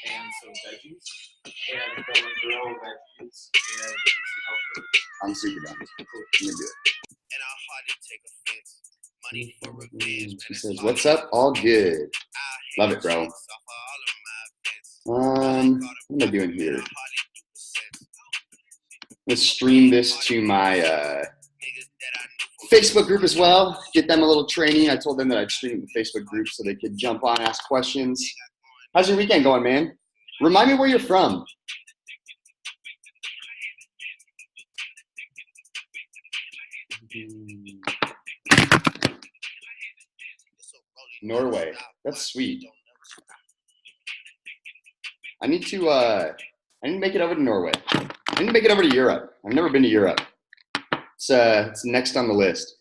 and some veggies, and then grill veggies and some I'm super down. I'm gonna do it. He says, "What's up? All good. Love it, bro." What am I doing here? Let's stream this to my Facebook group as well. Get them a little training. I told them that I'd stream the Facebook group so they could jump on, ask questions. How's your weekend going, man? Remind me where you're from. Norway. That's sweet. I need to make it over to Norway. I need to make it over to Europe. I've never been to Europe. It's next on the list.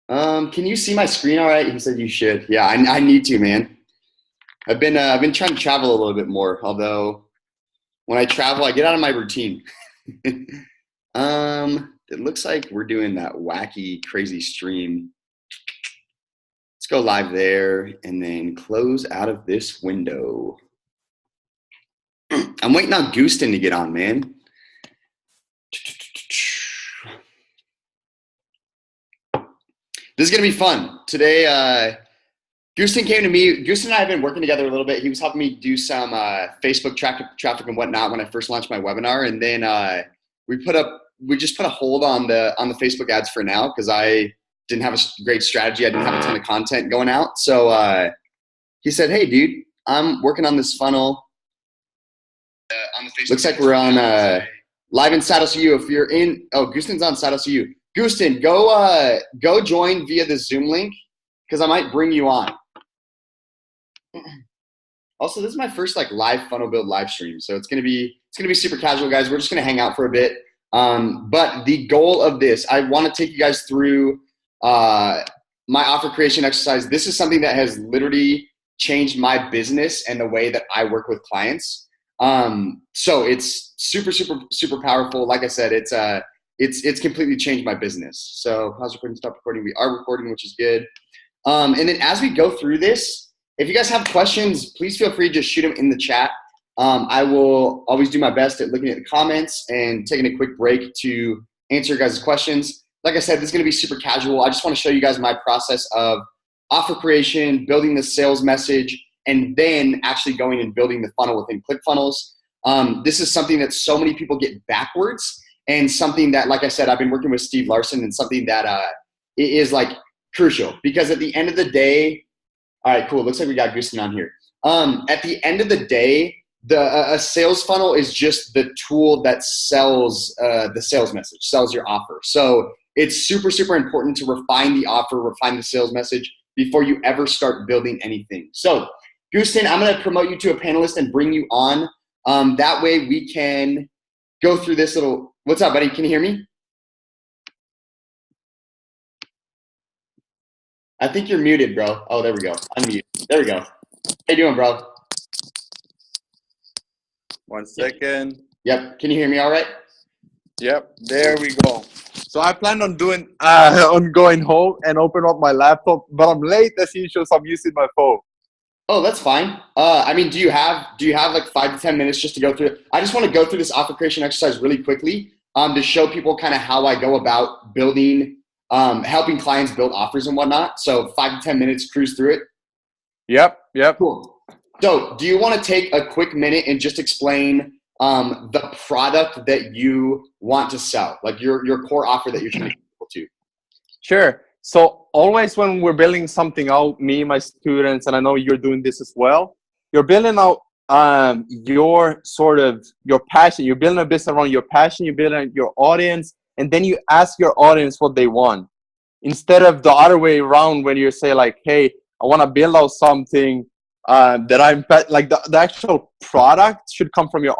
Can you see my screen all right? He said you should. Yeah, I need to, man. I've been trying to travel a little bit more, although when I travel, I get out of my routine. It looks like we're doing that wacky, crazy stream. Let's go live there and then close out of this window. I'm waiting on Gooston to get on, man. This is going to be fun. Today, Gooston came to me. Gooston and I have been working together a little bit. He was helping me do some Facebook traffic and whatnot when I first launched my webinar. And then we just put a hold on the Facebook ads for now because I didn't have a great strategy. I didn't have a ton of content going out. So he said, "Hey, dude, I'm working on this funnel." On the Facebook. Looks like we're on live in Saddle CU. If you're in, Gooston's on Saddle CU. Gooston, go join via the Zoom link because I might bring you on. Also, this is my first live funnel build live stream, so it's gonna be super casual, guys. We're just gonna hang out for a bit. But the goal of this, I want to take you guys through my offer creation exercise. This is something that has literally changed my business and the way that I work with clients. So it's super powerful. Like I said, it's completely changed my business. So pause recording, stop recording. We are recording, which is good. And then as we go through this, if you guys have questions, please feel free to just shoot them in the chat. I will always do my best at looking at the comments and taking a quick break to answer your guys' questions. Like I said, this is going to be super casual. I just want to show you guys my process of offer creation, building the sales message, and then actually going and building the funnel within ClickFunnels. This is something that so many people get backwards, and something that, like I said, I've been working with Steve Larson, and something that is crucial, because at the end of the day, all right, cool. Looks like we got Gooston on here. At the end of the day, a sales funnel is just the tool that sells the sales message, sells your offer. So it's super important to refine the offer, refine the sales message before you ever start building anything. So Gooston, I'm going to promote you to a panelist and bring you on. That way we can go through this little, what's up, buddy? Can you hear me? I think you're muted, bro. Oh, there we go. Unmute. There we go. How you doing, bro? 1 second. Yep. Can you hear me all right? Yep. There we go. So I plan on doing on going home and open up my laptop, but I'm late as usual, so I'm using my phone. Oh, that's fine. I mean, do you have like 5 to 10 minutes just to go through it? I just want to go through this offer creation exercise really quickly to show people kind of how I go about building, helping clients build offers and whatnot. So 5 to 10 minutes, cruise through it. Yep. Cool. So do you want to take a quick minute and just explain the product that you want to sell, like your core offer that you're trying to get people to? Sure. So always when we're building something out, me, my students, and I know you're doing this as well, you're building out your passion. You're building a business around your passion. You're building your audience, and then you ask your audience what they want, instead of the other way around when you say like, hey, I want to build out something that I'm like the actual product should come from your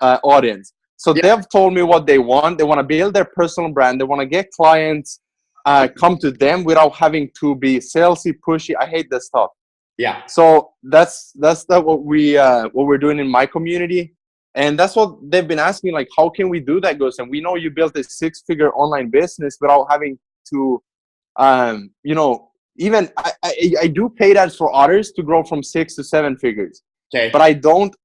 audience. So Yeah. They've told me what they want. They want to build their personal brand. They want to get clients come to them without having to be salesy, pushy. I hate this stuff. Yeah. So that's what we're doing in my community, and that's what they've been asking. Like, how can we do that, Gus? And we know you built a 6-figure online business without having to, even I do paid ads for others to grow from 6 to 7 figures. Okay. but I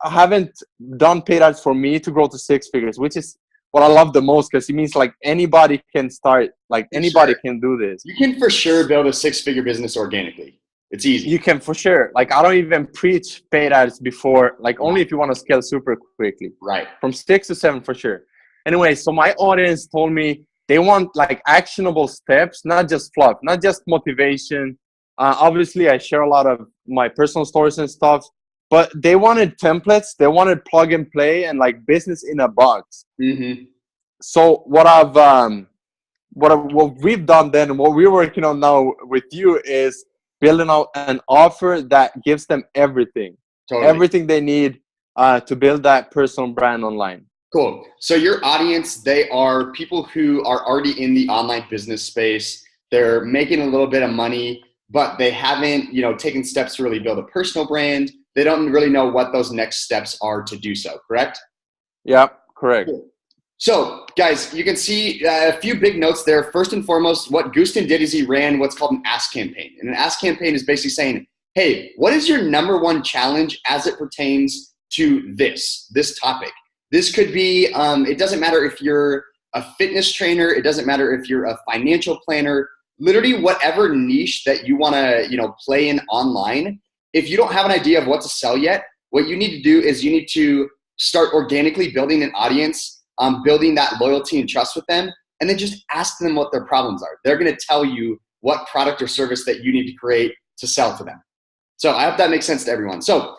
haven't done paid ads for me to grow to 6 figures, which is what I love the most, because it means like anybody can start, like anybody can do this. You can for sure build a 6-figure business organically. It's easy. You can for sure. Like I don't even preach paid ads before, like only if you want to scale super quickly. Right. From 6 to 7 for sure. Anyway, so my audience told me they want like actionable steps, not just fluff, not just motivation. Obviously, I share a lot of my personal stories and stuff, but they wanted templates. They wanted plug and play and like business in a box. Mm-hmm. So what we've done then, and what we're working on now with you is building out an offer that gives them everything, everything they need to build that personal brand online. Cool. So your audience, they are people who are already in the online business space. They're making a little bit of money, but they haven't, taken steps to really build a personal brand. They don't really know what those next steps are to do so, correct? Yeah, correct. Cool. So guys, you can see a few big notes there. First and foremost, what Gustin did is he ran what's called an ask campaign. And an ask campaign is basically saying, hey, what is your number one challenge as it pertains to this topic? This could be, it doesn't matter if you're a fitness trainer. It doesn't matter if you're a financial planner, literally whatever niche that you want to, play in online. If you don't have an idea of what to sell yet, what you need to do is you need to start organically building an audience, building that loyalty and trust with them, and then just ask them what their problems are. They're going to tell you what product or service that you need to create to sell to them. So I hope that makes sense to everyone. So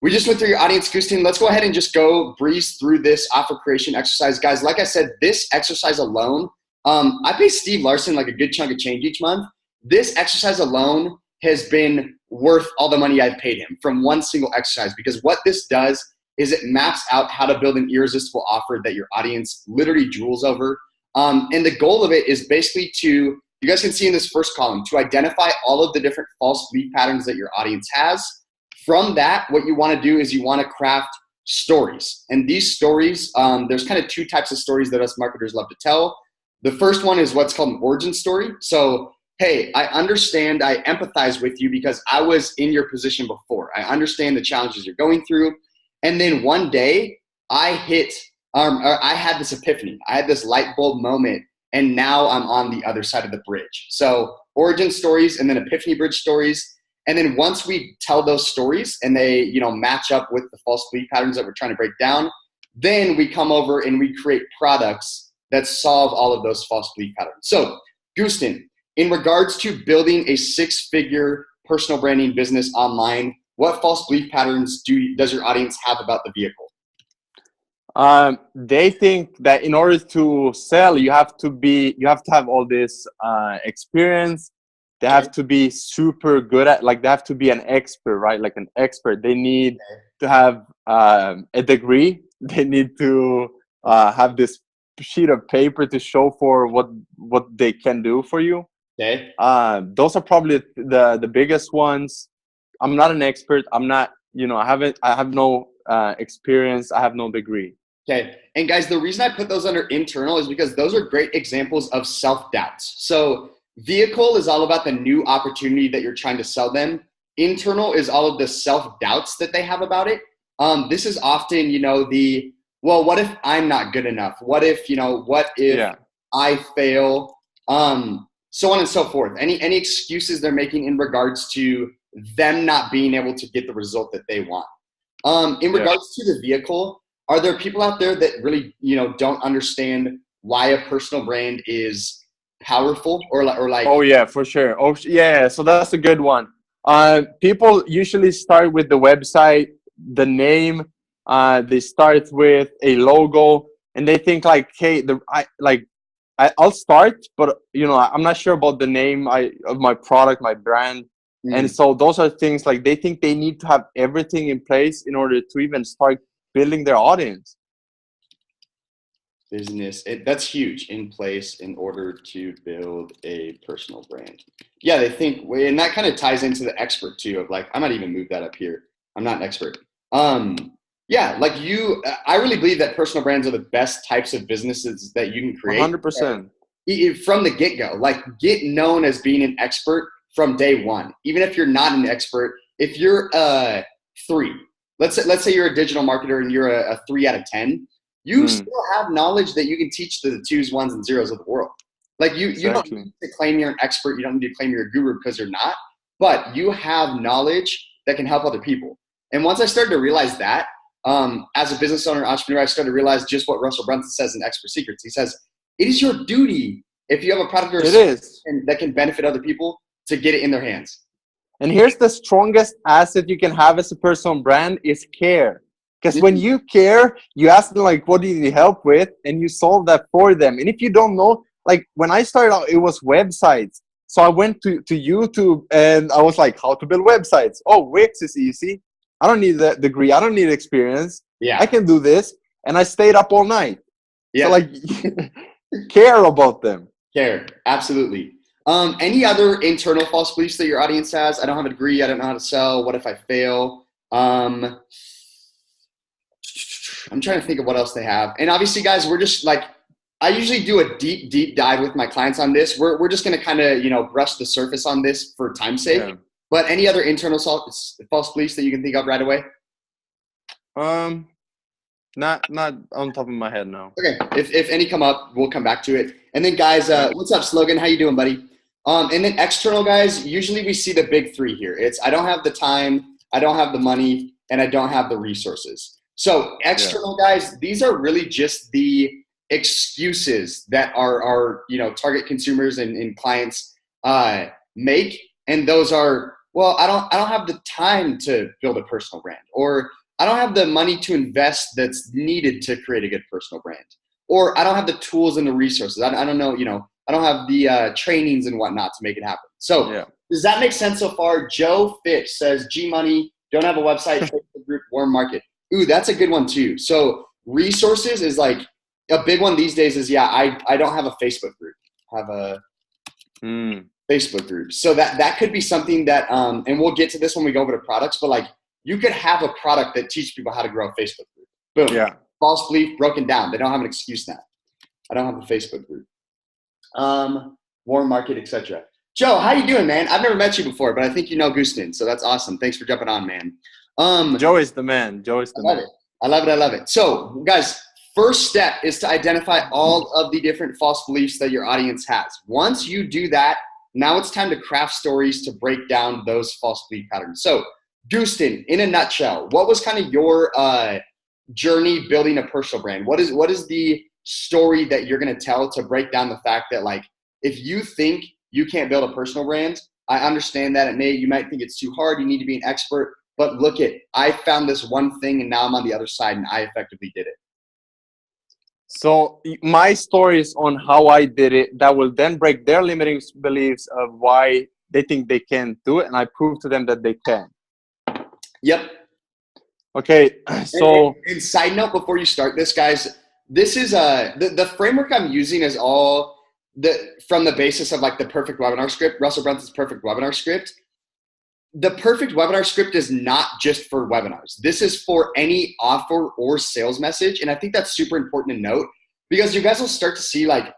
we just went through your audience, Gustin. Let's go ahead and just go breeze through this offer creation exercise. Guys, like I said, this exercise alone, I pay Steve Larson like a good chunk of change each month. This exercise alone has been worth all the money I've paid him from one single exercise, because what this does is it maps out how to build an irresistible offer that your audience literally drools over. And the goal of it is basically to, you guys can see in this first column, to identify all of the different false lead patterns that your audience has. From that, what you want to do is you want to craft stories. And these stories, there's kind of two types of stories that us marketers love to tell. The first one is what's called an origin story. So, hey, I understand, I empathize with you because I was in your position before. I understand the challenges you're going through. And then one day I had this epiphany. I had this light bulb moment, and now I'm on the other side of the bridge. So origin stories and then epiphany bridge stories. And then once we tell those stories and they, match up with the false belief patterns that we're trying to break down, then we come over and we create products that solve all of those false belief patterns. So Gustin, in regards to building a 6-figure personal branding business online, what false belief patterns does your audience have about the vehicle? They think that in order to sell, you have to have all this experience. They have to be super good at, like, they have to be an expert, right? Like an expert. They need to have a degree. They need to have this sheet of paper to show for what they can do for you. Okay. Those are probably the biggest ones. I'm not an expert. I'm not, I have no experience. I have no degree. Okay. And guys, the reason I put those under internal is because those are great examples of self-doubts. So vehicle is all about the new opportunity that you're trying to sell them. Internal is all of the self-doubts that they have about it. This is often, what if I'm not good enough? What if I fail? So on and so forth. Any excuses they're making in regards to them not being able to get the result that they want. In regards to the vehicle, are there people out there that really, don't understand why a personal brand is powerful or like? Oh yeah, for sure. Oh yeah, so that's a good one. People usually start with the website, the name. They start with a logo, and they think like, hey, I'll start, but I'm not sure about the name of my product, my brand. And so those are things like they think they need to have everything in place in order to even start building their audience. Business, that's huge, in place in order to build a personal brand. Yeah, they think, and that kind of ties into the expert too, of like, I might even move that up here. I'm not an expert. Yeah, like I really believe that personal brands are the best types of businesses that you can create. 100%. From the get-go, like get known as being an expert from day one. Even if you're not an expert, if you're 3 let's say you're a digital marketer and you're a 3 out of 10. You still have knowledge that you can teach to the 2s, 1s, and 0s of the world. Like you don't need to claim you're an expert. You don't need to claim you're a guru because you're not. But you have knowledge that can help other people. And once I started to realize that, as a business owner, entrepreneur, I started to realize just what Russell Brunson says in Expert Secrets. He says, it is your duty, if you have a product or a service that can benefit other people, to get it in their hands. And here's the strongest asset you can have as a personal brand is care. Because when you care, you ask them, like, what do you need help with? And you solve that for them. And if you don't know, like when I started out, it was websites. So I went to YouTube and I was like, how to build websites. Oh, Wix is easy. I don't need the degree. I don't need experience. Yeah, I can do this. And I stayed up all night. Yeah. So like, care about them. Care. Absolutely. Any other internal false beliefs that your audience has? I don't have a degree. I don't know how to sell. What if I fail? I'm trying to think of what else they have. And obviously, guys, we're just like, I usually do a deep dive with my clients on this. We're just going to kind of, brush the surface on this for time's sake. Yeah. But any other internal false beliefs that you can think of right away? Not on top of my head now. Okay. If any come up, we'll come back to it. And then guys, what's up, Slogan? How you doing, buddy? And then external guys, usually we see the big 3 here. It's I don't have the time, I don't have the money, and I don't have the resources. So external guys, these are really just the excuses that our target consumers and clients make. And those are, well, I don't have the time to build a personal brand, or I don't have the money to invest that's needed to create a good personal brand, or I don't have the tools and the resources. I don't know, I don't have the trainings and whatnot to make it happen. So does that make sense so far? Joe Fitch says, G Money, don't have a website, Facebook group, warm market. Ooh, that's a good one too. So resources is like a big one these days is, I don't have a Facebook group. I have a Facebook group. So that could be something that, and we'll get to this when we go over to products, but like you could have a product that teaches people how to grow a Facebook group. Boom. Yeah. False belief broken down. They don't have an excuse now. I don't have a Facebook group. Warm market, etc. Joe, how you doing, man? I've never met you before, but I think you know Gustin, so that's awesome. Thanks for jumping on, man. Joe is the man. Joe is the man. I love it. So, guys, first step is to identify all of the different false beliefs that your audience has. Once you do that, now it's time to craft stories to break down those false belief patterns. So, Gustin, in a nutshell, what was kind of your journey building a personal brand? What is the story that you're going to tell to break down the fact that, like, if you think you can't build a personal brand, I understand that you might think it's too hard. You need to be an expert, but look I found this one thing and now I'm on the other side and I effectively did it. So my stories on how I did it, that will then break their limiting beliefs of why they think they can't do it. And I prove to them that they can. Yep. Okay. So and side note, before you start this, guys, this is the framework I'm using is all from the basis of like the perfect webinar script, Russell Brunson's perfect webinar script. The perfect webinar script is not just for webinars. This is for any offer or sales message. And I think that's super important to note because you guys will start to see like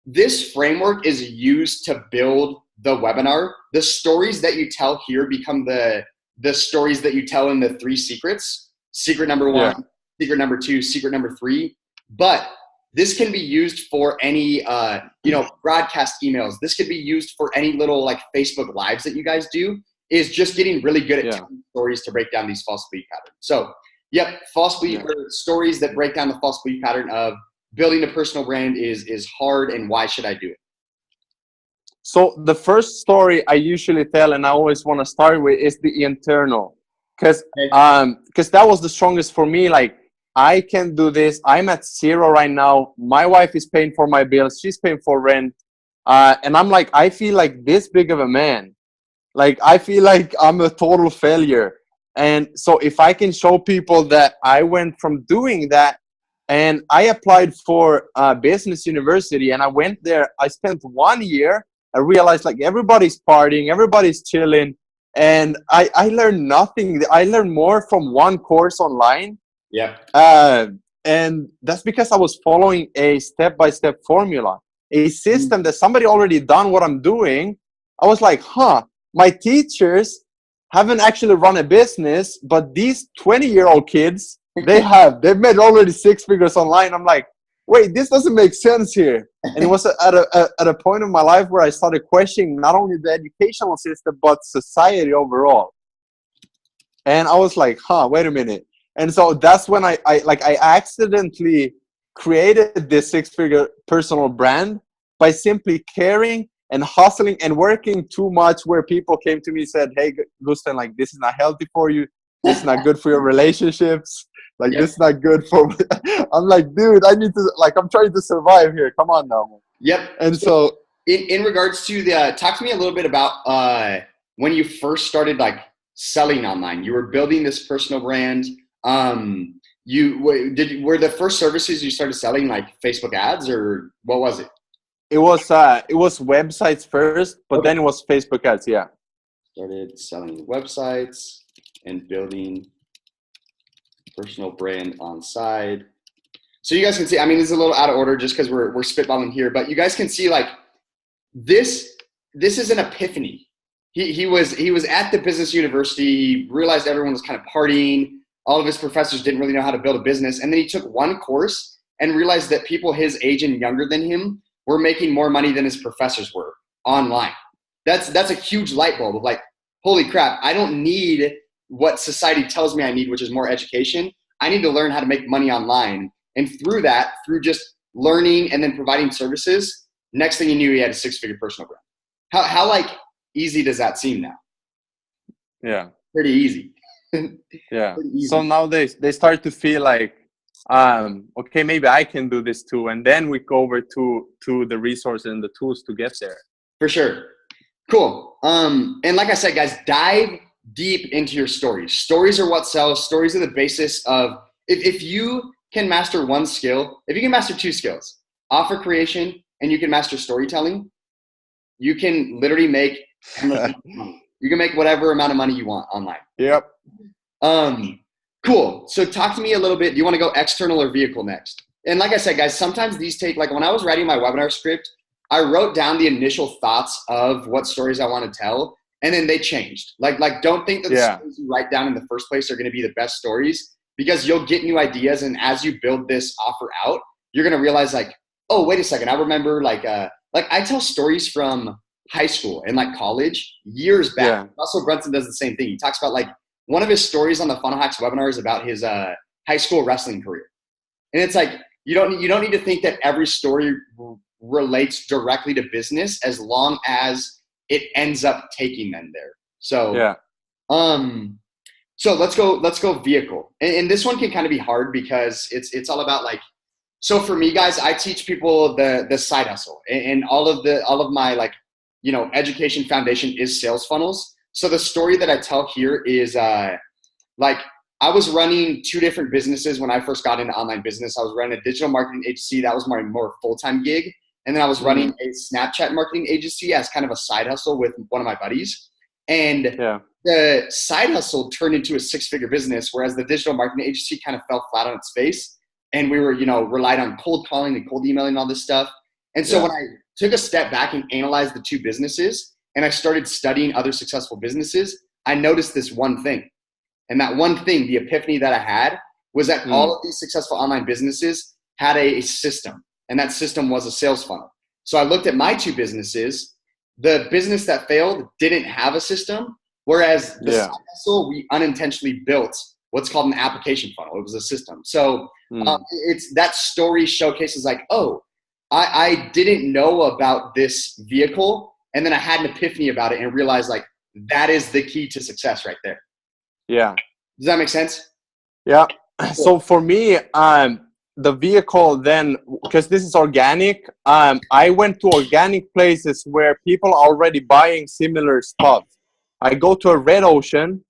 this framework is used to build the webinar. The stories that you tell here become the stories that you tell in the 3 secrets. Secret number 1, secret number 2, secret number 3. But this can be used for any, broadcast emails. This could be used for any little like Facebook lives that you guys do. Is just getting really good at telling stories to break down these false belief patterns. So, false belief stories that break down the false belief pattern of building a personal brand is hard, and why should I do it? So the first story I usually tell, and I always want to start with, is the internal, because that was the strongest for me. Like, I can do this. I'm at 0 right now. My wife is paying for my bills. She's paying for rent, and I'm like, I feel like this big of a man. Like, I feel like I'm a total failure. And so if I can show people that I went from doing that, and I applied for business university, and I went there, I spent 1 year. I realized like everybody's partying, everybody's chilling, and I learned nothing. I learned more from one course online. Yeah. And that's because I was following a step-by-step formula, a system that somebody already done what I'm doing. I was like, my teachers haven't actually run a business, but these 20-year-old kids, they've made already 6 figures online. I'm like, wait, this doesn't make sense here. And it was at a point in my life where I started questioning not only the educational system, but society overall. And I was like, wait a minute. And so that's when I accidentally created this 6-figure personal brand by simply caring and hustling and working too much, where people came to me and said, hey, Gusten, like, this is not healthy for you. This is not good for your relationships. Like, this is not good for me. I'm like, dude, I need to, like, I'm trying to survive here. Come on now. Yep. And so in regards to the, talk to me a little bit about when you first started like selling online. You were building this personal brand. Were the first services you started selling like Facebook ads, or what was it? It was websites first, but then it was Facebook ads. Yeah. Started selling websites and building personal brand on side. So you guys can see, I mean, this is a little out of order just because we're spitballing here, but you guys can see like this is an epiphany. He was at the business university, he realized everyone was kind of partying. All of his professors didn't really know how to build a business. And then he took one course and realized that people his age and younger than him were making more money than his professors were online. That's a huge light bulb of like, holy crap, I don't need what society tells me I need, which is more education. I need to learn how to make money online. And through that, through just learning and then providing services, next thing you knew, he had a 6-figure personal brand. How like easy does that seem now? Yeah. Pretty easy. Yeah. Pretty easy. So now they start to feel like, okay, maybe I can do this too. And then we go over to the resources and the tools to get there. For sure. Cool. And like I said, guys, dive deep into your stories. Stories are what sells. Stories are the basis of, if you can master one skill, if you can master 2 skills, offer creation, and you can master storytelling, you can literally make, you can make whatever amount of money you want online. Yep. Cool. So talk to me a little bit. Do you want to go external or vehicle next? And like I said, guys, sometimes these take, like when I was writing my webinar script, I wrote down the initial thoughts of what stories I want to tell, and then they changed. Like don't think that the stories you write down in the first place are going to be the best stories, because you'll get new ideas. And as you build this offer out, you're going to realize like, oh, wait a second. I remember like I tell stories from high school and like college years back. Yeah. Russell Brunson does the same thing. He talks about like one of his stories on the Funnel Hacks webinar is about his high school wrestling career. And it's like, you don't need to think that every story relates directly to business, as long as it ends up taking them there. So, yeah. So let's go vehicle. And this one can kind of be hard because it's all about like, so for me, guys, I teach people the side hustle, and all of my like, you know, education foundation is sales funnels. So the story that I tell here is like I was running 2 different businesses when I first got into online business. I was running a digital marketing agency. That was my more full-time gig. And then I was running a Snapchat marketing agency as kind of a side hustle with one of my buddies. And the side hustle turned into a 6-figure business, whereas the digital marketing agency kind of fell flat on its face. And we were, you know, relied on cold calling and cold emailing and all this stuff. And so when I took a step back and analyzed the 2 businesses, and I started studying other successful businesses, I noticed this one thing. And that one thing, the epiphany that I had, was that all of these successful online businesses had a system. And that system was a sales funnel. So I looked at my 2 businesses. The business that failed didn't have a system, whereas the side hustle, we unintentionally built what's called an application funnel. It was a system. So it's that story showcases like, oh, I didn't know about this vehicle, and then I had an epiphany about it and realized like that is the key to success right there. Yeah. Does that make sense? Yeah. So for me, the vehicle then, because this is organic, I went to organic places where people are already buying similar stuff. I go to a red ocean,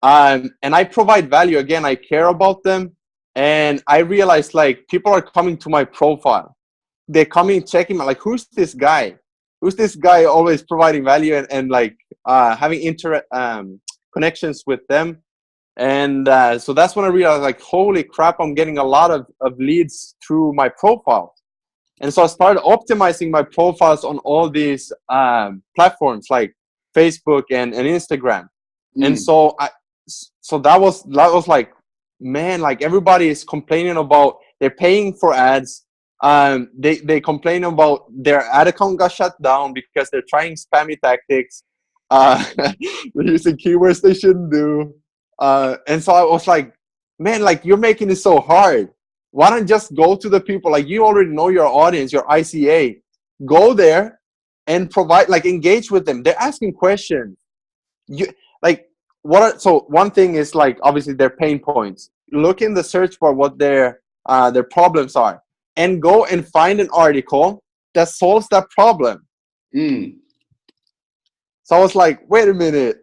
and I provide value. Again, I care about them. And I realized like people are coming to my profile. They're coming, checking, like, who's this guy? Who's this guy always providing value and like having connections with them? And so that's when I realized like, holy crap, I'm getting a lot of leads through my profile. And so I started optimizing my profiles on all these platforms like Facebook and Instagram. And so that was like, man, like everybody is complaining about they're paying for ads. They complain about their ad account got shut down because they're trying spammy tactics. They're using keywords they shouldn't do. And so I was like, man, like you're making it so hard. Why don't just go to the people, like you already know your audience, your ICA. Go there and provide, like, engage with them. They're asking questions. You like so one thing is, like, obviously their pain points. Look in the search bar what their problems are, and go and find an article that solves that problem. So I was like, wait a minute.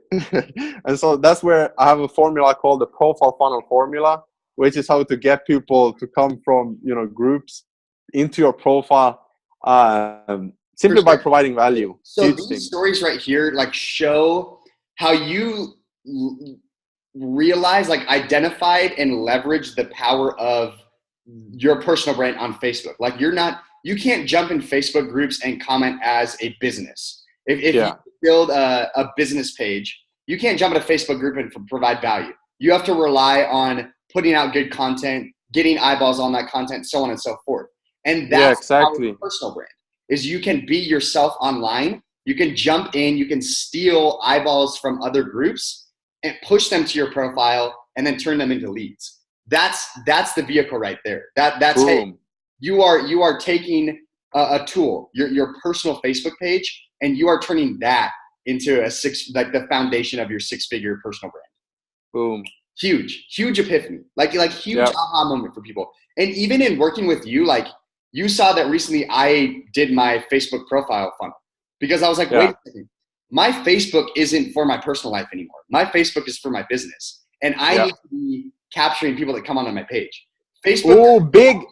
And so that's where I have a formula called the profile funnel formula, which is how to get people to come from, you know, groups into your profile, simply by providing value. So these stories right here, like, show how you realize, like, identified and leveraged the power of your personal brand on Facebook. Like, you can't jump in Facebook groups and comment as a business. If you build a business page, you can't jump in a Facebook group and provide value. You have to rely on putting out good content, getting eyeballs on that content, so on and so forth. And that's exactly personal brand is. You can be yourself online. You can jump in, you can steal eyeballs from other groups and push them to your profile and then turn them into leads. That's the vehicle right there. That's hey, you are taking a tool, your personal Facebook page, and you are turning that into the foundation of your 6-figure personal brand. Boom. Huge epiphany. Like huge aha moment for people. And even in working with you, like, you saw that recently I did my Facebook profile funnel because I was like, wait a second, my Facebook isn't for my personal life anymore. My Facebook is for my business. And I need to be capturing people that come onto my page. Facebook. Oh, big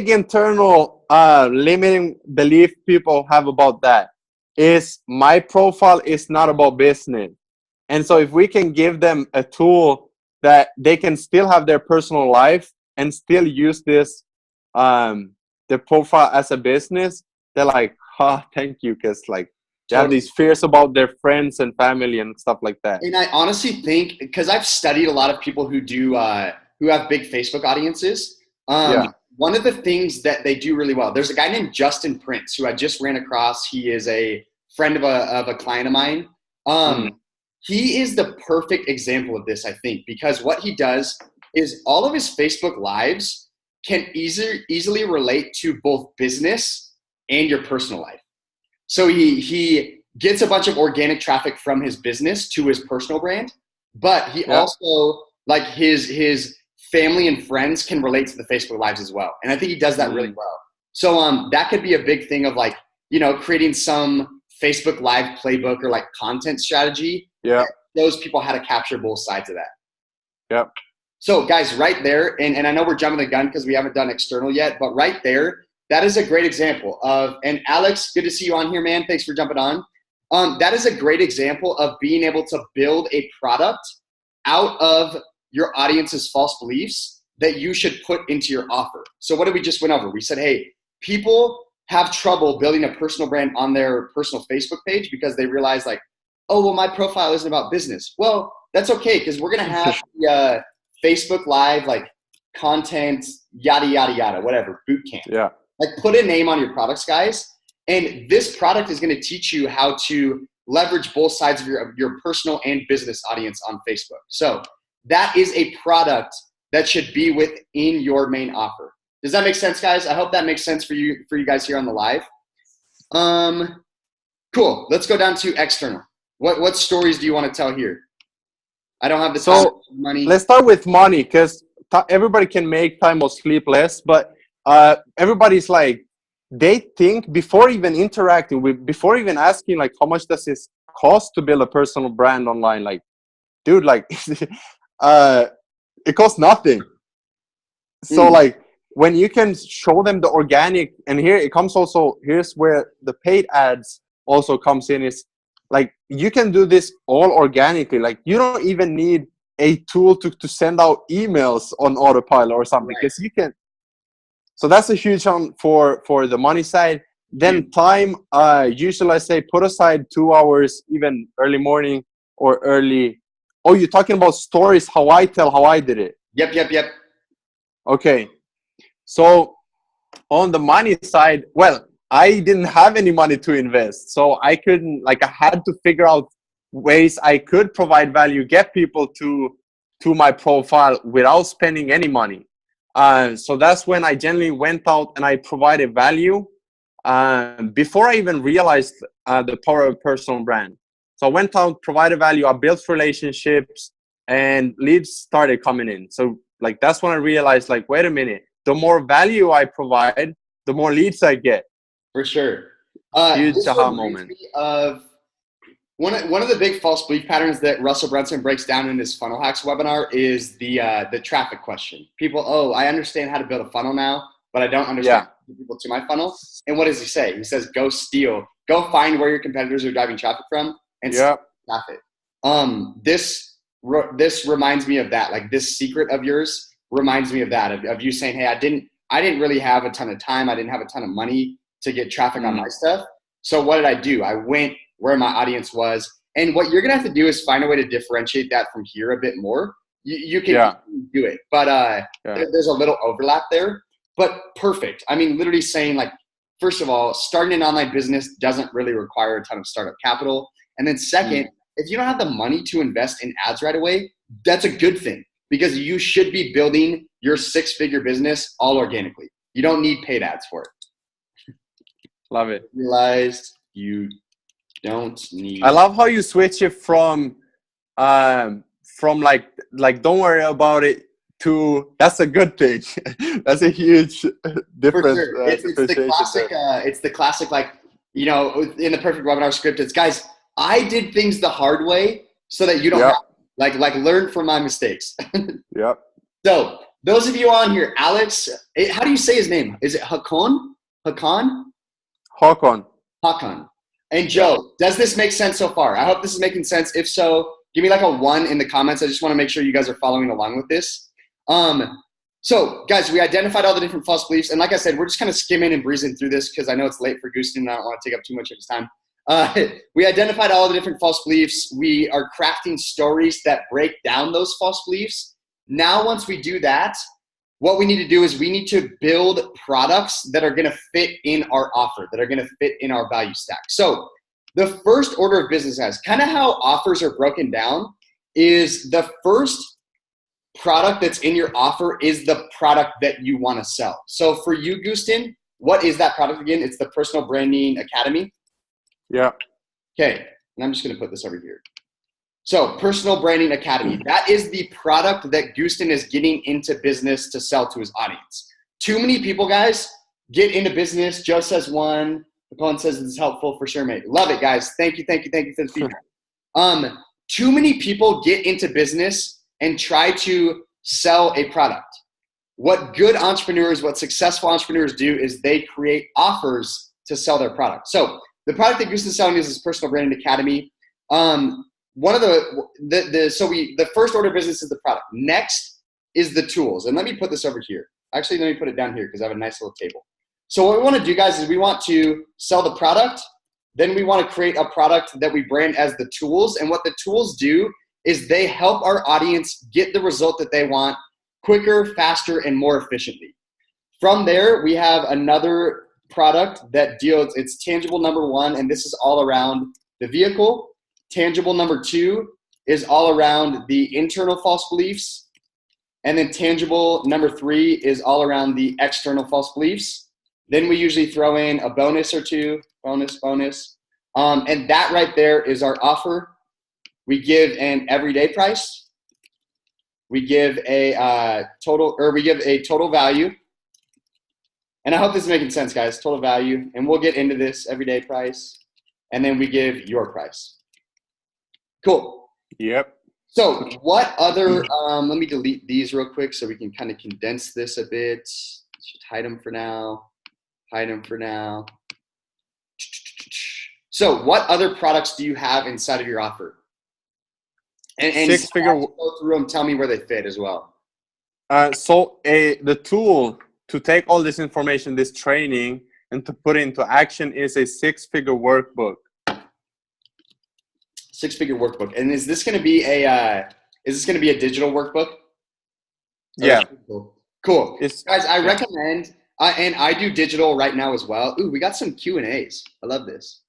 internal limiting belief people have about that is my profile is not about business. And so if we can give them a tool that they can still have their personal life and still use this, their profile as a business, they're like, thank you. Cause like they have these fears about their friends and family and stuff like that. And I honestly think, because I've studied a lot of people who do, who have big Facebook audiences. One of the things that they do really well, there's a guy named Justin Prince who I just ran across. He is a friend of a client of mine. He is the perfect example of this, I think, because what he does is all of his Facebook lives can easily relate to both business and your personal life. So he gets a bunch of organic traffic from his business to his personal brand, but he also, like, his family and friends can relate to the Facebook lives as well. And I think he does that really well. So that could be a big thing of, like, you know, creating some Facebook Live playbook or like content strategy. That shows people how to capture both sides of that. So guys, right there, and I know we're jumping the gun because we haven't done external yet, but right there, that is a great example of, and Alex, good to see you on here, man. Thanks for jumping on. That is a great example of being able to build a product out of your audience's false beliefs that you should put into your offer. So what did we just went over? We said, hey, people have trouble building a personal brand on their personal Facebook page because they realize, like, oh, well, my profile isn't about business. Well, that's okay, because we're going to have the Facebook Live, like, content, yada, yada, yada, whatever, boot camp. Like, put a name on your products, guys. And this product is going to teach you how to leverage both sides of your personal and business audience on Facebook. So that is a product that should be within your main offer. Does that make sense, guys? I hope that makes sense for you guys here on the live. Cool. Let's go down to external. What stories do you want to tell here? I don't have the time. So money. Let's start with money, because everybody can make time or sleep less, but everybody's like, they think before even interacting with, before even asking, like, how much does this cost to build a personal brand online? Like, dude, like, it costs nothing. So like, when you can show them the organic, and here it comes also, here's where the paid ads also comes in, is like, you can do this all organically. Like, you don't even need a tool to send out emails on autopilot or something, because you can. So that's a huge one for the money side. Then time, usually I say put aside 2 hours, even early morning, or early? Oh, you're talking about stories, how I tell how I did it. Yep. Okay. So on the money side, well, I didn't have any money to invest. So I couldn't, like, I had to figure out ways I could provide value, get people to my profile without spending any money. So that's when I generally went out and I provided value before I even realized the power of personal brand. So I went out, provided value, I built relationships, and leads started coming in. So like that's when I realized, like, wait a minute, the more value I provide, the more leads I get. For sure. Huge This aha reminds moment. me of one of the big false belief patterns that Russell Brunson breaks down in his Funnel Hacks webinar is the traffic question. People, oh, I understand how to build a funnel now, but I don't understand people to my funnel. And what does he say? He says, go find where your competitors are driving traffic from and steal traffic. This reminds me of that. Like, this secret of yours reminds me of that, of you saying, hey, I didn't really have a ton of time. I didn't have a ton of money to get traffic on my stuff. So what did I do? I went where my audience was. And what you're going to have to do is find a way to differentiate that from here a bit more. You can do it, but there's a little overlap there, but perfect. I mean, literally saying, like, first of all, starting an online business doesn't really require a ton of startup capital. And then second, if you don't have the money to invest in ads right away, that's a good thing, because you should be building your 6-figure business all organically. You don't need paid ads for it. Love it. Realized you don't need. I love how you switch it from like don't worry about it to that's a good thing. That's a huge difference. Sure. It's the classic, like, you know, in the perfect webinar script, it's, guys, I did things the hard way so that you don't have, like learn from my mistakes. Yep. So those of you on here, Alex, how do you say his name? Is it Hakan? And Joe, does this make sense so far? I hope this is making sense. If so, give me like a 1 in the comments. I just want to make sure you guys are following along with this. So guys, we identified all the different false beliefs. And like I said, we're just kind of skimming and breezing through this because I know it's late for Gustin and I don't want to take up too much of his time. We identified all the different false beliefs. We are crafting stories that break down those false beliefs. Now, once we do that, what we need to do is we need to build products that are going to fit in our offer, that are going to fit in our value stack. So the first order of business, guys, kind of how offers are broken down, is the first product that's in your offer is the product that you want to sell. So for you, Gustin, what is that product again? It's the Personal Branding Academy. Yeah. Okay. And I'm just going to put this over here. So Personal Branding Academy, that is the product that Gustin is getting into business to sell to his audience. Too many people, guys, get into business. Joe says 1. Capone says it's helpful for sure, mate. Love it, guys. Thank you for the feedback. Too many people get into business and try to sell a product. What good entrepreneurs, what successful entrepreneurs do is they create offers to sell their product. So the product that Gustin's selling is his Personal Branding Academy. One of the first order of business is the product. Next is the tools. And let me put this over here. Actually, let me put it down here because I have a nice little table. So what we want to do, guys, is we want to sell the product. Then we want to create a product that we brand as the tools. And what the tools do is they help our audience get the result that they want quicker, faster, and more efficiently. From there, we have another product that deals, it's tangible number 1, and this is all around the vehicle. Tangible number 2 is all around the internal false beliefs. And then tangible number 3 is all around the external false beliefs. Then we usually throw in a bonus or 2, bonus. And that right there is our offer. We give an everyday price. We give a total value. And I hope this is making sense, guys. Total value. And we'll get into this everyday price. And then we give your price. Cool. Yep. So what other, let me delete these real quick so we can kind of condense this a bit. Just hide them for now. So what other products do you have inside of your offer? And 6-figure. Go through them, tell me where they fit as well. The tool to take all this information, this training, and to put it into action is a 6-figure workbook. Six-figure workbook. And is this going to be a digital workbook? Yeah. Cool. It's, guys, I yeah. recommend, and I do digital right now as well. Ooh, we got some Q&As. I love this.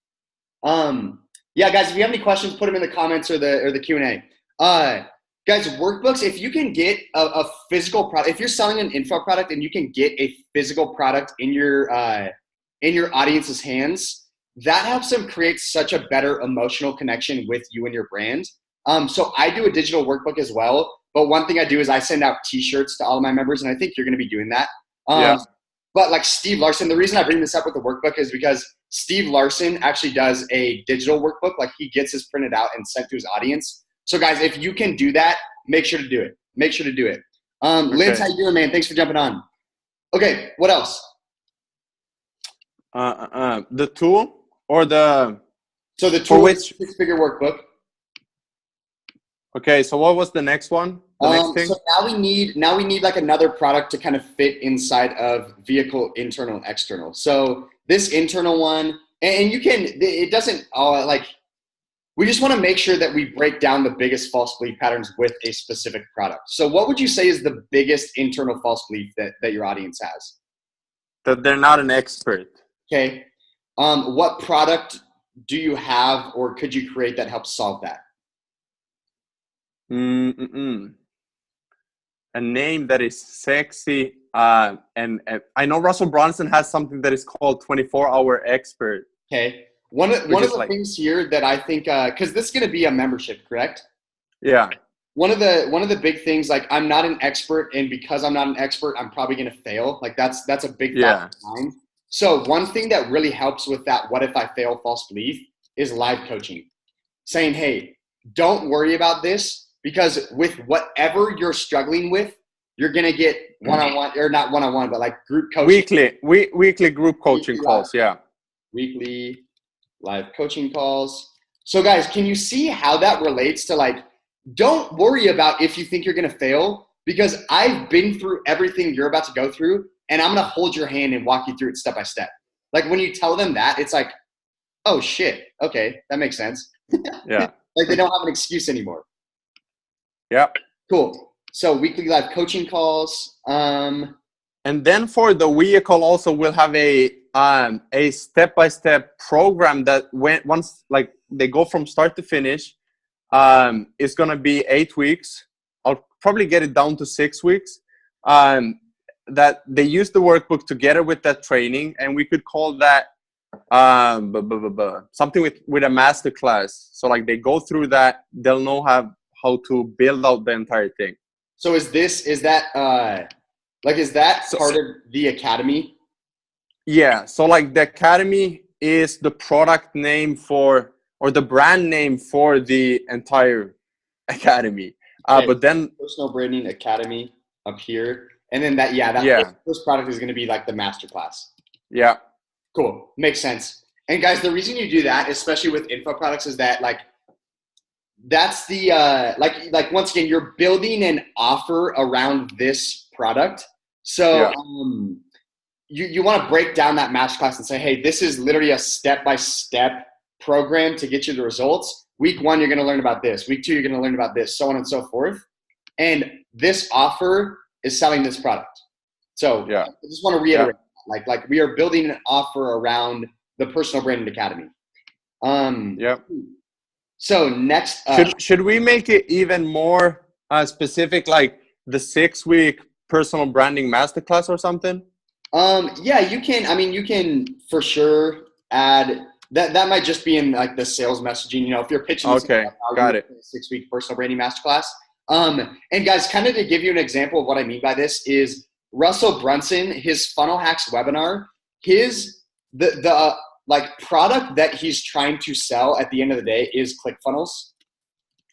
Yeah, guys, if you have any questions, put them in the comments or the Q&A. Guys, workbooks, if you can get a physical product, if you're selling an info product and you can get a physical product in your audience's hands, that helps them create such a better emotional connection with you and your brand. So I do a digital workbook as well. But one thing I do is I send out t-shirts to all of my members, and I think you're going to be doing that. Yeah. But like Steve Larson, the reason I bring this up with the workbook is because Steve Larson actually does a digital workbook. Like he gets his printed out and sent to his audience. So guys, if you can do that, make sure to do it. Make sure to do it. Linz, how you doing, man? Thanks for jumping on. Okay, what else? The tool or the... So the tool is six-figure workbook. Okay, so what was the next one? The next thing? So now we need like another product to kind of fit inside of vehicle internal and external. So this internal one, and you can, it doesn't like, we just want to make sure that we break down the biggest false belief patterns with a specific product. So what would you say is the biggest internal false belief that your audience has? That they're not an expert. Okay. What product do you have or could you create that helps solve that? A name that is sexy. And I know Russell Brunson has something that is called 24-hour expert. Okay. One of the things here that I think, because this is going to be a membership, correct? Yeah. One of the big things, like I'm not an expert, and because I'm not an expert, I'm probably going to fail. Like that's a big factor of mine. So one thing that really helps with that "what if I fail" false belief is live coaching. Saying, hey, don't worry about this, because with whatever you're struggling with, you're going to get one-on-one, or not one-on-one, but like group coaching. Weekly group coaching calls, yeah. Weekly live coaching calls. So guys, can you see how that relates to like, don't worry about if you think you're going to fail, because I've been through everything you're about to go through, and I'm going to hold your hand and walk you through it step by step. Like when you tell them that, it's like, oh shit, okay, that makes sense. Yeah. Like they don't have an excuse anymore. Yeah. Cool. So weekly live coaching calls. And then for the vehicle also, we'll have a step-by-step program that once like they go from start to finish, it's going to be 8 weeks. I'll probably get it down to 6 weeks. That they use the workbook together with that training, and we could call that something with a master class. So like they go through that, they'll know how to build out the entire thing. So is that part of the academy? Yeah. So like the academy is the product name or the brand name for the entire academy. Okay. But then Personal Branding Academy up here. And then first product is going to be like the masterclass. Yeah. Cool. Makes sense. And guys, the reason you do that, especially with info products, is that like, that's the, like once again, you're building an offer around this product. So you want to break down that masterclass and say, hey, this is literally a step-by-step program to get you the results. Week 1, you're going to learn about this. Week 2, you're going to learn about this, so on and so forth. And this offer is selling this product. So I just want to reiterate, like we are building an offer around the Personal Branding Academy. So next, should we make it even more specific, like the 6-week personal branding masterclass or something? Yeah, you can. I mean, you can for sure add that. That might just be in like the sales messaging. You know, if you're pitching this, got it. 6-week personal branding masterclass. And guys, kind of to give you an example of what I mean by this is Russell Brunson, his Funnel Hacks webinar, the like product that he's trying to sell at the end of the day is ClickFunnels.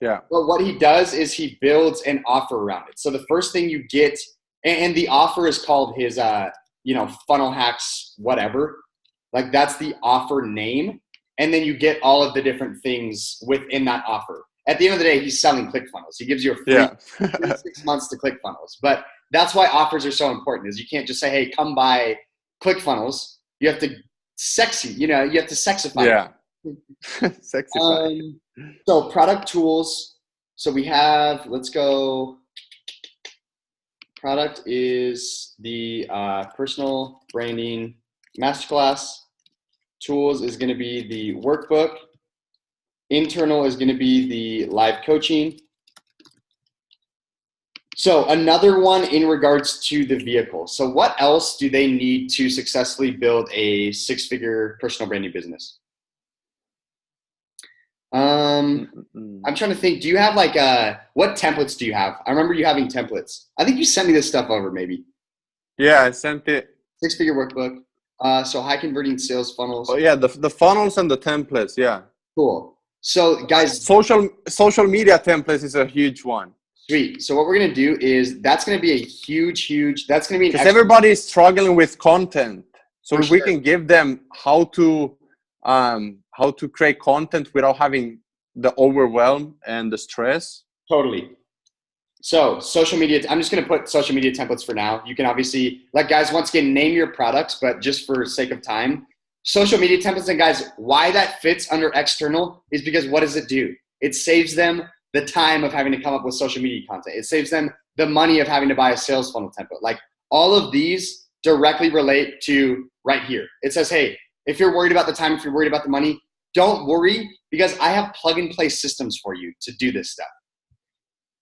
Yeah. But what he does is he builds an offer around it. So the first thing you get, and the offer is called his, Funnel Hacks, whatever. Like that's the offer name. And then you get all of the different things within that offer. At the end of the day, he's selling ClickFunnels. He gives you a free 6 months to ClickFunnels. But that's why offers are so important, is you can't just say, hey, come buy ClickFunnels. You have to you have to sexify it. Sexify. So product tools. So we have, let's go. Product is the personal branding masterclass. Tools is going to be the workbook. Internal is going to be the live coaching. So another one in regards to the vehicle. So what else do they need to successfully build a six-figure personal branding business? I'm trying to think. Do you have like what templates do you have? I remember you having templates. I think you sent me this stuff over maybe. Yeah, I sent it. Six-figure workbook. So high converting sales funnels. Oh yeah, the funnels and the templates. Yeah. Cool. So guys, social media templates is a huge one. Sweet. So what we're gonna do is that's gonna be a huge. That's gonna be because everybody is struggling with content. So if we can give them how to create content without having the overwhelm and the stress. Totally. So social media. I'm just gonna put social media templates for now. You can obviously, like guys, once again, name your products, but just for sake of time, social media templates. And guys, why that fits under external is because what does it do? It saves them the time of having to come up with social media content. It saves them the money of having to buy a sales funnel template. Like all of these directly relate to right here. It says, hey, if you're worried about the time, if you're worried about the money, don't worry because I have plug and play systems for you to do this stuff.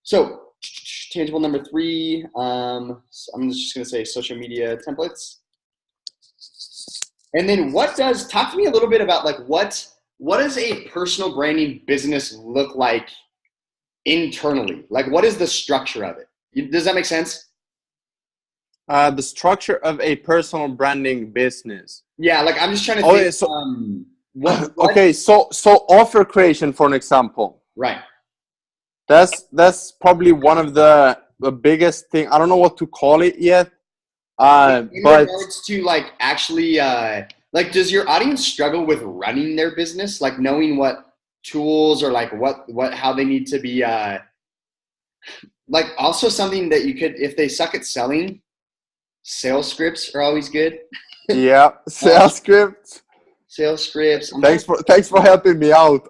So tangible number 3, I'm just gonna say social media templates. And then talk to me a little bit about like what does a personal branding business look like internally? Like what is the structure of it? Does that make sense? The structure of a personal branding business. Yeah, like I'm just trying to think. So, okay, so offer creation, for an example. Right. That's probably one of the biggest thing. I don't know what to call it yet. In but regards to like actually, like does your audience struggle with running their business? Like knowing what tools or like how they need to be, like also something that you could, if they suck at selling, sales scripts are always good. Yeah, sales scripts. Sales scripts. Thanks for helping me out.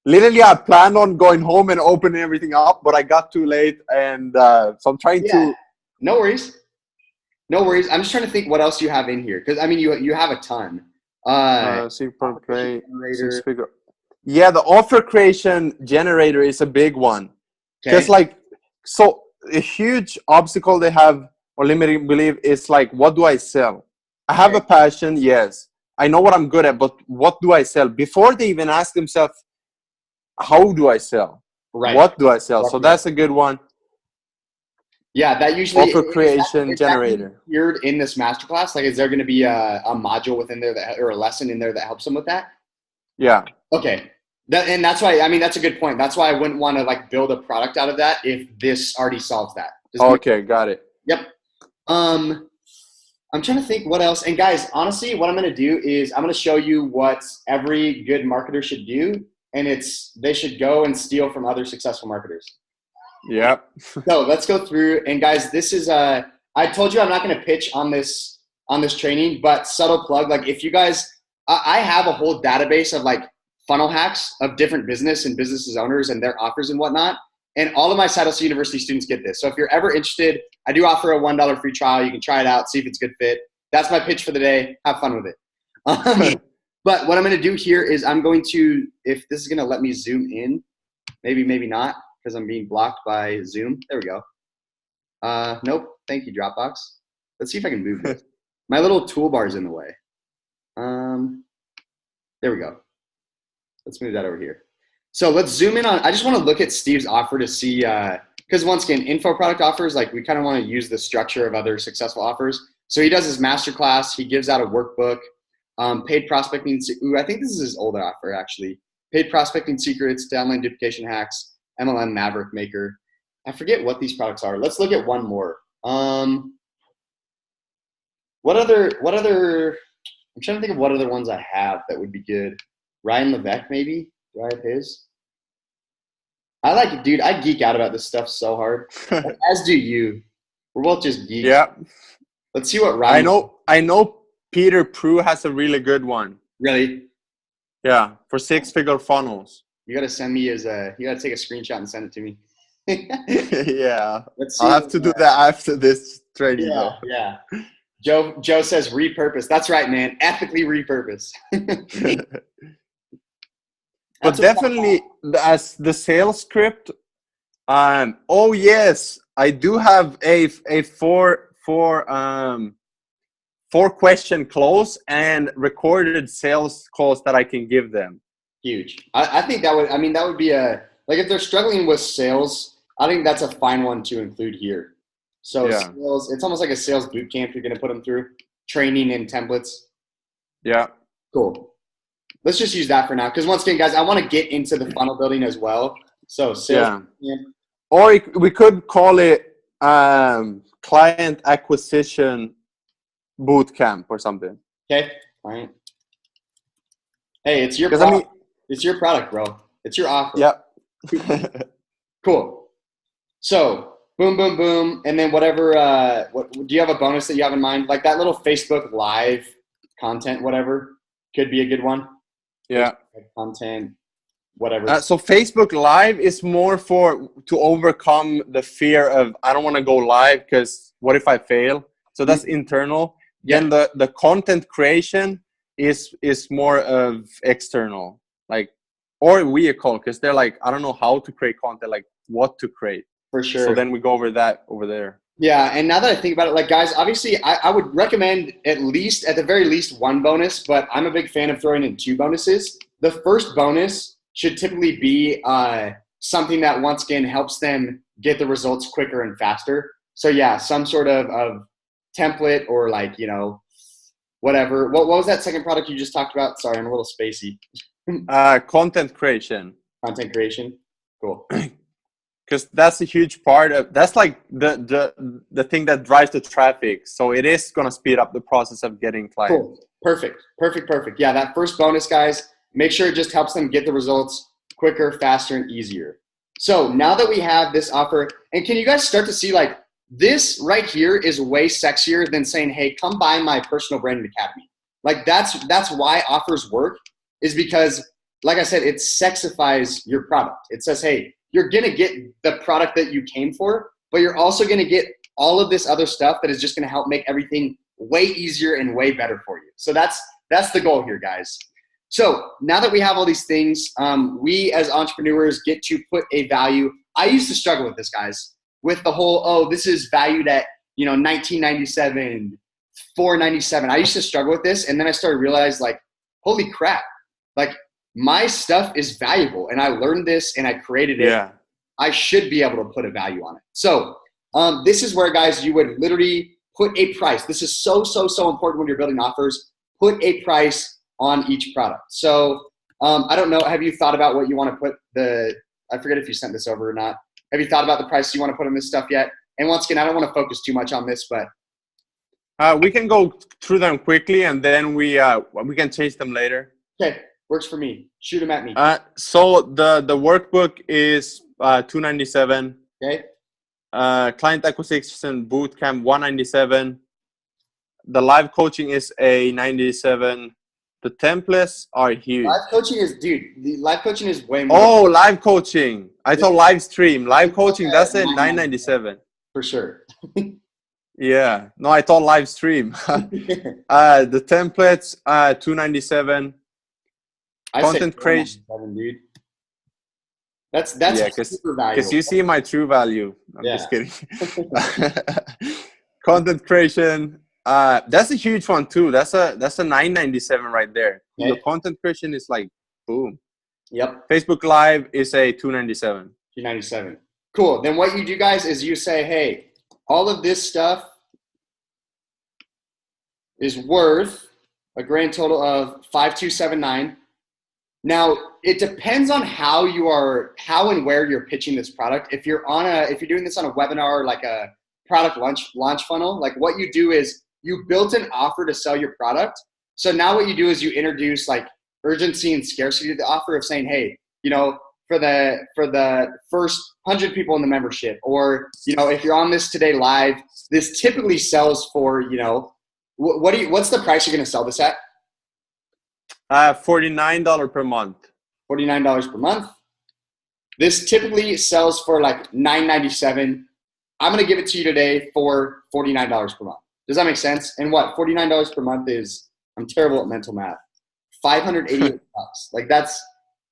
Literally, I planned on going home and opening everything up, but I got too late, and so I'm trying to. No worries. No worries. I'm just trying to think what else you have in here because I mean you have a ton. Super great. Yeah, the offer creation generator is a big one. Just like so, a huge obstacle they have or limiting belief is like, what do I sell? I have a passion, yes. I know what I'm good at, but what do I sell? Before they even ask themselves, how do I sell? Right. What do I sell? So that's a good one. Yeah, that usually offer creation generator. Here in this masterclass, like, is there going to be a module within there or a lesson in there that helps them with that? Yeah. Okay. And that's why, I mean, that's a good point. That's why I wouldn't want to like build a product out of that if this already solves that. Okay, got it. Yep. I'm trying to think what else. And guys, honestly, what I'm going to do is I'm going to show you what every good marketer should do. And they should go and steal from other successful marketers. Yep. So let's go through. And guys, this is I told you I'm not going to pitch on this training, but subtle plug. Like if you guys, I have a whole database of like funnel hacks of different business and businesses owners and their offers and whatnot. And all of my Side Hustle University students get this. So if you're ever interested, I do offer a $1 free trial. You can try it out, see if it's a good fit. That's my pitch for the day. Have fun with it. But what I'm going to do here is I'm going to, if this is going to let me zoom in, maybe not, because I'm being blocked by Zoom. There we go. Nope. Thank you, Dropbox. Let's see if I can move this. My little toolbar is in the way. There we go. Let's move that over here. So let's zoom in on, I just want to look at Steve's offer to see, because once again, info product offers, like we kind of want to use the structure of other successful offers. So he does his masterclass. He gives out a workbook. Paid prospecting. Ooh, I think this is his older offer actually. Paid prospecting secrets, downline duplication hacks, MLM Maverick Maker. I forget what these products are. Let's look at one more. What other? I'm trying to think of what other ones I have that would be good. Ryan Levesque, maybe. Do I have his? I like it, dude. I geek out about this stuff so hard. As do you. We're both just geeks. Yeah. Let's see what Ryan. I know. Peter Prue has a really good one. Really? Yeah, for 6-figure funnels. You got to send me you got to take a screenshot and send it to me. Yeah, Let's see. I'll have to do that after this training Yeah, though. yeah. Joe says repurpose. That's right, man. Ethically repurpose. But definitely as the sales script, oh yes, I do have a four question close and recorded sales calls that I can give them. Huge. I think that would be if they're struggling with sales, I think that's a fine one to include here. So sales, it's almost like a sales boot camp you're going to put them through, training and templates. Yeah. Cool. Let's just use that for now. Because once again, guys, I want to get into the funnel building as well. So sales. Yeah. Or we could call it client acquisition boot camp or something. Okay. All right. Hey, it's your product. It's your product, bro. It's your offer. Yep. Cool. So boom, boom, boom. And then whatever, do you have a bonus that you have in mind? Like that little Facebook Live content, whatever, could be a good one. Yeah. Content, whatever. So Facebook Live is more to overcome the fear of, I don't want to go live because what if I fail? So that's internal. Yeah. Then the content creation is more of external, like, or vehicle, because they're like, I don't know how to create content, like what to create. For sure. So then we go over that over there. Yeah, and now that I think about it, like guys, obviously I would recommend at the very least one bonus, but I'm a big fan of throwing in 2 bonuses. The first bonus should typically be something that once again helps them get the results quicker and faster. So yeah, some sort of template or like, whatever. What was that second product you just talked about? Sorry, I'm a little spacey. Content creation. Content creation. Cool. Because that's a huge part of, that's like the thing that drives the traffic. So it is going to speed up the process of getting clients. Cool. Perfect. Yeah, that first bonus, guys, make sure it just helps them get the results quicker, faster, and easier. So now that we have this offer, and can you guys start to see like this right here is way sexier than saying, hey, come buy my personal branding academy. Like that's why offers work, is because, like I said, it sexifies your product. It says, hey, you're going to get the product that you came for, but you're also going to get all of this other stuff that is just going to help make everything way easier and way better for you. So that's the goal here, guys. So now that we have all these things, we as entrepreneurs get to put a value. I used to struggle with this, guys, with the whole, this is valued at, $19.97, $4.97. I used to struggle with this. And then I started to realize, like, holy crap, like, my stuff is valuable and I learned this and I created it. Yeah. I should be able to put a value on it. So this is where, guys, you would literally put a price. This is so important when you're building offers. Put a price on each product. So I don't know. Have you thought about what you want to put I forget if you sent this over or not. Have you thought about the price you want to put on this stuff yet? And once again, I don't want to focus too much on this, but. We can go through them quickly and then we can change them later. Okay. Works for me. Shoot them at me. So the workbook is $297. Okay. Client acquisition bootcamp $197. The live coaching is a $97. The templates are huge. The live coaching is way more. Oh, live coaching. I thought live stream. Live coaching, that's it, $997. For sure. Yeah. No, I thought live stream. The templates, $297. Content creation, dude. That's super valuable. Because you see my true value. I'm just kidding. Content creation, that's a huge one too. That's a $997 right there. Okay. The content creation is like boom. Yep. Facebook Live is a $297. $297. Cool. Then what you do, guys, is you say, hey, all of this stuff is worth a grand total of $5,279. Now, it depends on how and where you're pitching this product. If you're doing this on a webinar, like a product launch funnel, like what you do is you built an offer to sell your product. So now what you do is you introduce like urgency and scarcity to the offer of saying, hey, for the first 100 people in the membership, or, if you're on this today live, this typically sells for, what's the price you're going to sell this at? $49 per month. $49 per month. This typically sells for like $9.97. I'm going to give it to you today for $49 per month. Does that make sense? And what? $49 per month is, I'm terrible at mental math, $588. Like, that's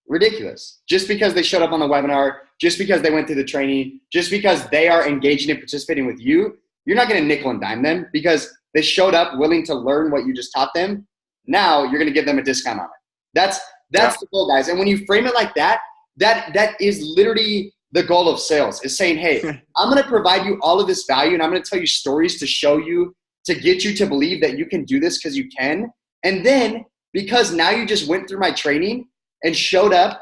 ridiculous. Just because they showed up on the webinar, just because they went through the training, just because they are engaging and participating with you, you're not going to nickel and dime them because they showed up willing to learn what you just taught them. Now you're going to give them a discount on it. That's the goal, guys. And when you frame it like that, that is literally the goal of sales, is saying, hey, I'm going to provide you all of this value, and I'm going to tell you stories to show you, to get you to believe that you can do this because you can. And then because now you just went through my training and showed up,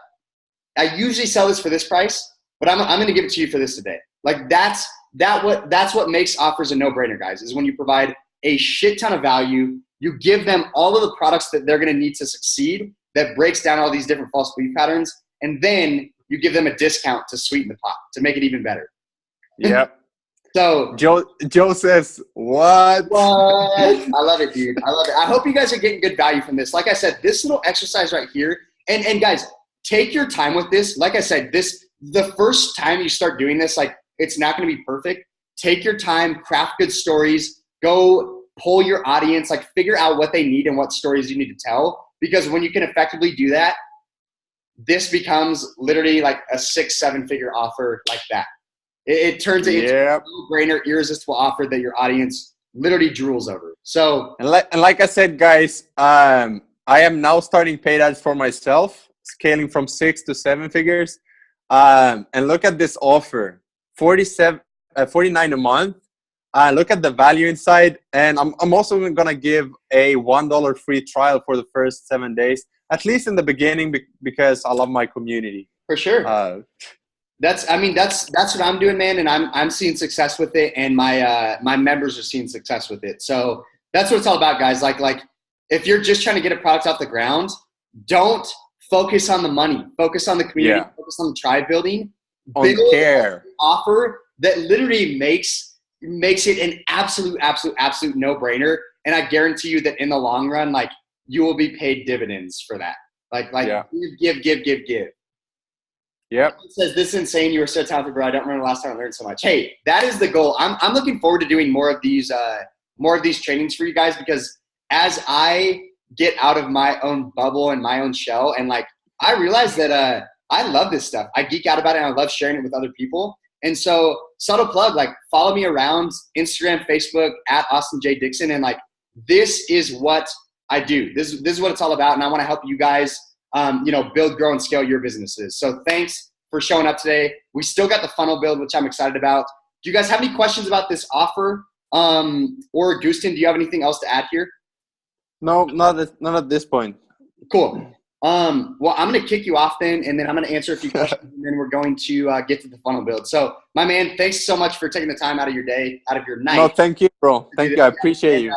I usually sell this for this price, but I'm going to give it to you for this today. Like, that's what makes offers a no-brainer, guys, is when you provide a shit ton of value, you give them all of the products that they're going to need to succeed, that breaks down all these different false belief patterns, and then you give them a discount to sweeten the pot, to make it even better. Yep. So Joe says, what? I love it, dude. I love it. I hope you guys are getting good value from this. Like I said, this little exercise right here, and guys, take your time with this. Like I said, the first time you start doing this, like, it's not going to be perfect. Take your time, craft good stories, go poll your audience, like, figure out what they need and what stories you need to tell. Because when you can effectively do that, this becomes literally like a 6-7 figure offer like that. It turns into a no-brainer, irresistible offer that your audience literally drools over. So, and like I said, guys, I am now starting paid ads for myself, scaling from 6 to 7 figures. And look at this offer, $49 a month. Look at the value inside, and I'm also going to give a $1 free trial for the first 7 days, at least in the beginning, because I love my community. For sure. That's what I'm doing, man, and I'm seeing success with it, and my members are seeing success with it. So that's what it's all about, guys. Like if you're just trying to get a product off the ground, don't focus on the money. Focus on the community. Focus on the tribe building. Build an offer that literally makes it an absolute no-brainer. And I guarantee you that in the long run, like, you will be paid dividends for that. Give. Yep. It says, this is insane. You are so talented, bro. I don't remember the last time I learned so much. Hey, that is the goal. I'm looking forward to doing more of these trainings for you guys, because as I get out of my own bubble and my own shell, and like, I realize that I love this stuff. I geek out about it, and I love sharing it with other people. And so, subtle plug, like, follow me around Instagram, Facebook at Austin J. Dixon. And like, this is what I do. This is what it's all about. And I want to help you guys, build, grow, and scale your businesses. So thanks for showing up today. We still got the funnel build, which I'm excited about. Do you guys have any questions about this offer? Or Gustin, do you have anything else to add here? No, not at this point. Cool. Well, I'm going to kick you off then, and then I'm going to answer a few questions, and then we're going to get to the funnel build. So, my man, thanks so much for taking the time out of your day, out of your night. No, thank you, bro. Thank you. I appreciate you.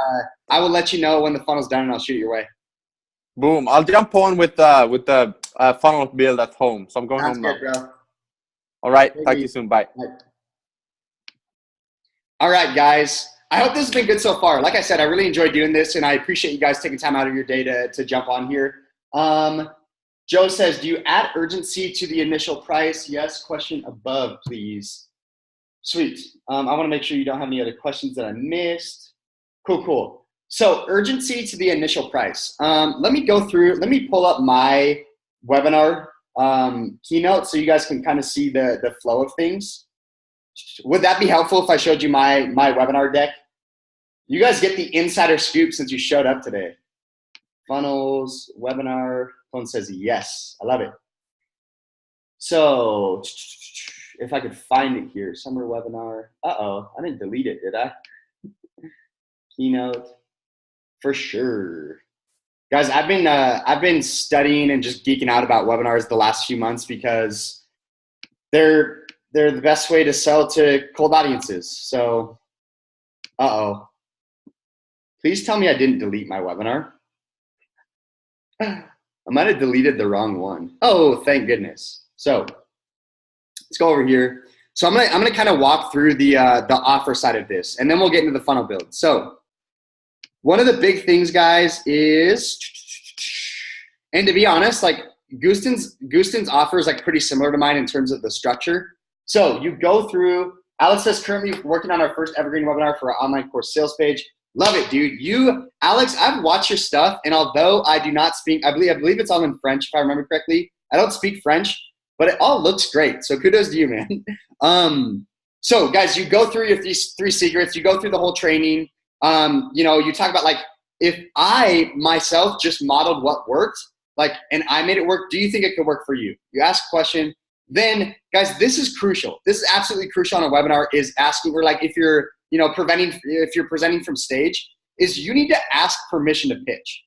I will let you know when the funnel's done, and I'll shoot it your way. Boom. I'll jump on with the funnel build at home. So I'm going home now. Bro. All right. Talk to you soon. Bye. All right, guys. I hope this has been good so far. Like I said, I really enjoyed doing this, and I appreciate you guys taking time out of your day to jump on here. Joe says, do you add urgency to the initial price? Yes. Question above, please. Sweet. I want to make sure you don't have any other questions that I missed. Cool. So urgency to the initial price. Let me pull up my webinar keynote so you guys can kind of see the flow of things. Would that be helpful if I showed you my webinar deck? You guys get the insider scoop since you showed up today. Funnels, webinar, phone says yes. I love it. So if I could find it here, summer webinar. Uh-oh, I didn't delete it, did I? Keynote, for sure. Guys, I've been studying and just geeking out about webinars the last few months because they're the best way to sell to cold audiences. So, please tell me I didn't delete my webinar. I might have deleted the wrong one. Oh, thank goodness. So let's go over here. So I'm gonna kind of walk through the offer side of this, and then we'll get into the funnel build. So one of the big things, guys, is And to be honest, like Gustin's offer is like pretty similar to mine in terms of the structure. So you go through, Alex is currently working on our first evergreen webinar for our online course sales page. Love it, dude. Alex, I've watched your stuff, and although I do not speak, I believe it's all in French, if I remember correctly. I don't speak French, but it all looks great. So kudos to you, man. So guys, you go through your three secrets, you go through the whole training. You talk about like, if I myself just modeled what worked, like, and I made it work, do you think it could work for you? You ask a question. Then guys, this is crucial. This is absolutely crucial on a webinar, is asking, or like if you're presenting from stage, is you need to ask permission to pitch.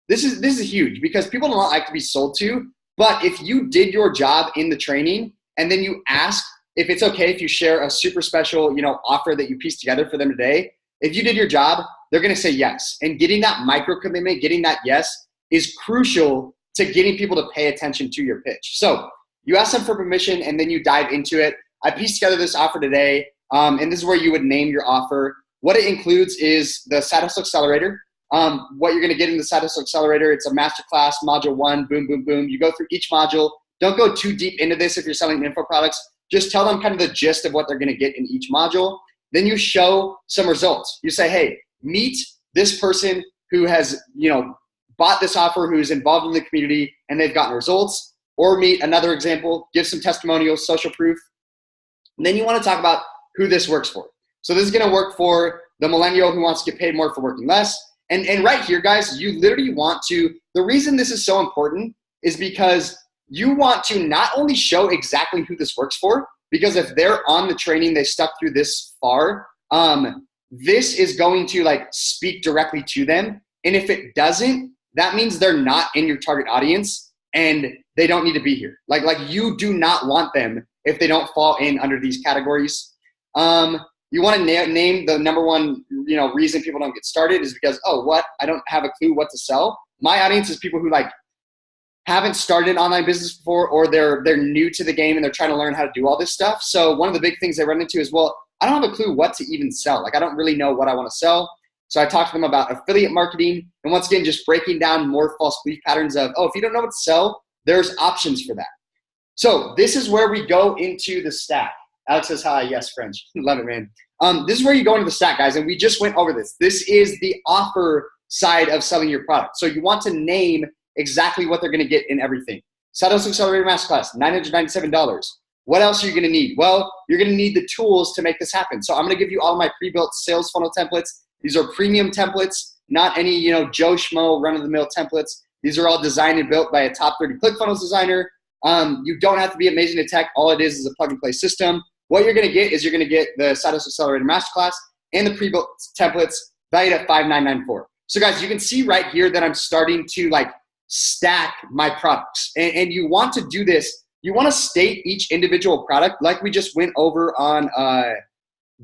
This is huge, because people don't like to be sold to, but if you did your job in the training and then you ask if it's okay if you share a super special, offer that you pieced together for them today, if you did your job, they're going to say yes. And getting that micro commitment, getting that yes is crucial to getting people to pay attention to your pitch. So you ask them for permission and then you dive into it. I pieced together this offer today. And this is where you would name your offer. What it includes is the Side Hustle Accelerator. What you're going to get in the Side Hustle Accelerator, it's a masterclass, module 1, boom, boom, boom. You go through each module. Don't go too deep into this if you're selling info products. Just tell them kind of the gist of what they're going to get in each module. Then you show some results. You say, hey, meet this person who has, bought this offer, who's involved in the community, and they've gotten results. Or meet another example, give some testimonials, social proof. And then you want to talk about who this works for. So this is going to work for the millennial who wants to get paid more for working less. And right here, guys, you literally want to, the reason this is so important is because you want to not only show exactly who this works for, because if they're on the training, they stuck through this far, this is going to like speak directly to them. And if it doesn't, that means they're not in your target audience and they don't need to be here. Like you do not want them if they don't fall in under these categories. You want to name the number one, reason people don't get started is because, I don't have a clue what to sell. My audience is people who like haven't started online business before, or they're new to the game and they're trying to learn how to do all this stuff. So one of the big things they run into is, I don't have a clue what to even sell. Like I don't really know what I want to sell. So I talk to them about affiliate marketing, and once again, just breaking down more false belief patterns of, if you don't know what to sell, there's options for that. So this is where we go into the stack. Alex says, hi, yes, French. Love it, man. This is where you go into the stack, guys, and we just went over this. This is the offer side of selling your product. So you want to name exactly what they're going to get in everything. Side Hustle Accelerator Masterclass, $997. What else are you going to need? Well, you're going to need the tools to make this happen. So I'm going to give you all my pre-built sales funnel templates. These are premium templates, not any, Joe Schmo run-of-the-mill templates. These are all designed and built by a top 30 ClickFunnels designer. You don't have to be amazing at tech. All it is a plug-and-play system. What you're going to get is you're going to get the Side Hustle Accelerator Masterclass and the pre-built templates valued at $5,994. So guys, you can see right here that I'm starting to like stack my products. And you want to do this. You want to state each individual product like we just went over on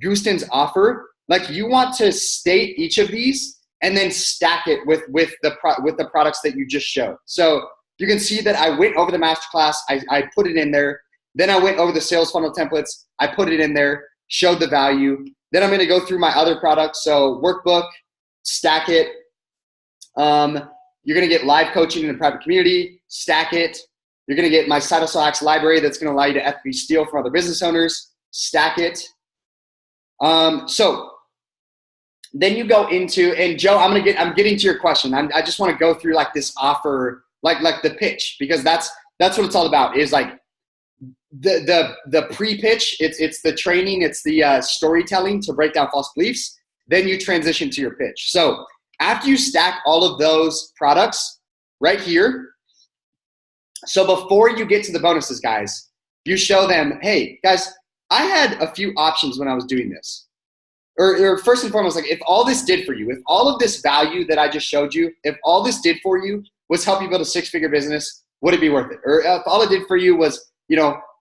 Gustin's offer. Like you want to state each of these and then stack it with the products that you just showed. So you can see that I went over the masterclass. I put it in there. Then I went over the sales funnel templates. I put it in there, showed the value. Then I'm going to go through my other products. So workbook, stack it. You're going to get live coaching in a private community, stack it. You're going to get my Side Hustle Hacks library that's going to allow you to ethically steal from other business owners, stack it. So then you go into, and Joe, I'm getting to your question. I just want to go through like this offer, like the pitch, because that's what it's all about, is like the pre-pitch. It's the training, it's the storytelling to break down false beliefs. Then you transition to your pitch. So after you stack all of those products right here, so before you get to the bonuses, guys, you show them, hey, guys, I had a few options when I was doing this. Or first and foremost, like if all this did for you, if all of this value that I just showed you, if all this did for you was help you build a 6-figure business, would it be worth it? Or if all it did for you was,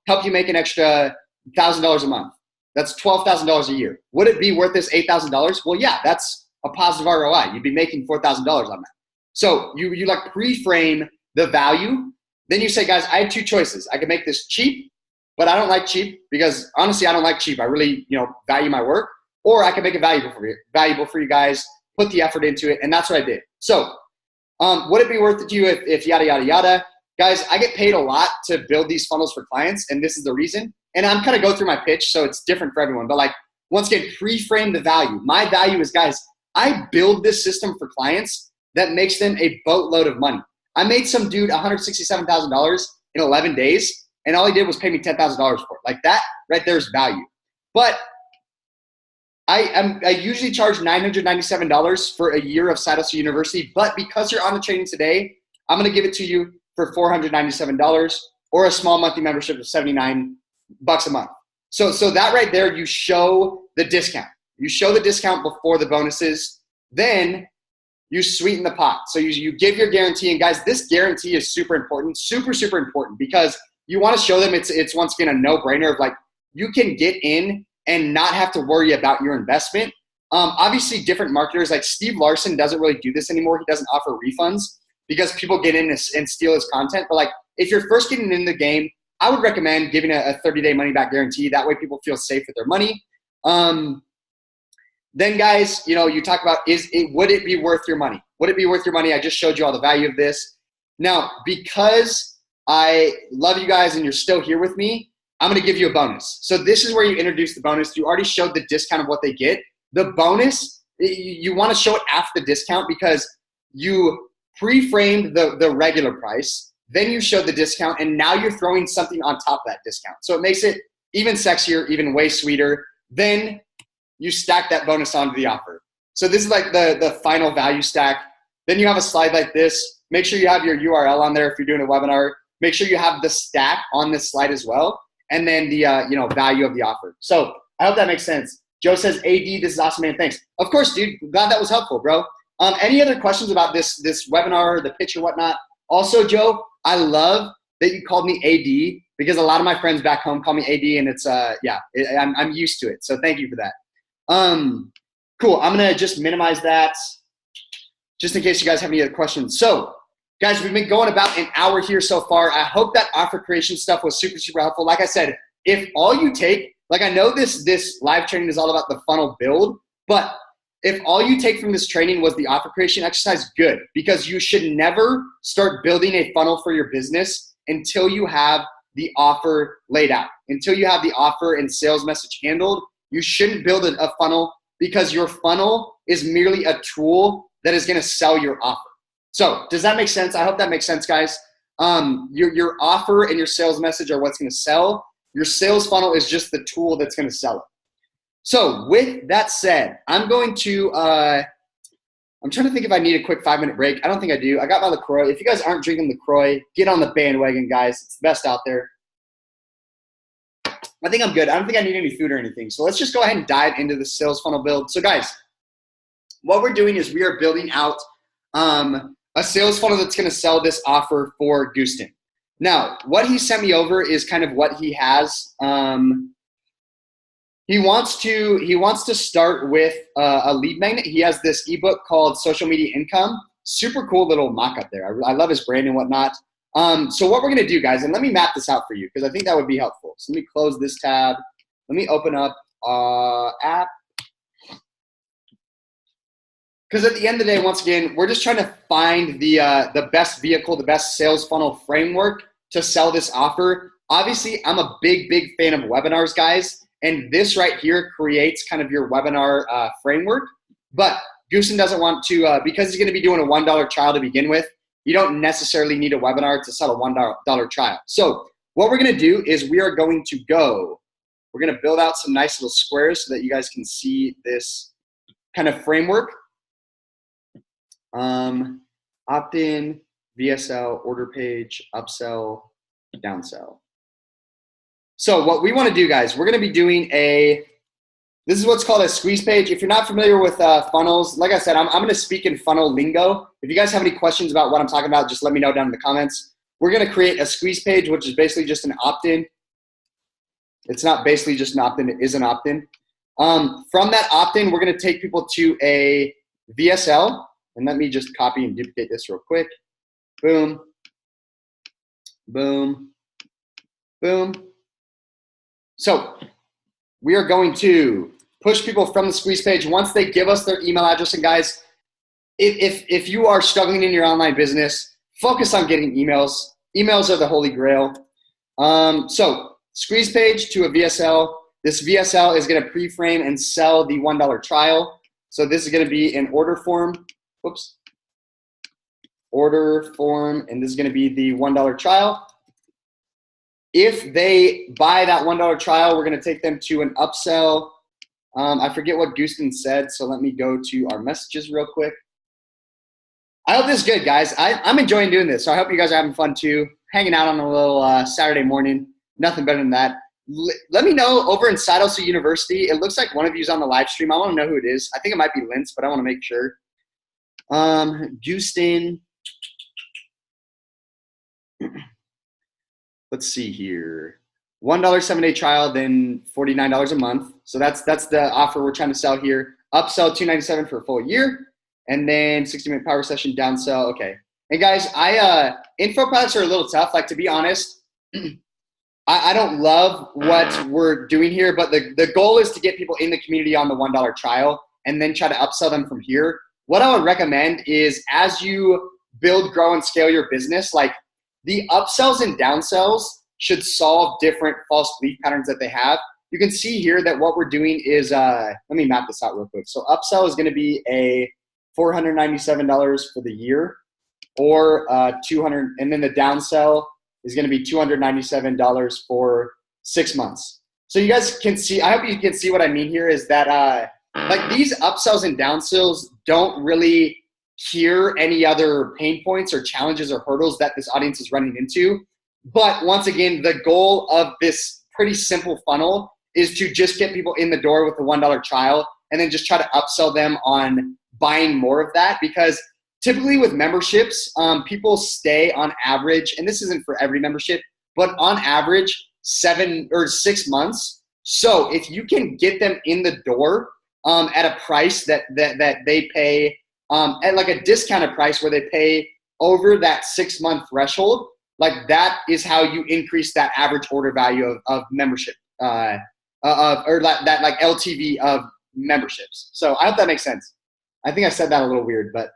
help you make an extra $1,000 a month, that's $12,000 a year. Would it be worth this $8,000? Well, yeah, that's a positive ROI. You'd be making $4,000 on that. So you like pre-frame the value. Then you say, guys, I have two choices. I can make this cheap, but I don't like cheap because honestly, I don't like cheap. I really, value my work. Or I can make it valuable for you guys, put the effort into it. And that's what I did. So Would it be worth it to you if yada, yada, yada? Guys, I get paid a lot to build these funnels for clients, and this is the reason. And I'm kind of go through my pitch, so it's different for everyone. But like, once again, pre-frame the value. My value is, guys, I build this system for clients that makes them a boatload of money. I made some dude $167,000 in 11 days, and all he did was pay me $10,000 for it. Like that right there is value. But I usually charge $997 for a year of Side Hustle University, but because you're on the training today, I'm going to give it to you for $497 or a small monthly membership of $79 a month. So that right there, you show the discount. You show the discount before the bonuses, then you sweeten the pot. So you give your guarantee, and guys, this guarantee is super important, super, super important, because you want to show them it's once again a no-brainer of like, you can get in and not have to worry about your investment. Obviously, different marketers, like Steve Larson doesn't really do this anymore. He doesn't offer refunds because people get in and steal his content. But like, if you're first getting in the game, I would recommend giving a 30-day money-back guarantee. That way people feel safe with their money. Then guys, you talk about, would it be worth your money? Would it be worth your money? I just showed you all the value of this. Now, because I love you guys and you're still here with me, I'm going to give you a bonus. So this is where you introduce the bonus. You already showed the discount of what they get. The bonus, you want to show it after the discount because you pre-framed the regular price. Then you showed the discount, and now you're throwing something on top of that discount. So it makes it even sexier, even way sweeter. Then you stack that bonus onto the offer. So this is like the final value stack. Then you have a slide like this. Make sure you have your URL on there if you're doing a webinar. Make sure you have the stack on this slide as well. And then the value of the offer. So I hope that makes sense. Joe says, AD, this is awesome, man. Thanks. Of course, dude. Glad that was helpful, bro. Any other questions about this webinar, the pitch or whatnot? Also, Joe, I love that you called me AD because a lot of my friends back home call me AD, and it's I'm used to it. So thank you for that. Cool. I'm gonna just minimize that just in case you guys have any other questions. So guys, we've been going about an hour here so far. I hope that offer creation stuff was super, super helpful. Like I said, if all you take, like I know this live training is all about the funnel build, but if all you take from this training was the offer creation exercise, good, because you should never start building a funnel for your business until you have the offer laid out, until you have the offer and sales message handled. You shouldn't build a funnel because your funnel is merely a tool that is going to sell your offer. So does that make sense? I hope that makes sense, guys. Your offer and your sales message are what's going to sell. Your sales funnel is just the tool that's going to sell it. So with that said, I'm going to, I'm trying to think if I need a quick 5-minute break. I don't think I do. I got my LaCroix. If you guys aren't drinking LaCroix, get on the bandwagon, guys. It's the best out there. I think I'm good. I don't think I need any food or anything. So let's just go ahead and dive into the sales funnel build. So guys, what we're doing is we are building out a sales funnel that's going to sell this offer for Gooston. Now, what he sent me over is kind of what he has. He wants to start with a lead magnet. He has this ebook called Social Media Income. Super cool little mock-up there. I love his brand and whatnot. So what we're going to do, guys, and let me map this out for you because I think that would be helpful. So let me close this tab. Let me open up app. Because at the end of the day, once again, we're just trying to find the best vehicle, the best sales funnel framework to sell this offer. Obviously, I'm a big, big fan of webinars, guys. And this right here creates kind of your webinar framework. But Gooston doesn't want to, because he's going to be doing a $1 trial to begin with, you don't necessarily need a webinar to sell a $1 trial. So what we're going to do is we're going to build out some nice little squares so that you guys can see this kind of framework. Opt-in, VSL, order page, upsell, downsell. So what we want to do, guys, we're going to be doing this is what's called a squeeze page. If you're not familiar with funnels, like I said, I'm going to speak in funnel lingo. If you guys have any questions about what I'm talking about, just let me know down in the comments. We're going to create a squeeze page, which is basically just an opt-in. It's not basically just an opt-in. It is an opt-in. From that opt-in, we're going to take people to a VSL. And let me just copy and duplicate this real quick. Boom, boom, boom. So we are going to push people from the squeeze page. Once they give us their email address, and guys, if you are struggling in your online business, focus on getting emails. Emails are the holy grail. So squeeze page to a VSL. This VSL is going to pre-frame and sell the $1 trial. So this is going to be an order form. Whoops. Order form, and this is going to be the $1 trial. If they buy that $1 trial, we're going to take them to an upsell. I forget what Gooston said, so let me go to our messages real quick. I hope this is good, guys. I'm enjoying doing this, so I hope you guys are having fun too, hanging out on a little Saturday morning. Nothing better than that. Let me know over in Side Hustle University. It looks like one of you is on the live stream. I want to know who it is. I think it might be Linz, but I want to make sure. Gooston. Let's see here. $1 7-day trial, then $49 a month. So that's the offer we're trying to sell here. Upsell $297 for a full year, and then 60-minute power session downsell. Okay. And guys, info products are a little tough. Like, to be honest, I don't love what we're doing here, but the goal is to get people in the community on the $1 trial and then try to upsell them from here. What I would recommend is, as you build, grow, and scale your business, like, the upsells and downsells should solve different false belief patterns that they have. You can see here that what we're doing is, let me map this out real quick. So upsell is going to be a $497 for the year, or $200, and then the downsell is going to be $297 for 6 months. So you guys can see, I hope you can see what I mean here is that like, these upsells and downsells don't really hear any other pain points or challenges or hurdles that this audience is running into. But once again, the goal of this pretty simple funnel is to just get people in the door with the $1 trial and then just try to upsell them on buying more of that. Because typically with memberships, people stay on average, and this isn't for every membership, but on average 7 or 6 months. So if you can get them in the door at a price that they pay, at like a discounted price where they pay over that 6-month threshold, like, that is how you increase that average order value of membership, or that like LTV of memberships. So I hope that makes sense. I think I said that a little weird, but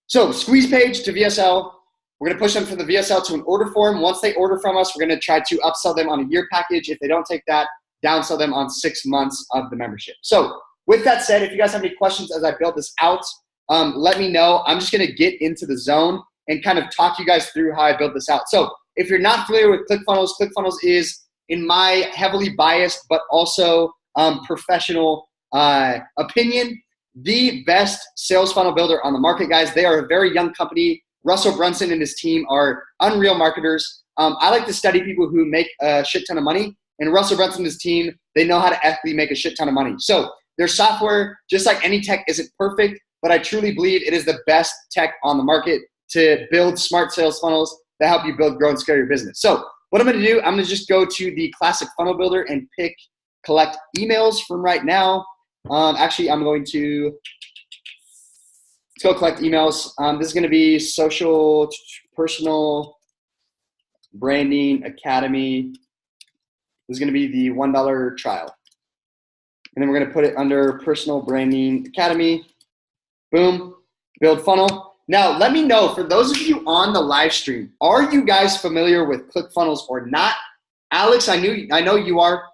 so squeeze page to VSL. We're going to push them from the VSL to an order form. Once they order from us, we're going to try to upsell them on a year package. If they don't take that, downsell them on 6 months of the membership. So with that said, if you guys have any questions as I build this out, let me know. I'm just going to get into the zone and kind of talk you guys through how I build this out. So if you're not familiar with ClickFunnels, ClickFunnels is, in my heavily biased but also professional opinion, the best sales funnel builder on the market, guys. They are a very young company. Russell Brunson and his team are unreal marketers. I like to study people who make a shit ton of money, and Russell Brunson and his team, they know how to ethically make a shit ton of money. So their software, just like any tech, isn't perfect, but I truly believe it is the best tech on the market to build smart sales funnels that help you build, grow, and scale your business. So what I'm going to do, I'm going to just go to the classic funnel builder and collect emails from right now. Actually, I'm going to, let's go collect emails. This is going to be Social Personal Branding Academy. This is going to be the $1 trial. And then we're going to put it under Personal Branding Academy. Boom, build funnel. Now, let me know, for those of you on the live stream, are you guys familiar with ClickFunnels or not? Alex, I know you are.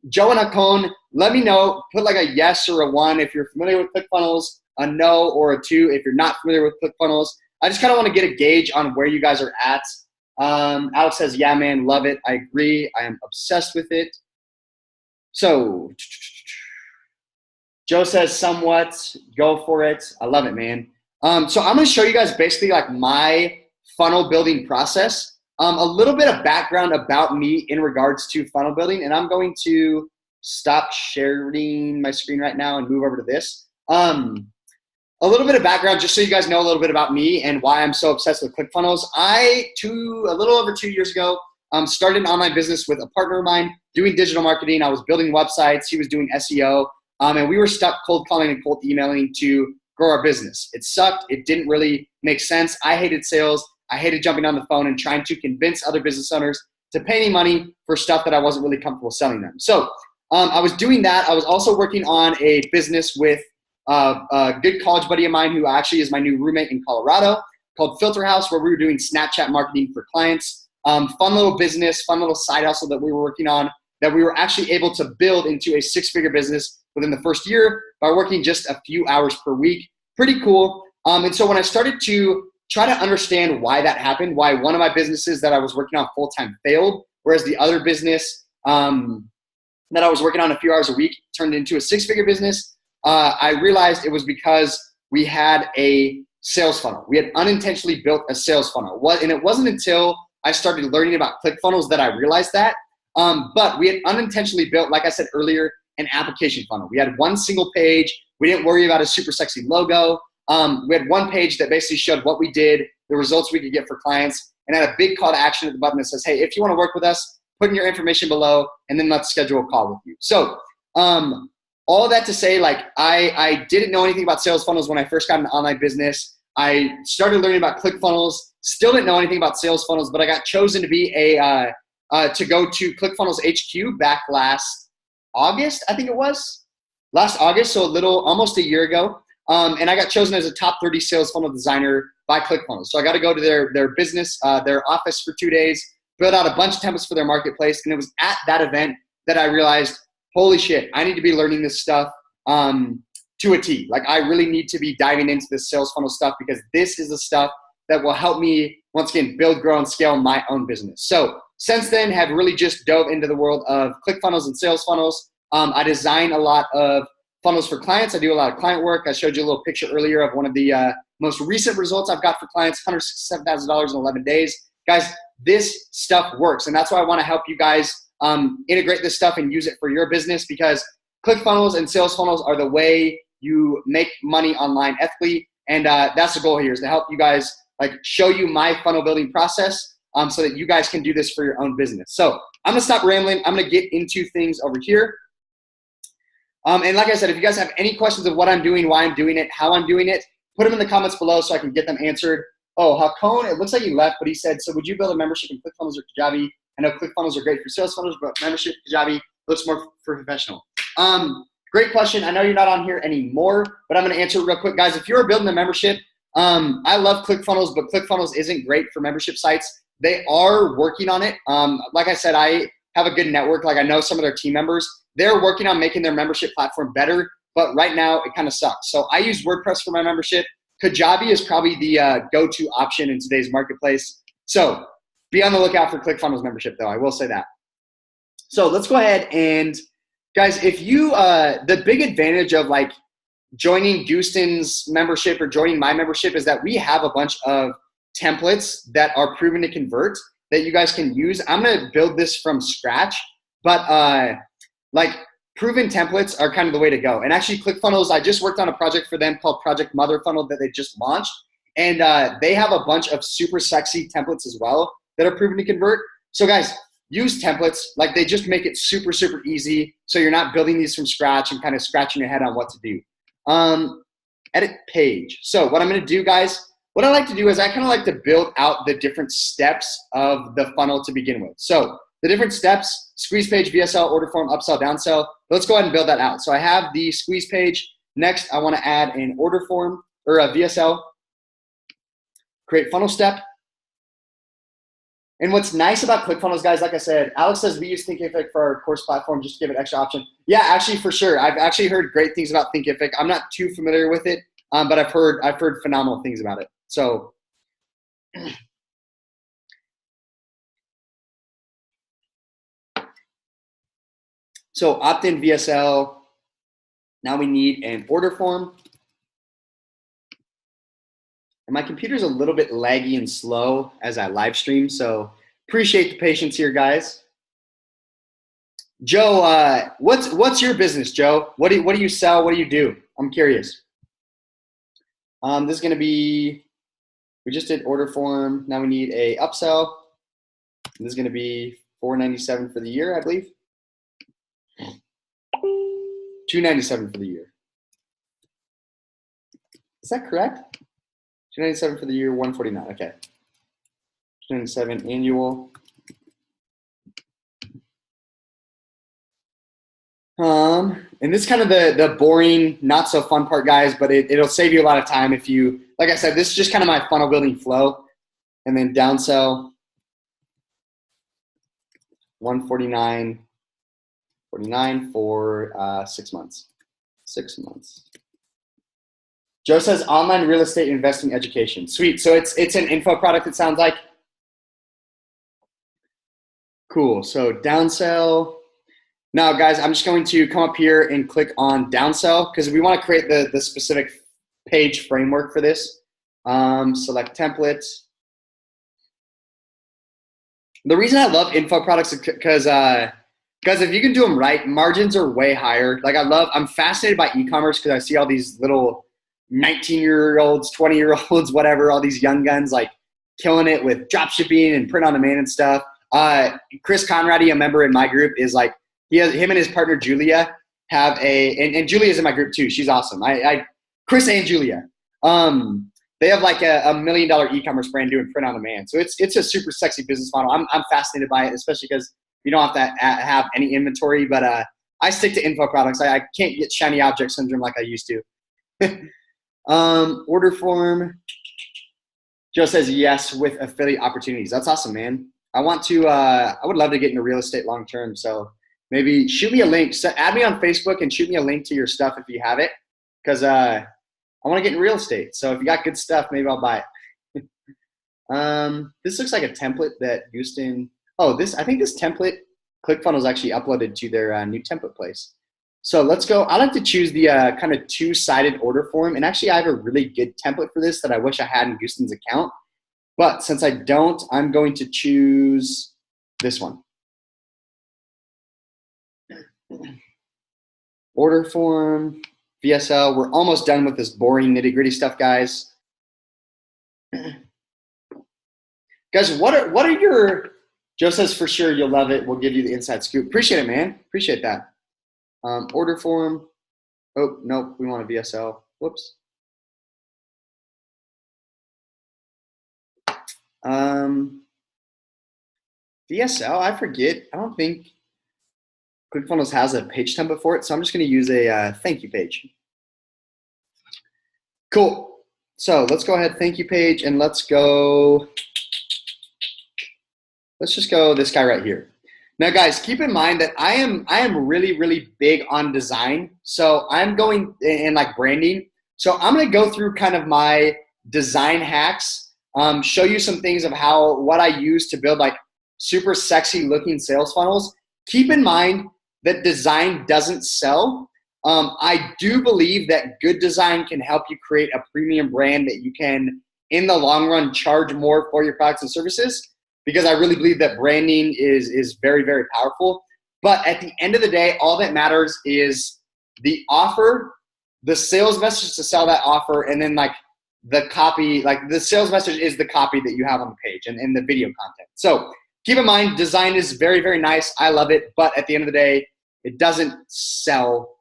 Joe and Akon, let me know. Put like a yes or a 1 if you're familiar with ClickFunnels, a no or a 2 if you're not familiar with ClickFunnels. I just kind of want to get a gauge on where you guys are at. Alex says, yeah, man, love it. I agree. I am obsessed with it. So Joe says somewhat, go for it. I love it, man. So I'm going to show you guys basically like my funnel building process, a little bit of background about me in regards to funnel building, and I'm going to stop sharing my screen right now and move over to this. A little bit of background just so you guys know a little bit about me and why I'm so obsessed with ClickFunnels. A little over 2 years ago, started an online business with a partner of mine doing digital marketing. I was building websites. He was doing SEO, and we were stuck cold calling and cold emailing to grow our business. It sucked. It didn't really make sense. I hated sales. I hated jumping on the phone and trying to convince other business owners to pay me money for stuff that I wasn't really comfortable selling them. So I was doing that. I was also working on a business with a good college buddy of mine who actually is my new roommate in Colorado, called Filter House, where we were doing Snapchat marketing for clients. Fun little business, fun little side hustle that we were working on that we were actually able to build into a 6-figure business within the first year by working just a few hours per week. Pretty cool. And so when I started to try to understand why that happened, why one of my businesses that I was working on full-time failed, whereas the other business that I was working on a few hours a week turned into a 6-figure business, I realized it was because we had a sales funnel. We had unintentionally built a sales funnel. And it wasn't until I started learning about ClickFunnels that I realized that. But we had unintentionally built, like I said earlier, an application funnel. We had one single page. We didn't worry about a super sexy logo. We had one page that basically showed what we did, the results we could get for clients, and had a big call to action at the button that says, hey, if you want to work with us, put in your information below, and then let's schedule a call with you. So all that to say, like, I didn't know anything about sales funnels when I first got an online business. I started learning about ClickFunnels, still didn't know anything about sales funnels, but I got chosen to be to go to ClickFunnels HQ back last August, I think it was. Last August, so almost a year ago. And I got chosen as a top 30 sales funnel designer by ClickFunnels. So I got to go to their business, their office for 2 days, build out a bunch of templates for their marketplace. And it was at that event that I realized, holy shit, I need to be learning this stuff to a T. Like, I really need to be diving into this sales funnel stuff because this is the stuff that will help me, once again, build, grow, and scale my own business. So since then, have really just dove into the world of ClickFunnels and sales funnels. I design a lot of funnels for clients. I do a lot of client work. I showed you a little picture earlier of one of the most recent results I've got for clients, $167,000 in 11 days. Guys, this stuff works. And that's why I want to help you guys integrate this stuff and use it for your business, because ClickFunnels and sales funnels are the way you make money online ethically. And that's the goal here, is to help you guys, like, show you my funnel building process so that you guys can do this for your own business. So I'm going to stop rambling. I'm going to get into things over here. And like I said, if you guys have any questions of what I'm doing, why I'm doing it, how I'm doing it, put them in the comments below so I can get them answered. Oh, Hakon, it looks like he left, but he said, so would you build a membership in ClickFunnels or Kajabi? I know ClickFunnels are great for sales funnels, but membership Kajabi looks more for professional. Great question. I know you're not on here anymore, but I'm going to answer it real quick. Guys, if you're building a membership, I love ClickFunnels, but ClickFunnels isn't great for membership sites. They are working on it. Like I said, I have a good network. Like, I know some of their team members. They're working on making their membership platform better, but right now it kind of sucks. So I use WordPress for my membership. Kajabi is probably the go-to option in today's marketplace. So be on the lookout for ClickFunnels membership, though. I will say that. So let's go ahead and, guys, if you, the big advantage of, like, joining Houston's membership or joining my membership is that we have a bunch of templates that are proven to convert that you guys can use. I'm going to build this from scratch, but like, proven templates are kind of the way to go. And actually, ClickFunnels, I just worked on a project for them called Project Mother Funnel that they just launched. And they have a bunch of super sexy templates as well that are proven to convert. So guys, use templates. Like, they just make it super, super easy. So you're not building these from scratch and kind of scratching your head on what to do. Edit page. So what I'm going to do, guys, what I like to do is I kind of like to build out the different steps of the funnel to begin with. So the different steps: squeeze page, VSL, order form, upsell, downsell. Let's go ahead and build that out. So I have the squeeze page. Next, I want to add an order form or a VSL. Create funnel step. And what's nice about ClickFunnels, guys, like I said, Alex says we use Thinkific for our course platform just to give it extra option. Yeah, actually, for sure. I've actually heard great things about Thinkific. I'm not too familiar with it, but I've heard phenomenal things about it. So opt-in VSL. Now we need an order form. And my computer's a little bit laggy and slow as I live stream, so appreciate the patience here, guys. Joe, what's your business, Joe? What do you sell? What do you do? I'm curious. This is going to be, we just did order form. Now we need a upsell. This is going to be $497 for the year, I believe. $297 for the year. Is that correct? $297 for the year, $149. Okay. $297 annual. And And this is kind of the boring, not so fun part, guys, but it'll save you a lot of time if you, like I said, this is just kind of my funnel building flow. And then downsell 149.49 for 6 months. 6 months. Joe says online real estate investing education. Sweet. So it's an info product, it sounds like. Cool. So downsell. Now, guys, I'm just going to come up here and click on downsell because we want to create the specific page framework for this. Select templates. The reason I love info products is because if you can do them right, margins are way higher. Like I'm fascinated by e-commerce because I see all these little 19-year-olds, 20-year-olds, whatever, all these young guns like killing it with drop shipping and print on demand and stuff. Chris Conradi, a member in my group, is like, him and his partner Julia have and Julia's in my group too. She's awesome. Chris and Julia, they have like a $1 million e-commerce brand doing print on demand. So it's a super sexy business model. I'm fascinated by it, especially because you don't have to have any inventory. But I stick to info products. I can't get shiny object syndrome like I used to. Order form. Joe says yes with affiliate opportunities. That's awesome, man. I would love to get into real estate long term. So maybe shoot me a link. So add me on Facebook and shoot me a link to your stuff if you have it, because I want to get in real estate. So if you got good stuff, maybe I'll buy it. This looks like a template that Houston. Oh, I think this template ClickFunnels actually uploaded to their new template place. So let's go. I like to choose the kind of two-sided order form. And actually, I have a really good template for this that I wish I had in Houston's account. But since I don't, I'm going to choose this one. Order form, VSL. We're almost done with this boring nitty-gritty stuff, guys. Guys, what are your, Joe says for sure you'll love it. We'll give you the inside scoop. Appreciate it, man. Appreciate that. Order form. Oh, nope. We want a VSL. Whoops. VSL, I forget. I don't think ClickFunnels has a page template for it, so I'm just going to use a thank you page. Cool. So let's go ahead, thank you page, and let's just go this guy right here. Now, guys, keep in mind that I am really, really big on design. So I'm going in like branding. So I'm going to go through kind of my design hacks, show you some things of what I use to build like super sexy looking sales funnels. Keep in mind that design doesn't sell. I do believe that good design can help you create a premium brand that you can, in the long run, charge more for your products and services, because I really believe that branding is very, very powerful. But at the end of the day, all that matters is the offer, the sales message to sell that offer, and then like the copy, like the sales message is the copy that you have on the page and the video content. So keep in mind, design is very, very nice. I love it. But at the end of the day, it doesn't sell.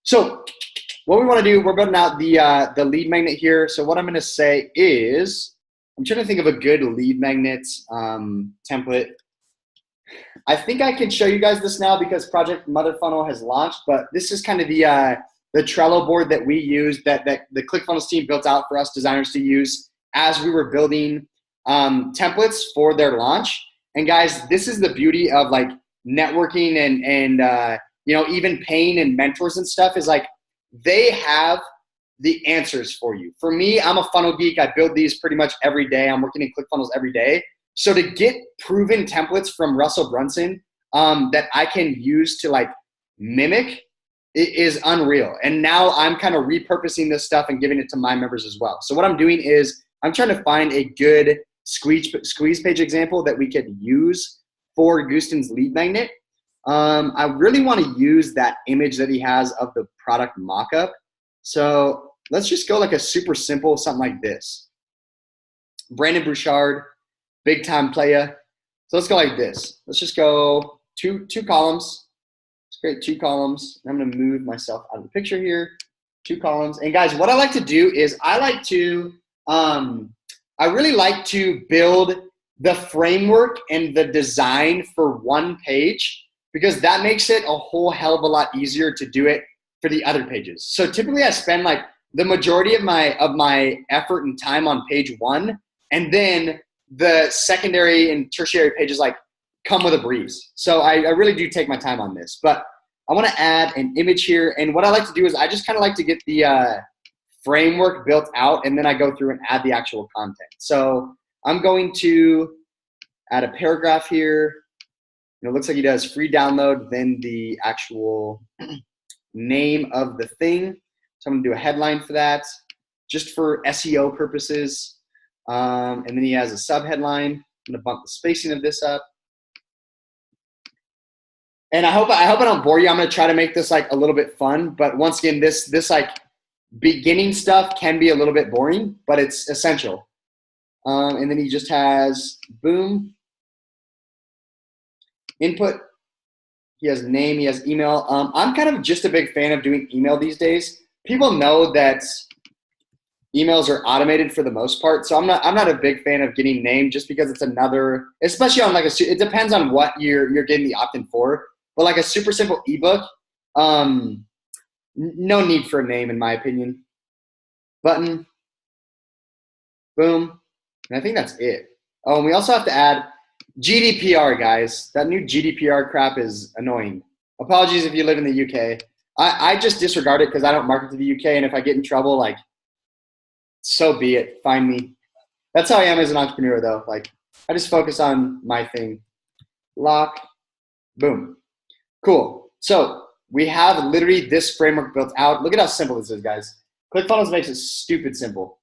So what we want to do, we're building out the lead magnet here. So what I'm going to say is, I'm trying to think of a good lead magnet template. I think I can show you guys this now because Project Mother Funnel has launched, but this is kind of the Trello board that we use, that the ClickFunnels team built out for us designers to use as we were building templates for their launch. And guys, this is the beauty of like networking and you know, even paying and mentors and stuff, is like they have the answers for you. For me, I'm a funnel geek. I build these pretty much every day. I'm working in ClickFunnels every day. So to get proven templates from Russell Brunson that I can use to like mimic, it is unreal. And now I'm kind of repurposing this stuff and giving it to my members as well. So what I'm doing is I'm trying to find a good squeeze page example that we could use for Gustin's lead magnet. I really want to use that image that he has of the product mockup. So let's just go like a super simple, something like this. Brandon Bouchard, big time player. So let's go like this. Let's just go two columns. Let's create 2 columns. I'm going to move myself out of the picture here. 2 columns. And guys, what I like to do is I really like to build the framework and the design for one page. because that makes it a whole hell of a lot easier to do it for the other pages. So typically I spend like the majority of my effort and time on page 1, and then the secondary and tertiary pages like come with a breeze. So I really do take my time on this, but I want to add an image here. And what I like to do is I just kind of like to get the framework built out, and then I go through and add the actual content. So I'm going to add a paragraph here. It looks like he does free download, then the actual name of the thing. So I'm gonna do a headline for that, just for SEO purposes. And then he has a sub headline. I'm gonna bump the spacing of this up. And I hope I don't bore you. I'm gonna try to make this like a little bit fun, but once again, this like beginning stuff can be a little bit boring, but it's essential. And then he just has boom, input. He has name, he has email. I'm kind of just a big fan of doing email these days. People know that emails are automated for the most part, so I'm not a big fan of getting name, just because it's another, especially on like it depends on what you're getting the opt-in for. But like a super simple ebook, no need for a name in my opinion. Button, boom, and I think that's it. Oh, and we also have to add GDPR, guys. That new GDPR crap is annoying. Apologies if you live in the UK. I just disregard it because I don't market to the UK, and if I get in trouble, like, so be it. Find me. That's how I am as an entrepreneur, though. Like, I just focus on my thing. Lock, boom. Cool. So we have literally this framework built out. Look at how simple this is, guys. ClickFunnels makes it stupid simple.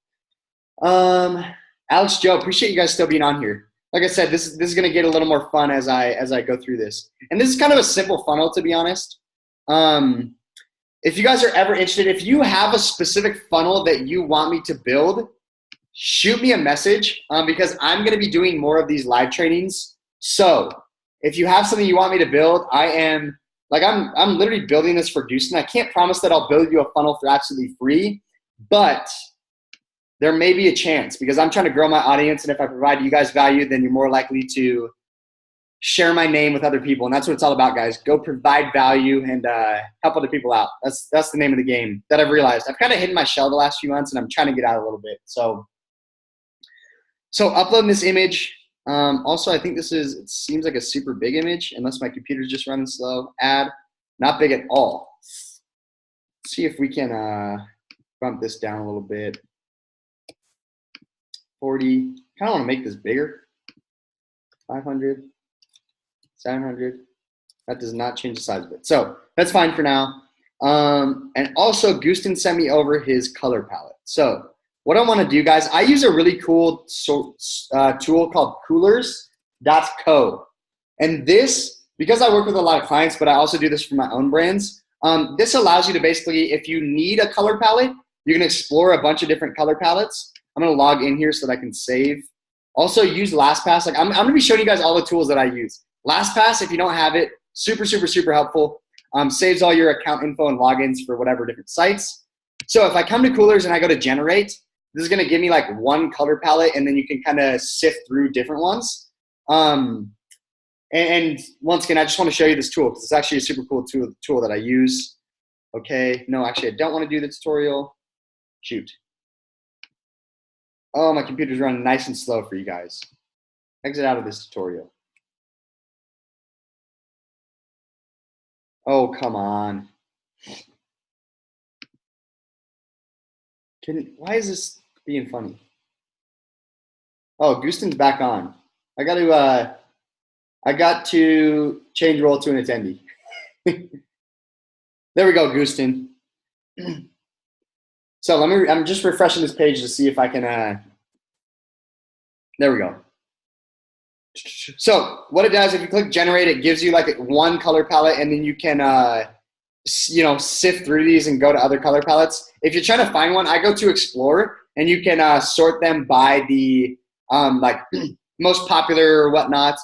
Alex, Joe, appreciate you guys still being on here. Like I said, this is going to get a little more fun as I go through this. And this is kind of a simple funnel, to be honest. If you guys are ever interested, if you have a specific funnel that you want me to build, shoot me a message, because I'm going to be doing more of these live trainings. So if you have something you want me to build, I'm literally building this for Houston. I can't promise that I'll build you a funnel for absolutely free, but there may be a chance, because I'm trying to grow my audience, and if I provide you guys value, then you're more likely to share my name with other people. And that's what it's all about, guys. Go provide value and help other people out. That's the name of the game that I've realized. I've kind of hidden my shell the last few months, and I'm trying to get out a little bit. So uploading this image. Also, I think it seems like a super big image, unless my computer's just running slow. Add, not big at all. Let's see if we can bump this down a little bit. 40, kind of want to make this bigger. 500, 700. That does not change the size of it. So that's fine for now. And also, Gustin sent me over his color palette. So what I want to do, guys, I use a really cool tool called coolers.co. And this, because I work with a lot of clients, but I also do this for my own brands, this allows you to basically, if you need a color palette, you can explore a bunch of different color palettes. I'm going to log in here so that I can save. Also, use LastPass. Like I'm going to be showing you guys all the tools that I use. LastPass, if you don't have it, super, super, super helpful. Saves all your account info and logins for whatever different sites. So if I come to Coolers and I go to generate, this is going to give me like one color palette, and then you can kind of sift through different ones. And once again, I just want to show you this tool because it's actually a super cool tool that I use. Okay, no, actually, I don't want to do the tutorial. Shoot. Oh, my computer's running nice and slow for you guys. Exit out of this tutorial. Oh, come on. Why is this being funny? Oh, Gustin's back on. I got to change role to an attendee. There we go, Gustin. So I'm just refreshing this page to see if I can, there we go. So what it does, if you click generate, it gives you like one color palette, and then you can, sift through these and go to other color palettes. If you're trying to find one, I go to explore, and you can sort them by the most popular or whatnot,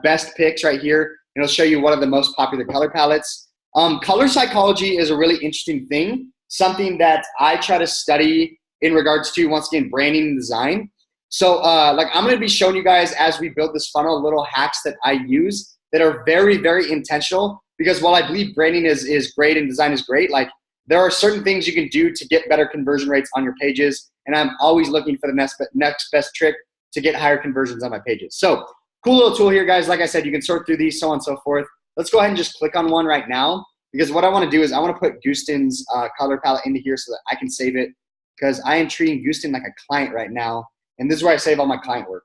best picks right here. And it'll show you one of the most popular color palettes. Color psychology is a really interesting thing, something that I try to study in regards to, once again, branding and design. So I'm going to be showing you guys as we build this funnel little hacks that I use that are very, very intentional, because while I believe branding is great and design is great, like there are certain things you can do to get better conversion rates on your pages. And I'm always looking for the next best trick to get higher conversions on my pages. So cool little tool here, guys. Like I said, you can sort through these, so on and so forth. Let's go ahead and just click on one right now, because what I want to do is I want to put Gustin's color palette into here so that I can save it, because I am treating Gustin like a client right now. And this is where I save all my client work,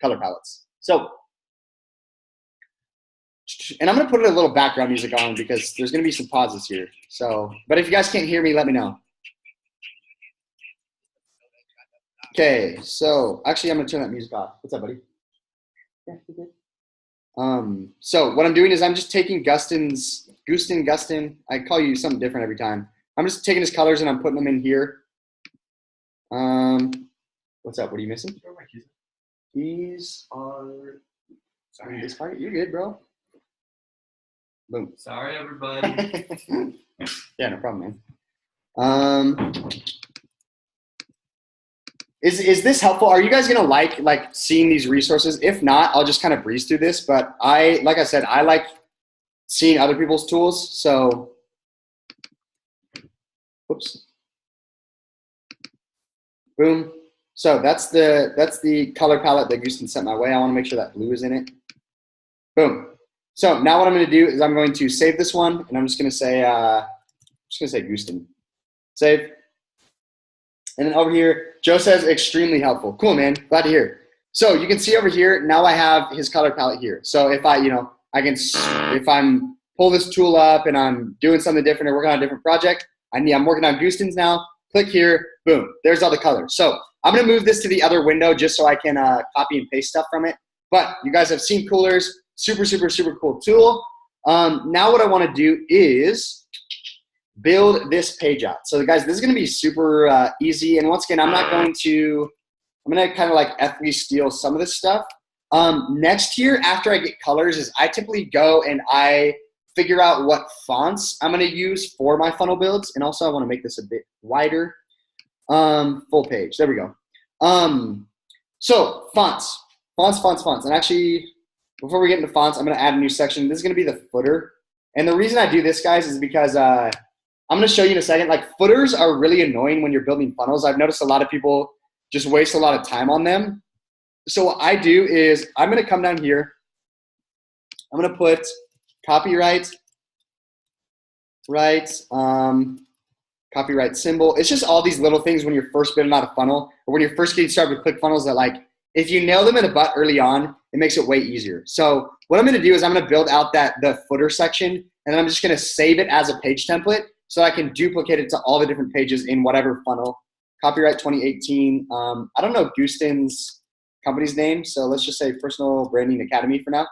color palettes. So, and I'm going to put a little background music on because there's going to be some pauses here. So, but if you guys can't hear me, let me know. Okay, so actually I'm going to turn that music off. What's up, buddy? Yeah, you're good. So what I'm doing is I'm just taking Gustin, I call you something different every time. I'm just taking his colors and I'm putting them in here. What's up? What are you missing? Keys are in this pocket. You're good, bro. Boom. Sorry, everybody. Yeah, no problem, man. Is this helpful? Are you guys gonna like seeing these resources? If not, I'll just kind of breeze through this. But like I said, I like seeing other people's tools. So, whoops. Boom. So that's the color palette that Gustin sent my way. I want to make sure that blue is in it. Boom. So now what I'm going to do is I'm going to save this one, and I'm just going to say Gustin. Save. And then over here, Joe says extremely helpful. Cool, man. Glad to hear. So you can see over here, now I have his color palette here. So if if I'm pull this tool up and I'm doing something different or working on a different project, I'm working on Gustin's now. Click here, boom. There's all the colors. So I'm going to move this to the other window just so I can copy and paste stuff from it. But you guys have seen coolers. Super, super, super cool tool. Now what I want to do is build this page out. So guys, this is going to be super easy. And once again, I'm going to kind of like ethically steal some of this stuff. Next here, after I get colors, is I typically go and I figure out what fonts I'm going to use for my funnel builds. And also I want to make this a bit wider. Full page. There we go. So fonts. And actually, before we get into fonts, I'm going to add a new section. This is going to be the footer. And the reason I do this, guys, is because I'm going to show you in a second. Like, footers are really annoying when you're building funnels. I've noticed a lot of people just waste a lot of time on them. So what I do is I'm going to come down here. I'm going to put copyright, copyright symbol. It's just all these little things when you're first building out a funnel, or when you're first getting started with ClickFunnels, that like, if you nail them in the butt early on, it makes it way easier. So what I'm going to do is I'm going to build out the footer section, and then I'm just going to save it as a page template so I can duplicate it to all the different pages in whatever funnel. Copyright 2018. I don't know Gustin's company's name, so let's just say Personal Branding Academy for now.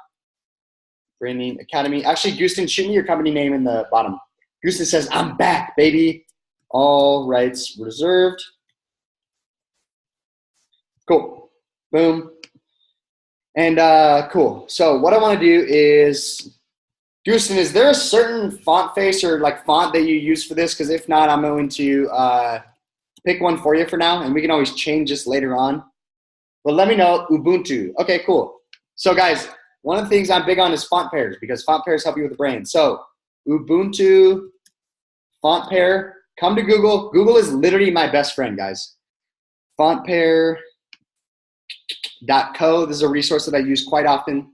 Branding Academy. Actually, Gustin, shoot me your company name in the bottom. Gustin says, I'm back, baby. All rights reserved. Cool. Boom. And cool. So what I want to do is, Gustin, is there a certain font face or like font that you use for this? Because if not, I'm going to pick one for you for now, and we can always change this later on. But let me know. Ubuntu. Okay, cool. So guys, one of the things I'm big on is font pairs, because font pairs help you with the brand. So Ubuntu font pair. Come to Google. Google is literally my best friend, guys. Font pair. .co. This is a resource that I use quite often.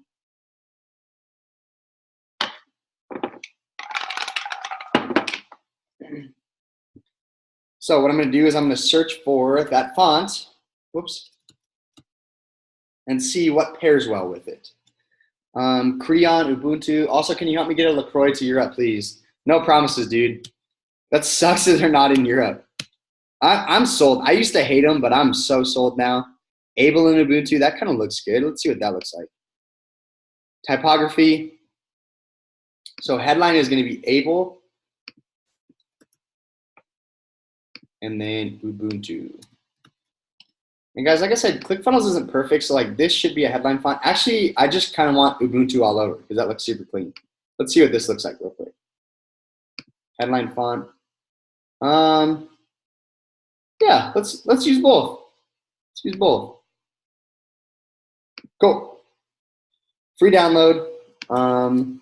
So what I'm going to do is I'm going to search for that font, whoops, and see what pairs well with it. Creon, Ubuntu. Also, can you help me get a LaCroix to Europe, please? No promises, dude. That sucks that they're not in Europe. I'm sold. I used to hate them, but I'm so sold now. Able and Ubuntu, that kind of looks good. Let's see what that looks like. Typography. So headline is going to be Able. And then Ubuntu. And guys, like I said, ClickFunnels isn't perfect, so like this should be a headline font. Actually, I just kind of want Ubuntu all over because that looks super clean. Let's see what this looks like real quick. Headline font. Yeah, let's use both. Let's use both. Cool. Free download. Free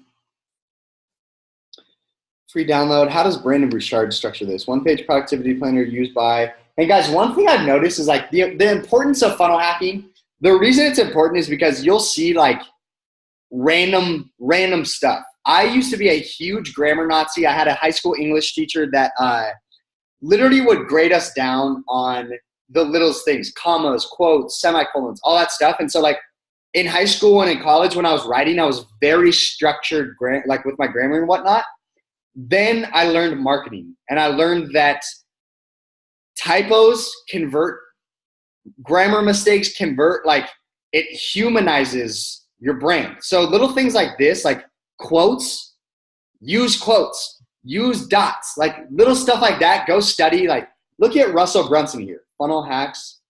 download. How does Brandon Bouchard structure this? One-page productivity planner used by. And guys, one thing I've noticed is like the importance of funnel hacking. The reason it's important is because you'll see like random stuff. I used to be a huge grammar Nazi. I had a high school English teacher that literally would grade us down on the littlest things, commas, quotes, semicolons, all that stuff. And so like in high school and in college when I was writing, I was very structured, like with my grammar and whatnot. Then I learned marketing, and I learned that typos convert, grammar mistakes convert, like it humanizes your brand. So little things like this, like quotes, use dots, like little stuff like that. Go study, like look at Russell Brunson here, funnel hacks.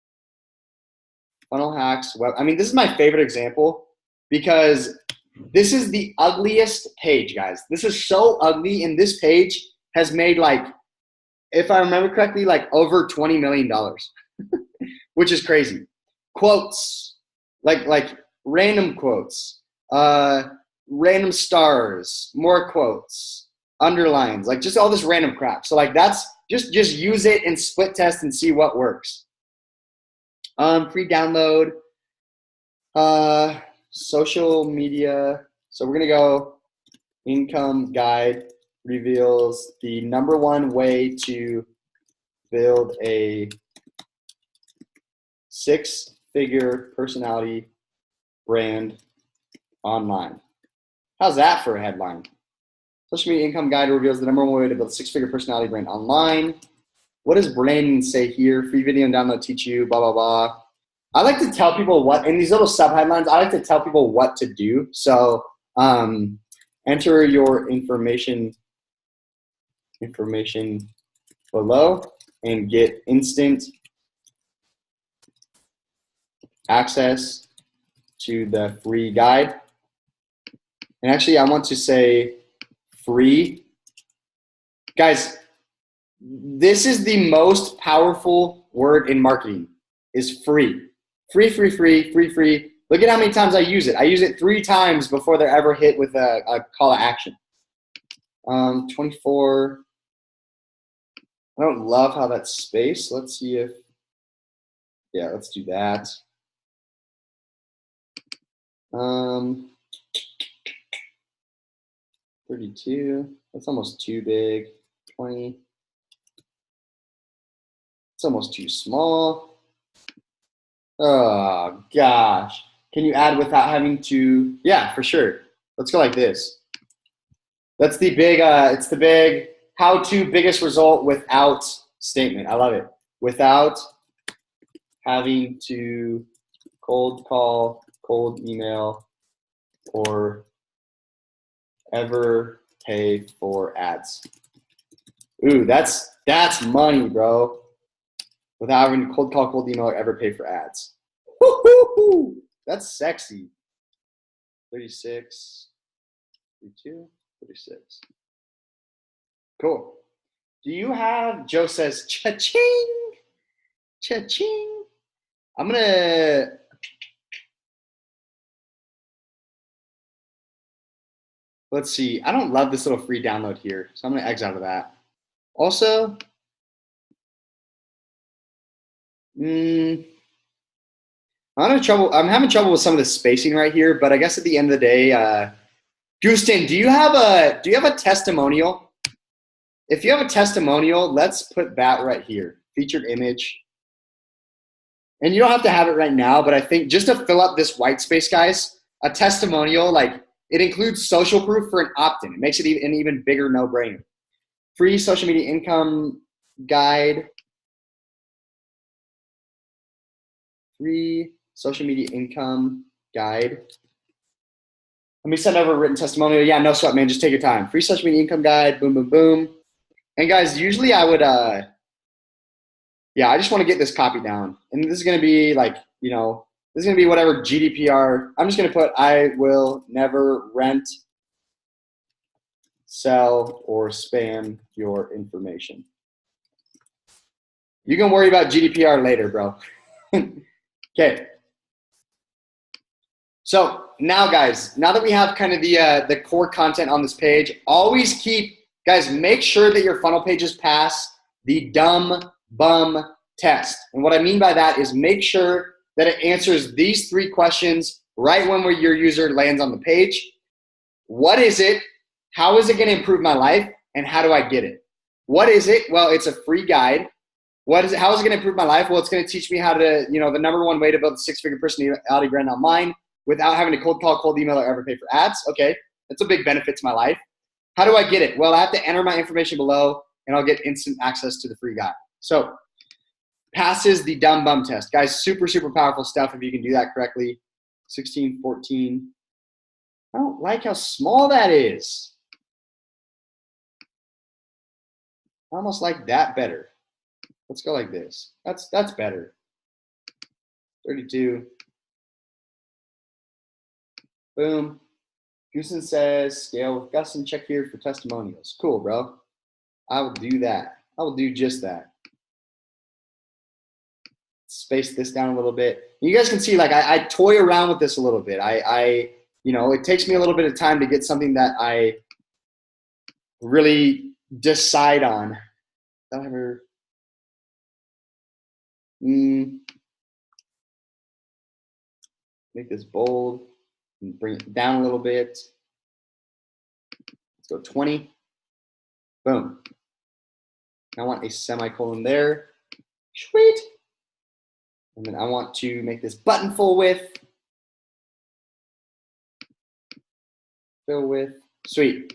Well, I mean, this is my favorite example because this is the ugliest page, guys. This is so ugly, and this page has made like, if I remember correctly, like over $20 million, which is crazy. Quotes, like random quotes, random stars, more quotes, underlines, like just all this random crap. So like that's just use it and split test and see what works. Free download. Social media. So we're going to go income guide reveals the #1 way to build a 6-figure personality brand online. How's that for a headline? Social media income guide reveals the #1 way to build a 6-figure personality brand online. What does Brandon say here? Free video and download teach you, blah, blah, blah. I like to tell people what, in these little sub-headlines, I like to tell people what to do. So enter your information below and get instant access to the free guide. And actually, I want to say free. Guys, this is the most powerful word in marketing, is free. Free. Look at how many times I use it. I use it 3 times before they're ever hit with a call to action. 24. I don't love how that's spaced. Let's see if, yeah, let's do that. 32. That's almost too big. 20. It's almost too small. Oh, gosh. Can you add without having to? Yeah, for sure. Let's go like this. That's the big, it's the big how-to biggest result without statement. I love it. Without having to cold call, cold email, or ever pay for ads. Ooh, that's money, bro. Without having to cold call, cold email, or ever pay for ads. Woo-hoo-hoo! That's sexy. 36, 32, 36. Cool. Do you have, Joe says, cha-ching, cha-ching. I'm going to, let's see. I don't love this little free download here, so I'm going to exit out of that. Also, I'm having trouble with some of the spacing right here, but I guess at the end of the day, Houston, do you have a testimonial? If you have a testimonial, let's put that right here. Featured image. And you don't have to have it right now, but I think just to fill up this white space, guys, a testimonial, like it includes social proof for an opt-in. It makes it an even bigger no-brainer. Free social media income guide. Free social media income guide. Let me send over a written testimonial. Yeah, no sweat, man. Just take your time. Free social media income guide. Boom, boom, boom. And guys, usually I would, yeah, I just want to get this copy down. And this is going to be like, you know, this is going to be whatever GDPR. I'm just going to put, I will never rent, sell, or spam your information. You can worry about GDPR later, bro. Okay. So now guys, now that we have kind of the core content on this page, always keep, guys, make sure that your funnel pages pass the dumb bum test. And what I mean by that is make sure that it answers these 3 questions right when your user lands on the page. What is it? How is it going to improve my life? And how do I get it? What is it? Well, it's a free guide. What is it? How is it going to improve my life? Well, it's going to teach me how to, the #1 way to build a 6-figure personality brand online without having to cold call, cold email, or ever pay for ads. Okay, that's a big benefit to my life. How do I get it? Well, I have to enter my information below, and I'll get instant access to the free guide. So, passes the dumb bum test. Guys, super, super powerful stuff if you can do that correctly. 16, 14. I don't like how small that is. I almost like that better. Let's go like this. That's better. 32. Boom. Goosen says, scale with Gus and check here for testimonials. Cool, bro. I will do that. I will do just that. Space this down a little bit. You guys can see, like, I toy around with this a little bit. It takes me a little bit of time to get something that I really decide on. Make this bold and bring it down a little bit. Let's go 20. Boom. I want a semicolon there. Sweet. And then I want to make this button full width. Fill width. Sweet.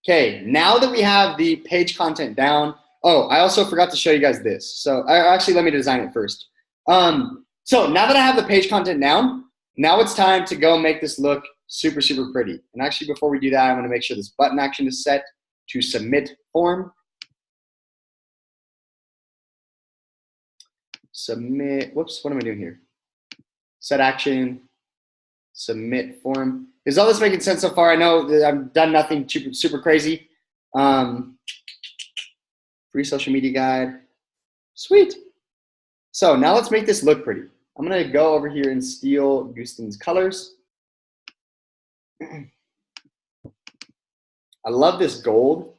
Okay, now that we have the page content down. Oh, I also forgot to show you guys this. So actually, let me design it first. So now that I have the page content down, now it's time to go make this look super, super pretty. And actually, before we do that, I want to make sure this button action is set to submit form. Submit, whoops, what am I doing here? Set action, submit form. Is all this making sense so far? I know that I've done nothing super crazy. Free social media guide. Sweet. So now let's make this look pretty. I'm going to go over here and steal Houston's colors. I love this gold.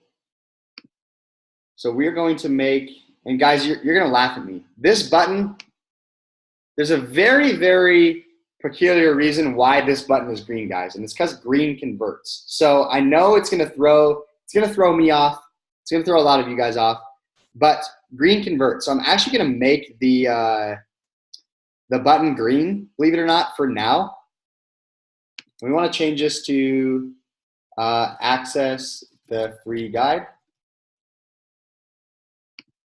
So we're going to make, and guys, you're going to laugh at me. This button, there's a very, very peculiar reason why this button is green, guys, and it's because green converts. So I know it's going to throw me off. It's going to throw a lot of you guys off, but green converts. So I'm actually going to make the button green, believe it or not, for now. We want to change this to access the free guide.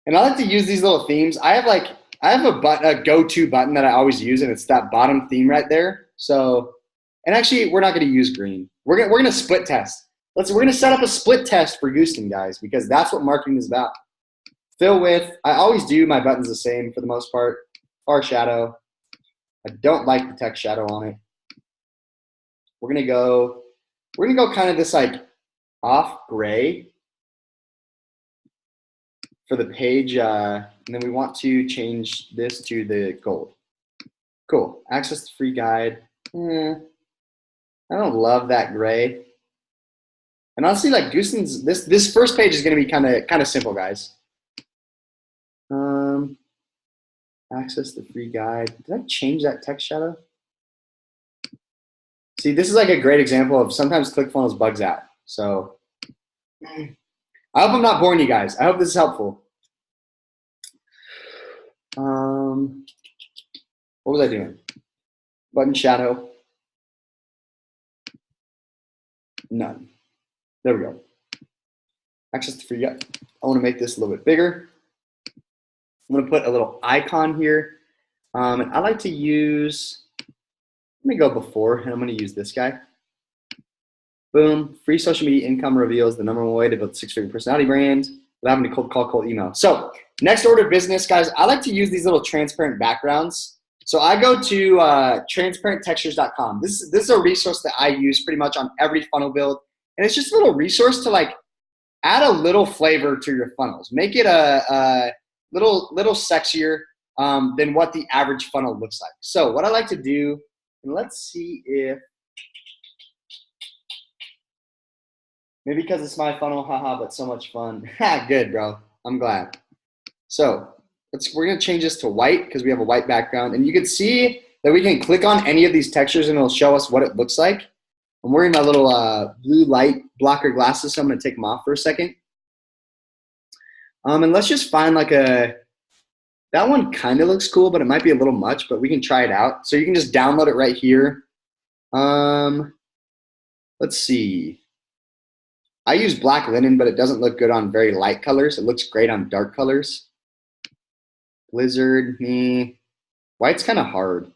And I like to use these little themes. I have a go-to button that I always use, and it's that bottom theme right there. So, and actually, we're not going to use green. We're going to split test. We're going to set up a split test for Houston, guys, because that's what marketing is about. Fill width. I always do my buttons the same for the most part. Far shadow. I don't like the text shadow on it. We're gonna go kind of this like off gray for the page, and then we want to change this to the gold. Cool. Access the free guide. I don't love that gray. And honestly, like Gooston's, this first page is gonna be kind of simple, guys. Access the free guide. Did I change that text shadow? See, this is like a great example of sometimes ClickFunnels bugs out. So I hope I'm not boring you guys. I hope this is helpful. What was I doing? Button shadow. None. There we go. Access to free guide. I want to make this a little bit bigger. I'm going to put a little icon here. And I like to use, let me go before, and I'm going to use this guy. Boom. Free social media income reveals the #1 way to build a 6-figure personality brand without having to cold call, cold email. So next order of business, guys, I like to use these little transparent backgrounds. So I go to transparenttextures.com. This is a resource that I use pretty much on every funnel build. And it's just a little resource to like add a little flavor to your funnels. Make it a little sexier than what the average funnel looks like. So what I like to do, and let's see if Maybe because it's my funnel, haha, but so much fun. Ha, good, bro. I'm glad. So we're gonna change this to white because we have a white background, and you can see that we can click on any of these textures and it'll show us what it looks like. I'm wearing my little blue light blocker glasses, so I'm gonna take them off for a second. And let's just find like that one kind of looks cool, but it might be a little much, but we can try it out. So you can just download it right here. Let's see. I use black linen, but it doesn't look good on very light colors. It looks great on dark colors. Blizzard, white's kind of hard.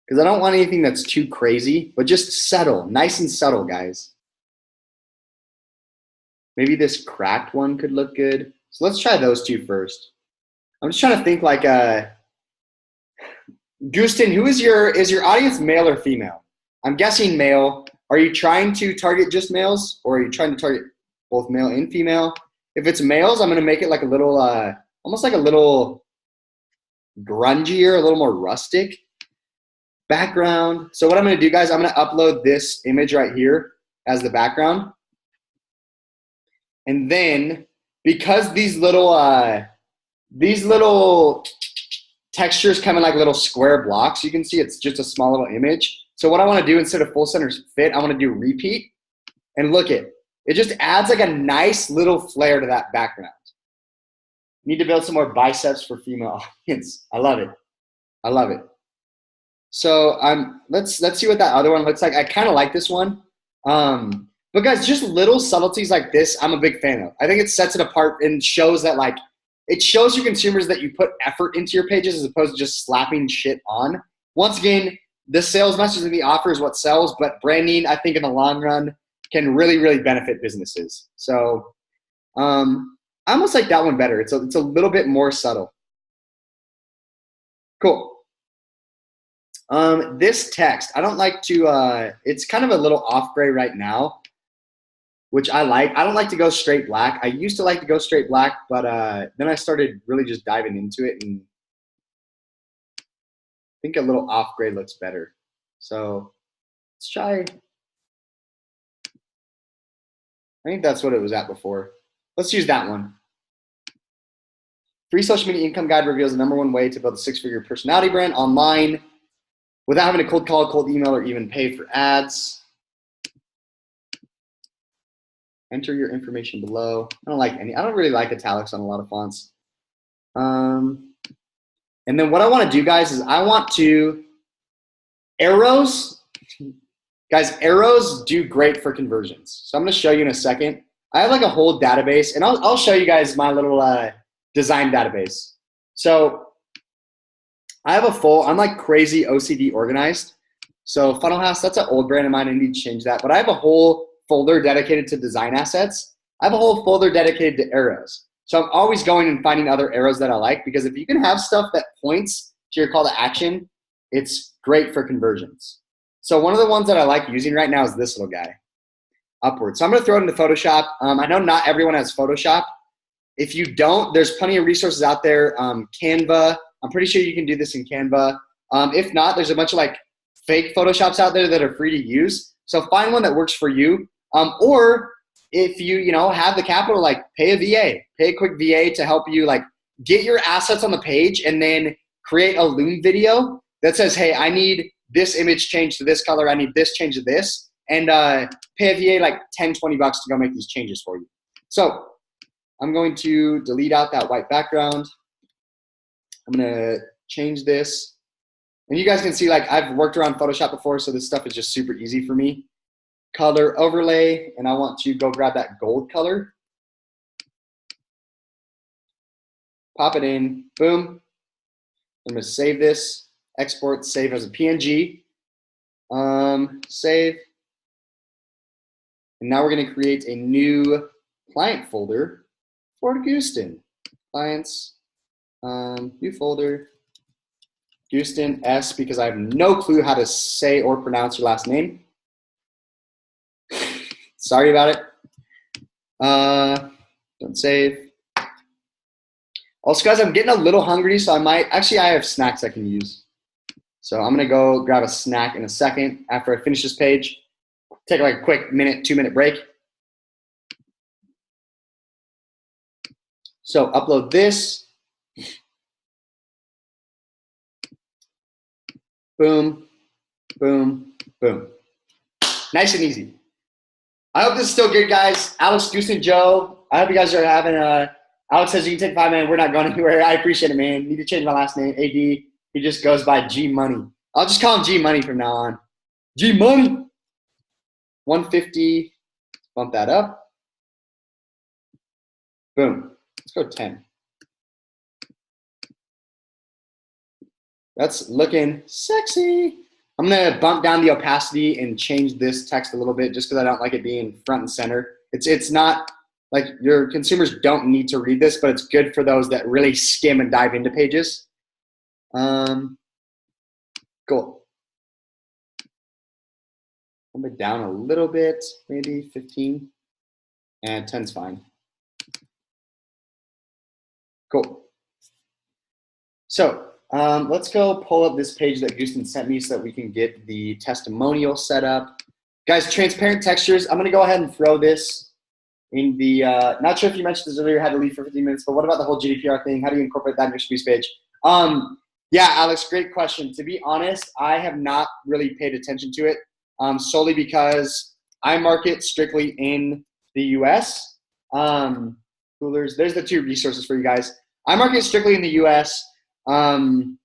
Because I don't want anything that's too crazy, but just subtle, nice and subtle, guys. Maybe this cracked one could look good. So let's try those two first. I'm just trying to think like, Gustin, who is your audience male or female? I'm guessing male. Are you trying to target just males, or are you trying to target both male and female? If it's males, I'm gonna make it like a little, almost like a little grungier, a little more rustic background. So what I'm gonna do, guys, I'm gonna upload this image right here as the background. And then, because these little textures come in like little square blocks, you can see it's just a small little image. So what I want to do, instead of full center fit, I want to do repeat. And look it just adds like a nice little flair to that background. Need to build some more biceps for female audience. I love it. I love it. So let's see what that other one looks like. I kind of like this one. But guys, just little subtleties like this, I'm a big fan of. I think it sets it apart and shows that like, it shows your consumers that you put effort into your pages as opposed to just slapping shit on. Once again, the sales message and the offer is what sells, but branding, I think in the long run, can really, really benefit businesses. So I almost like that one better. It's a little bit more subtle. Cool. This text, I don't like to, it's kind of a little off gray right now, which I like. I don't like to go straight black. I used to like to go straight black, but then I started really just diving into it, and I think a little off gray looks better. So let's try. I think that's what it was at before. Let's use that one. Free social media income guide reveals the #1 way to build a 6-figure personality brand online without having to cold call, cold email, or even pay for ads. Enter your information below. I don't really like italics on a lot of fonts. And then what I want to do, guys, is I want to arrows. Guys, arrows do great for conversions. So I'm going to show you in a second. I have like a whole database, and I'll show you guys my little design database. So I have I'm like crazy OCD organized. So Funnel House, that's an old brand of mine. I need to change that. But I have a whole folder dedicated to design assets. I have a whole folder dedicated to arrows. So I'm always going and finding other arrows that I like, because if you can have stuff that points to your call to action, it's great for conversions. So one of the ones that I like using right now is this little guy, upward. So I'm going to throw it into Photoshop. I know not everyone has Photoshop. If you don't, there's plenty of resources out there. Canva, I'm pretty sure you can do this in Canva. If not, there's a bunch of like fake Photoshops out there that are free to use. So find one that works for you. Or if you have the capital, like pay a VA, pay a quick VA to help you like get your assets on the page, and then create a Loom video that says, hey, I need this image changed to this color. I need this change to this, and pay a VA like 10, 20 bucks to go make these changes for you. So I'm going to delete out that white background. I'm going to change this. And you guys can see, like, I've worked around Photoshop before, so this stuff is just super easy for me. Color overlay, and I want to go grab that gold color. Pop it in, boom. I'm gonna save this, export, save as a PNG. Save. And now we're gonna create a new client folder for Gustin. Clients, new folder. Gustin S, because I have no clue how to say or pronounce your last name. Sorry about it. Don't save. Also, guys, I'm getting a little hungry, so I have snacks I can use. So I'm gonna go grab a snack in a second after I finish this page. take like a quick minute, 2-minute break. So upload this. Boom, boom, boom. Nice and easy. I hope this is still good, guys. Alex, Goose, and Joe. I hope you guys are having Alex says you can take 5 minutes. We're not going anywhere. I appreciate it, man. Need to change my last name. AD. He just goes by G Money. I'll just call him G Money from now on. G Money. 150. Bump that up. Boom. Let's go 10. That's looking sexy. I'm going to bump down the opacity and change this text a little bit just because I don't like it being front and center. It's not like your consumers don't need to read this, but it's good for those that really skim and dive into pages. Cool. Bump it down a little bit, maybe 15. And 10's fine. Cool. So let's go pull up this page that Houston sent me so that we can get the testimonial set up. Guys, transparent textures. I'm going to go ahead and throw this in the, not sure if you mentioned this earlier, had to leave for 15 minutes, but what about the whole GDPR thing? How do you incorporate that in your squeeze page? Yeah, Alex, great question. To be honest, I have not really paid attention to it solely because I market strictly in the US. There's the 2 resources for you guys. I market strictly in the US. I'm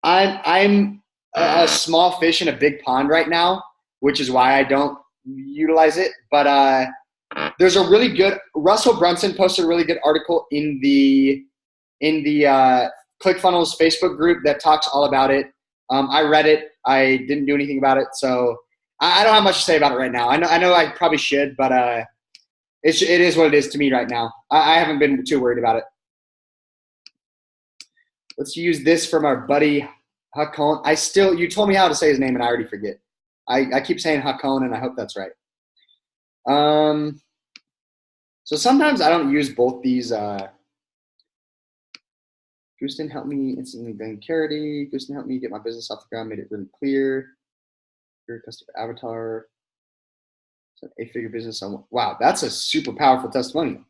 a small fish in a big pond right now, which is why I don't utilize it. But there's a really good Russell Brunson posted a really good article in the ClickFunnels Facebook group that talks all about it. I read it. I didn't do anything about it, so I don't have much to say about it right now. I know I probably should, but it is what it is to me right now. I haven't been too worried about it. Let's use this from our buddy Hakon. You told me how to say his name and I already forget. I keep saying Hakon and I hope that's right. So sometimes I don't use both these. Houston helped me instantly gain clarity. Houston helped me get my business off the ground, made it really clear. Your customer avatar. It's an 8-figure business. Wow, that's a super powerful testimonial.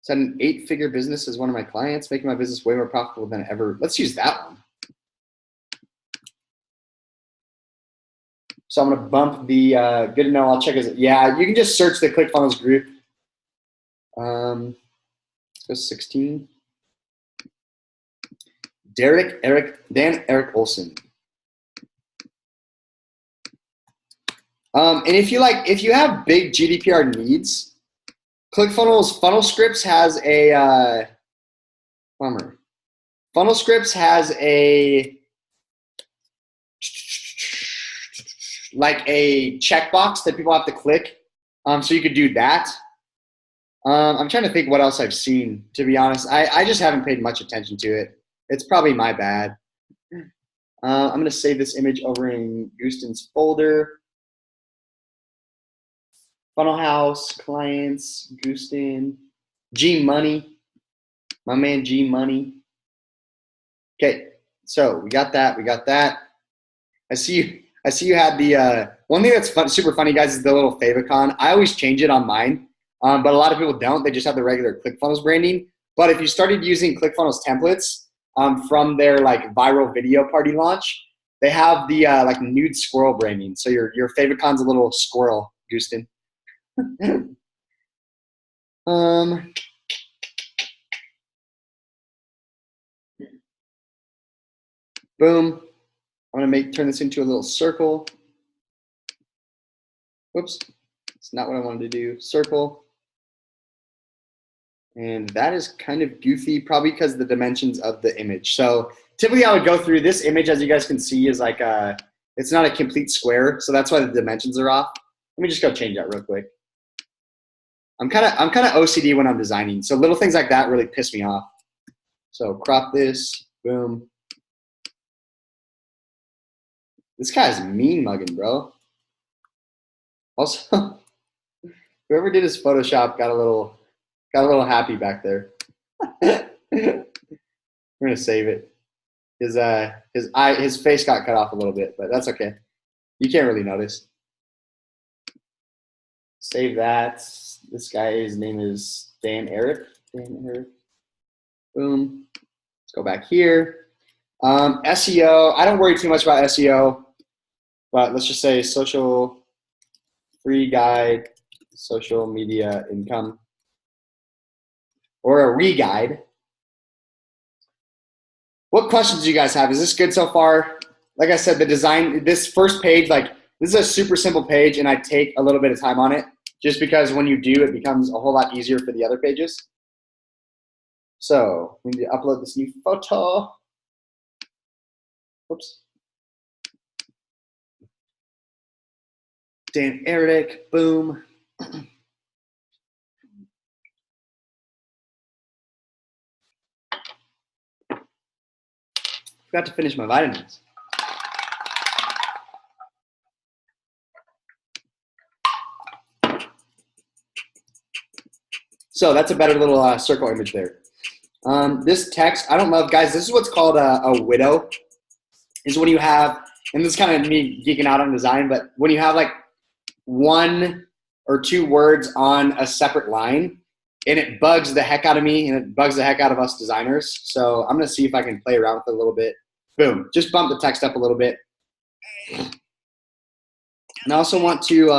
Said an 8-figure business as one of my clients, making my business way more profitable than ever. Let's use that one. So I'm going to bump the good to know. I'll check his. Yeah, you can just search the ClickFunnels group. Let's go 16. Dan Eric Olson. And if you have big GDPR needs, ClickFunnels Funnel Scripts has a Funnel Scripts has a checkbox that people have to click. So you could do that. I'm trying to think what else I've seen, to be honest. I just haven't paid much attention to it. It's probably my bad. I'm going to save this image over in Houston's folder. Funnel House, clients, Houston, G Money, my man G Money. Okay, so we got that. I see you had the one thing that's super funny, guys, is the little favicon. I always change it on mine, but a lot of people don't. They just have the regular ClickFunnels branding. But if you started using ClickFunnels templates from their viral video party launch, they have the nude squirrel branding. So your favoricon's a little squirrel, Houston. Boom. I'm gonna turn this into a little circle. Whoops, it's not what I wanted to do. Circle. And that is kind of goofy, probably because of the dimensions of the image. So typically I would go through this image, as you guys can see, is it's not a complete square. So that's why the dimensions are off. Let me just go change that real quick. I'm kind of OCD when I'm designing. So little things like that really piss me off. So crop this, boom. This guy's mean mugging, bro. Also, whoever did his Photoshop got a little happy back there. We're gonna save it. His face got cut off a little bit, but that's okay. You can't really notice. Save that. This guy's name is Dan Eric. Dan Eric. Boom. Let's go back here. SEO. I don't worry too much about SEO, but let's just say social free guide, social media income, or a re-guide. What questions do you guys have? Is this good so far? Like I said, the design, this first page, like this is a super simple page, and I take a little bit of time on it just because when you do, it becomes a whole lot easier for the other pages. So we need to upload this new photo. Whoops. Dan Eric, boom. Forgot to finish my vitamins. So that's a better little circle image there. This text, I don't love, guys, this is what's called a widow. Is when you have, and this is kind of me geeking out on design, but when you have like 1 or 2 words on a separate line, and it bugs the heck out of me, and it bugs the heck out of us designers. So I'm gonna see if I can play around with it a little bit. Boom, just bump the text up a little bit. And I also want to,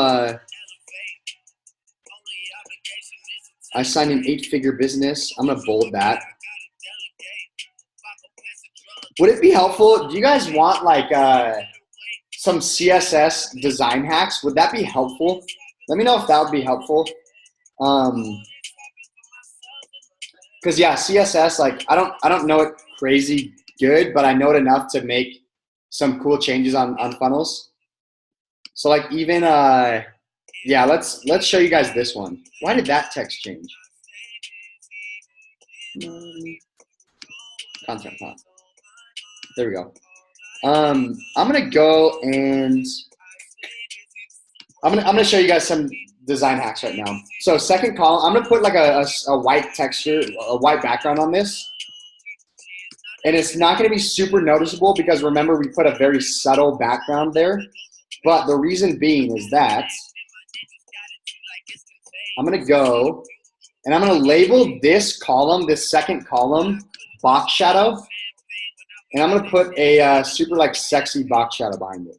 I signed an 8-figure business. I'm gonna bold that. Would it be helpful? Do you guys want like some CSS design hacks? Would that be helpful? Let me know if that would be helpful. Because yeah, CSS, like I don't know it crazy good, but I know it enough to make some cool changes on funnels. So like even yeah, let's show you guys this one. Why did that text change? Content font. There we go. I'm gonna go and I'm gonna show you guys some design hacks right now. So second column, I'm gonna put like a white texture, a white background on this. And it's not gonna be super noticeable because remember we put a very subtle background there. But the reason being is that I'm gonna go and I'm gonna label this column, this second column, box shadow. And I'm gonna put a super like sexy box shadow behind it.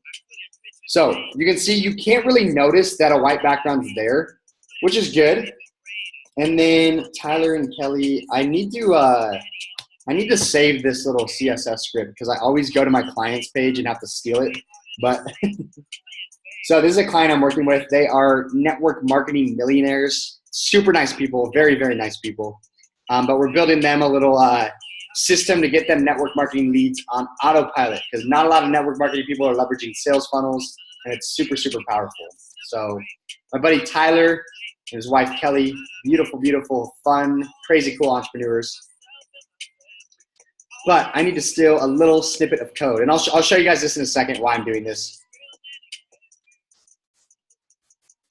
So you can see you can't really notice that a white background's there, which is good. And then Tyler and Kelly, I need to save this little CSS script because I always go to my client's page and have to steal it. But so this is a client I'm working with. They are network marketing millionaires, super nice people, very, very nice people. But we're building them a little system to get them network marketing leads on autopilot because not a lot of network marketing people are leveraging sales funnels, and it's super, super powerful. So my buddy Tyler and his wife Kelly, beautiful, beautiful, fun, crazy cool entrepreneurs. But I need to steal a little snippet of code, and I'll show you guys this in a second why I'm doing this.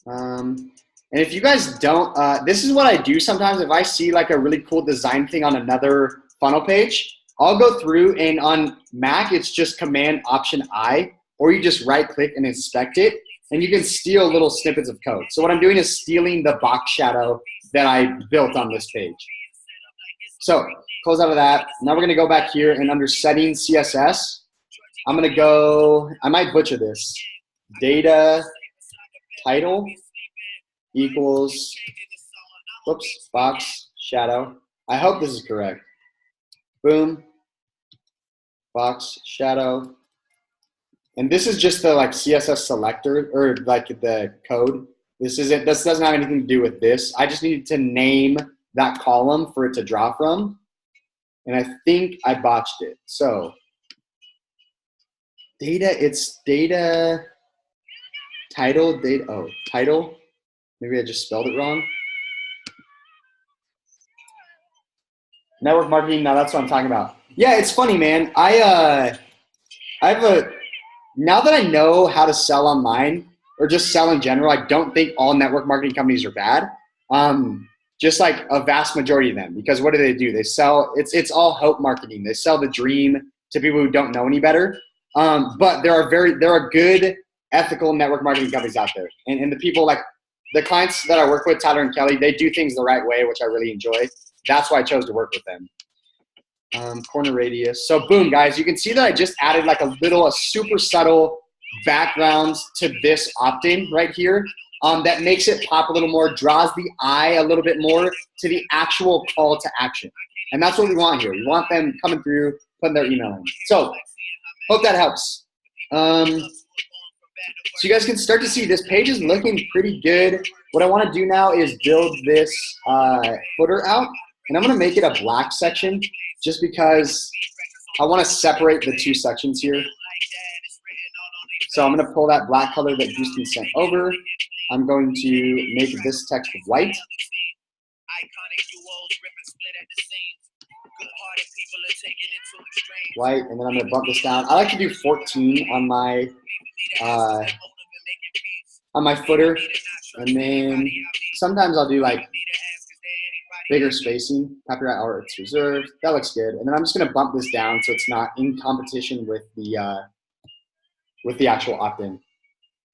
And if you guys don't, this is what I do sometimes. If I see like a really cool design thing on another funnel page, I'll go through, and on Mac, it's just Command-Option-I, or you just right-click and inspect it, and you can steal little snippets of code. So what I'm doing is stealing the box shadow that I built on this page. So close out of that. Now we're gonna go back here, and under Settings CSS, I'm gonna go, I might butcher this, data title equals, whoops, box shadow. I hope this is correct. Boom, box shadow. And this is just the like CSS selector or like the code. This doesn't have anything to do with this. I just needed to name that column for it to draw from. And I think I botched it. So data, it's data title, data, oh, title. Maybe I just spelled it wrong. Network marketing, now that's what I'm talking about. Yeah, it's funny, man. I have now that I know how to sell online or just sell in general, I don't think all network marketing companies are bad. Just like a vast majority of them, because what do? They sell, it's all hope marketing. They sell the dream to people who don't know any better. But there are good ethical network marketing companies out there. And the people like the clients that I work with, Tyler and Kelly, they do things the right way, which I really enjoy. That's why I chose to work with them. Corner radius. So boom, guys, you can see that I just added like a super subtle background to this opt-in right here. That makes it pop a little more, draws the eye a little bit more to the actual call to action. And that's what we want here. We want them coming through, putting their email in. So hope that helps. So you guys can start to see this page is looking pretty good. What I want to do now is build this footer out. And I'm going to make it a black section just because I want to separate the two sections here. So I'm going to pull that black color that Houston sent over. I'm going to make this text white. White, and then I'm going to bump this down. I like to do 14 on my footer, and then sometimes I'll do like bigger spacing. Copyright or it's reserved. That looks good. And then I'm just going to bump this down so it's not in competition with the actual opt-in.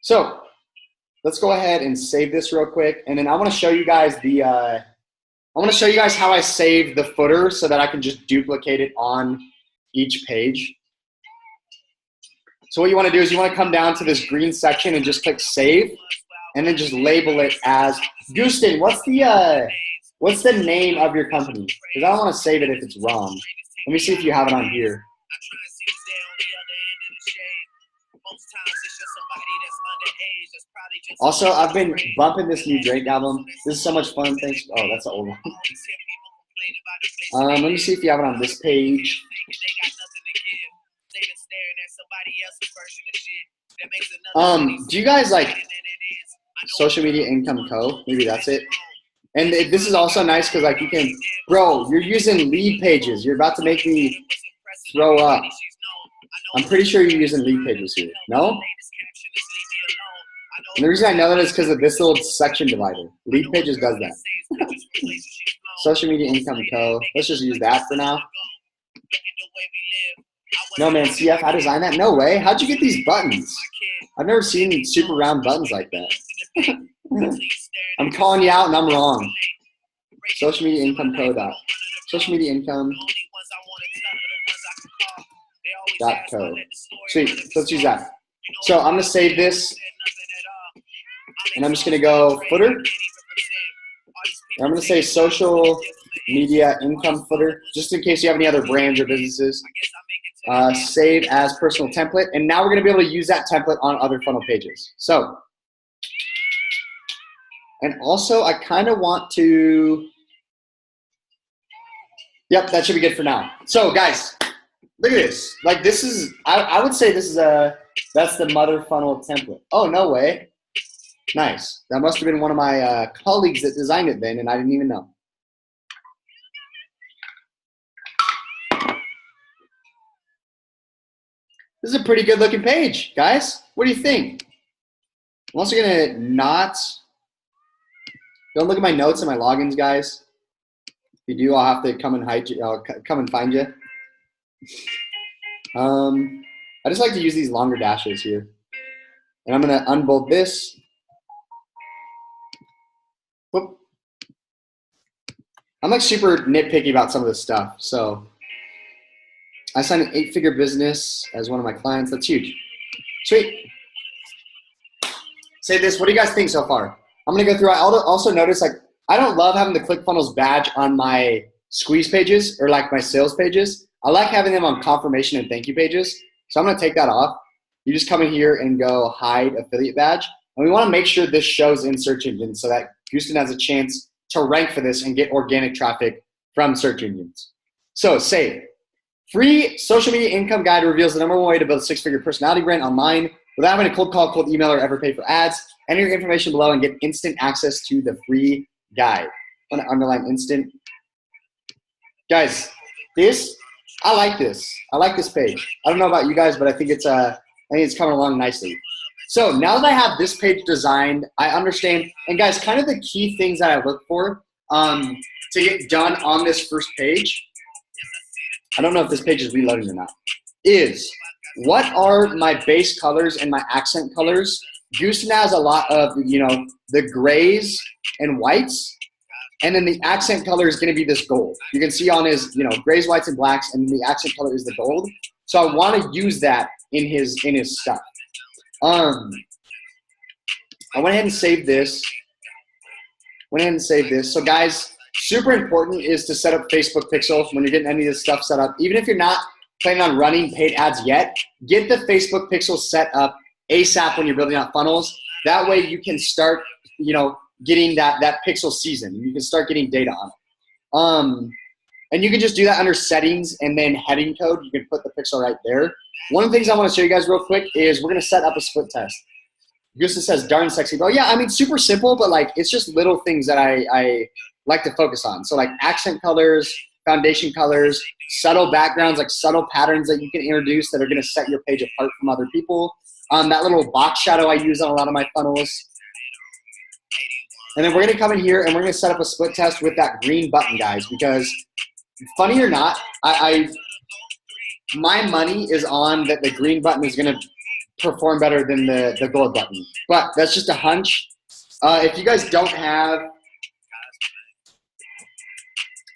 So let's go ahead and save this real quick, and then I want to show you guys how I save the footer so that I can just duplicate it on each page. So what you want to do is you want to come down to this green section and just click save, and then just label it as Houston. What's the name of your company? Because I don't want to save it if it's wrong. Let me see if you have it on here. Also, I've been bumping this new Drake album. This is so much fun. Thanks. Oh, that's the old one. Let me see if you have it on this page. Do you guys like Social Media Income Co? Maybe that's it. And this is also nice because like you can, bro, you're using lead pages. You're about to make me throw up. I'm pretty sure you're using lead pages here. No? And the reason I know that is because of this little section divider. Lead pages does that. Social Media Income Co. Let's just use that for now. No, man, CF, I designed that? No way. How'd you get these buttons? I've never seen super round buttons like that. I'm calling you out and I'm wrong. Social Media Income Co. Social Media Income .co. Sweet. So let's use that. So I'm going to save this. And I'm just going to go footer. And I'm going to say social media income footer, just in case you have any other brands or businesses. Save as personal template. And now we're going to be able to use that template on other funnel pages. So, and also I kind of want to, yep, that should be good for now. So guys, look at this. Like this is, I would say this is that's the mother funnel template. Oh, no way. Nice. That must have been one of my colleagues that designed it then, and I didn't even know. This is a pretty good looking page, guys. What do you think? I'm also gonna don't look at my notes and my logins, guys. If you do, I'll have to come and hide you. I'll come and find you. I just like to use these longer dashes here. And I'm gonna unbold this. Whoop. I'm like super nitpicky about some of this stuff. So I signed an 8-figure business as one of my clients. That's huge. Sweet. Say this. What do you guys think so far? I'm going to go through. I also notice like I don't love having the ClickFunnels badge on my squeeze pages or like my sales pages. I like having them on confirmation and thank you pages. So I'm going to take that off. You just come in here and go hide affiliate badge. And we want to make sure this shows in search engines so that Houston has a chance to rank for this and get organic traffic from search engines. So save. Free social media income guide reveals the #1 way to build a 6-figure personality brand online without having to cold call, cold email, or ever pay for ads. Enter your information below and get instant access to the free guide. I'm going to underline instant. Guys, I like this. I like this page. I don't know about you guys, but I think it's coming along nicely. So now that I have this page designed, I understand. And guys, kind of the key things that I look for to get done on this first page, I don't know if this page is reloading or not, is what are my base colors and my accent colors? Houston has a lot of, you know, the grays and whites. And then the accent color is going to be this gold. You can see on his, you know, grays, whites, and blacks, and the accent color is the gold. So I want to use that in his stuff. I went ahead and saved this. So guys, super important is to set up Facebook Pixel when you're getting any of this stuff set up. Even if you're not planning on running paid ads yet, get the Facebook Pixel set up ASAP when you're building out funnels. That way you can start, you know, getting that pixel season. You can start getting data on it. And you can just do that under settings and then heading code. You can put the pixel right there. One of the things I want to show you guys real quick is we're going to set up a split test. Gusta says, darn sexy, bro. Yeah, I mean, super simple, but like it's just little things that I like to focus on. So like accent colors, foundation colors, subtle backgrounds, like subtle patterns that you can introduce that are going to set your page apart from other people. That little box shadow I use on a lot of my funnels. And then we're going to come in here and we're going to set up a split test with that green button, guys, because funny or not, my money is on that the green button is going to perform better than the gold button. But that's just a hunch. If you guys don't have,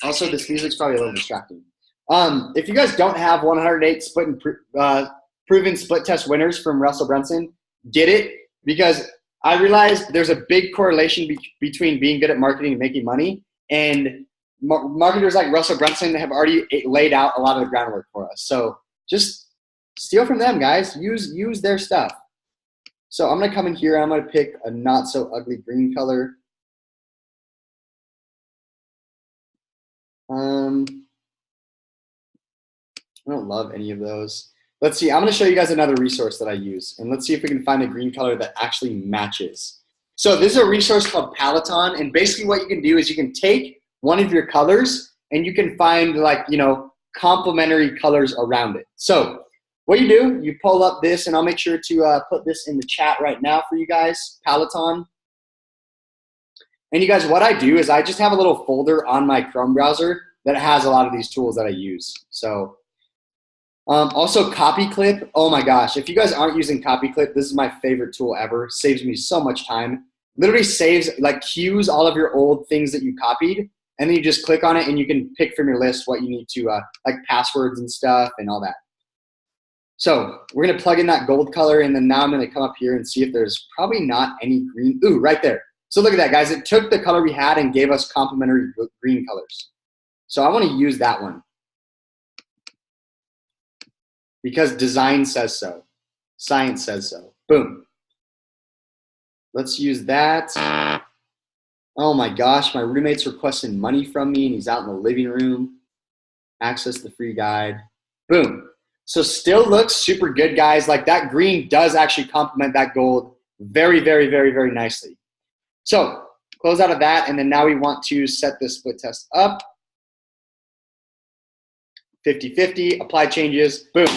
also this music's probably a little distracting. If you guys don't have 108 split and proven split test winners from Russell Brunson, get it, because I realized there's a big correlation between being good at marketing and making money, and marketers like Russell Brunson have already laid out a lot of the groundwork for us. So just steal from them, guys. Use their stuff. So I'm going to come in here. I'm going to pick a not so ugly green color. I don't love any of those. Let's see, I'm going to show you guys another resource that I use, and let's see if we can find a green color that actually matches. So this is a resource called Peloton, and basically what you can do is you can take one of your colors and you can find, like, you know, complementary colors around it. So what you do, you pull up this, and I'll make sure to put this in the chat right now for you guys, Peloton. And you guys, what I do is I just have a little folder on my Chrome browser that has a lot of these tools that I use. So also CopyClip. Oh my gosh, if you guys aren't using CopyClip, this is my favorite tool ever. Saves me so much time. Literally saves, like, queues all of your old things that you copied, and then you just click on it and you can pick from your list what you need to, like passwords and stuff and all that. So we're gonna plug in that gold color, and then now I'm gonna come up here and see if there's probably not any green. Ooh, right there. So look at that, guys. It took the color we had and gave us complementary green colors. So I wanna use that one, because design says so. Science says so. Boom. Let's use that. Oh my gosh, my roommate's requesting money from me and he's out in the living room. Access the free guide. Boom. So still looks super good, guys. Like, that green does actually complement that gold very, very, very, very nicely. So close out of that, and then now we want to set this split test up. 50-50, apply changes, boom.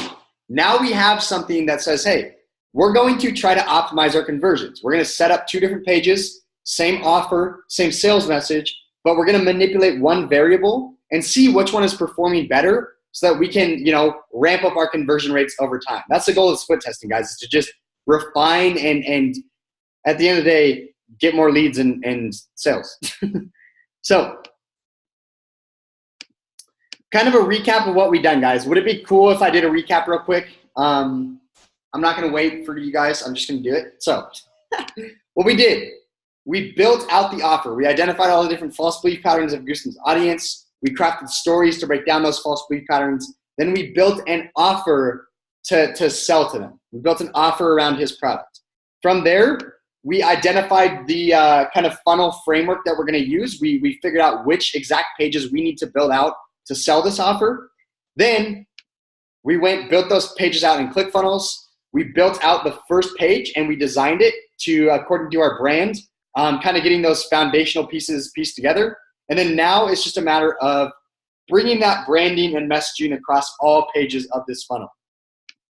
Now we have something that says, hey, we're going to try to optimize our conversions. We're going to set up 2 different pages, same offer, same sales message, but we're going to manipulate one variable and see which one is performing better so that we can, you know, ramp up our conversion rates over time. That's the goal of split testing, guys, is to just refine and at the end of the day, get more leads and sales. So kind of a recap of what we've done, guys. Would it be cool if I did a recap real quick? I'm not going to wait for you guys. I'm just going to do it. So what we did, we built out the offer. We identified all the different false belief patterns of Gusten's audience. We crafted stories to break down those false belief patterns. Then we built an offer to sell to them. We built an offer around his product. From there, we identified the kind of funnel framework that we're going to use. We figured out which exact pages we need to build out to sell this offer. Then we built those pages out in ClickFunnels. We built out the first page and we designed it to according to our brand, kind of getting those foundational pieces pieced together. And then now it's just a matter of bringing that branding and messaging across all pages of this funnel.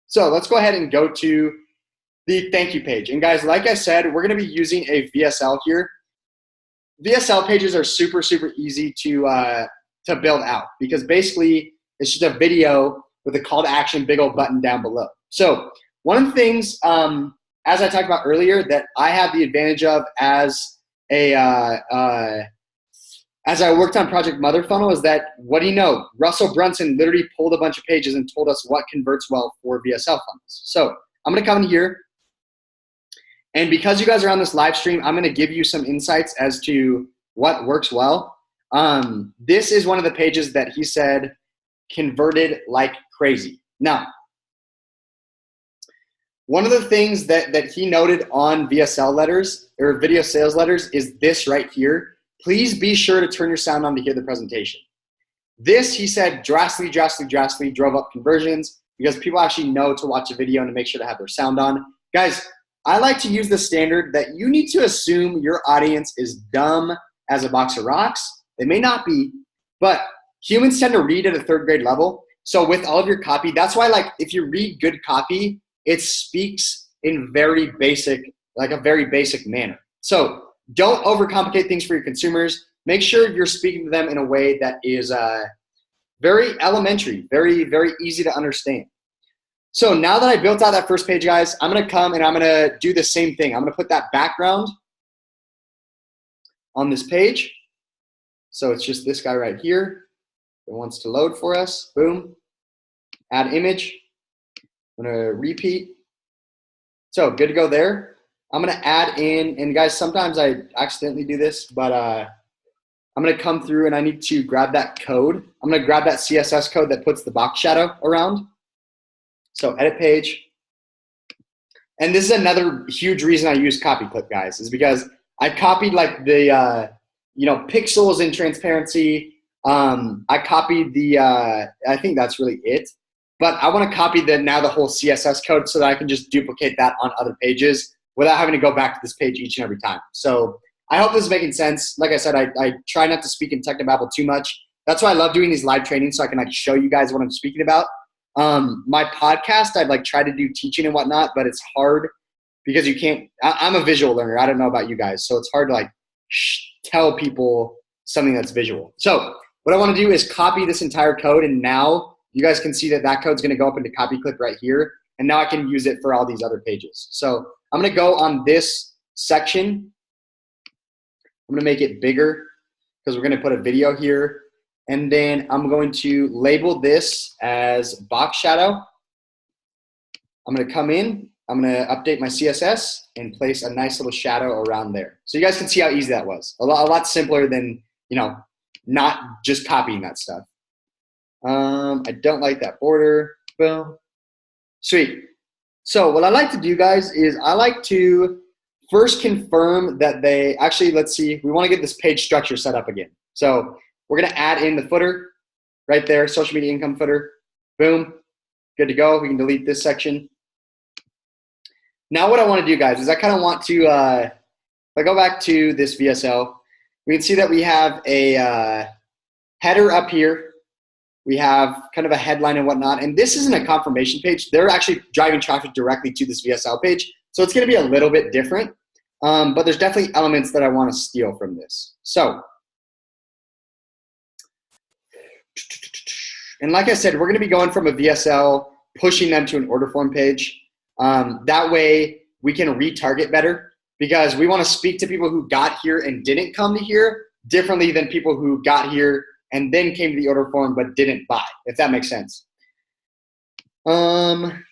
So let's go ahead and go to the thank you page. And guys, like I said, we're going to be using a VSL here. VSL pages are super, super easy to build out, because basically it's just a video with a call to action, big old button down below. So one of the things, as I talked about earlier, that I have the advantage of as I worked on Project Mother Funnel is that, what do you know? Russell Brunson literally pulled a bunch of pages and told us what converts well for VSL funnels. So I'm going to come in here. And because you guys are on this live stream, I'm going to give you some insights as to what works well. This is one of the pages that he said converted like crazy. Now, one of the things that he noted on VSL letters or video sales letters is this right here. Please be sure to turn your sound on to hear the presentation. This, he said, drastically drove up conversions because people actually know to watch a video and to make sure to have their sound on. Guys, I like to use the standard that you need to assume your audience is dumb as a box of rocks. They may not be, but humans tend to read at a third grade level. So with all of your copy, that's why, like, if you read good copy, it speaks in very basic manner. So don't overcomplicate things for your consumers. Make sure you're speaking to them in a way that is very elementary, very, very easy to understand. So now that I built out that first page, guys, I'm going to come and I'm going to do the same thing. I'm going to put that background on this page. So it's just this guy right here. It wants to load for us. Boom. Add image. I'm going to repeat. So good to go there. I'm going to add in, and guys, sometimes I accidentally do this, but I'm going to come through and I need to grab that code. I'm going to grab that CSS code that puts the box shadow around. So edit page. And this is another huge reason I use copy clip, guys, is because I copied like the, pixels and transparency. I copied the, I think that's really it. But I want to copy now the whole CSS code so that I can just duplicate that on other pages without having to go back to this page each and every time. So I hope this is making sense. Like I said, I try not to speak in technobabble too much. That's why I love doing these live trainings so I can like show you guys what I'm speaking about. My podcast, I've like tried to do teaching and whatnot, but it's hard because you can't, I'm a visual learner. I don't know about you guys. So it's hard to like tell people something that's visual. So what I want to do is copy this entire code, and now you guys can see that that code's going to go up into copy clip right here. And now I can use it for all these other pages. So I'm going to go on this section. I'm going to make it bigger because we're going to put a video here. And then I'm going to label this as box shadow. I'm going to come in. I'm going to update my CSS and place a nice little shadow around there. So you guys can see how easy that was. A lot simpler than, not just copying that stuff. I don't like that border. Boom. Sweet. So what I like to do, guys, is I like to first confirm that they actually, let's see, we want to get this page structure set up again. So we're going to add in the footer right there, social media income footer. Boom. Good to go. We can delete this section. Now what I want to do, guys, is I kind of want to, if I go back to this VSL, we can see that we have a header up here. We have kind of a headline and whatnot. And this isn't a confirmation page. They're actually driving traffic directly to this VSL page. So it's going to be a little bit different. But there's definitely elements that I want to steal from this. So, and like I said, we're going to be going from a VSL, pushing them to an order form page. That way we can retarget better, because we want to speak to people who got here and didn't come to here differently than people who got here and then came to the order form but didn't buy, if that makes sense. I'm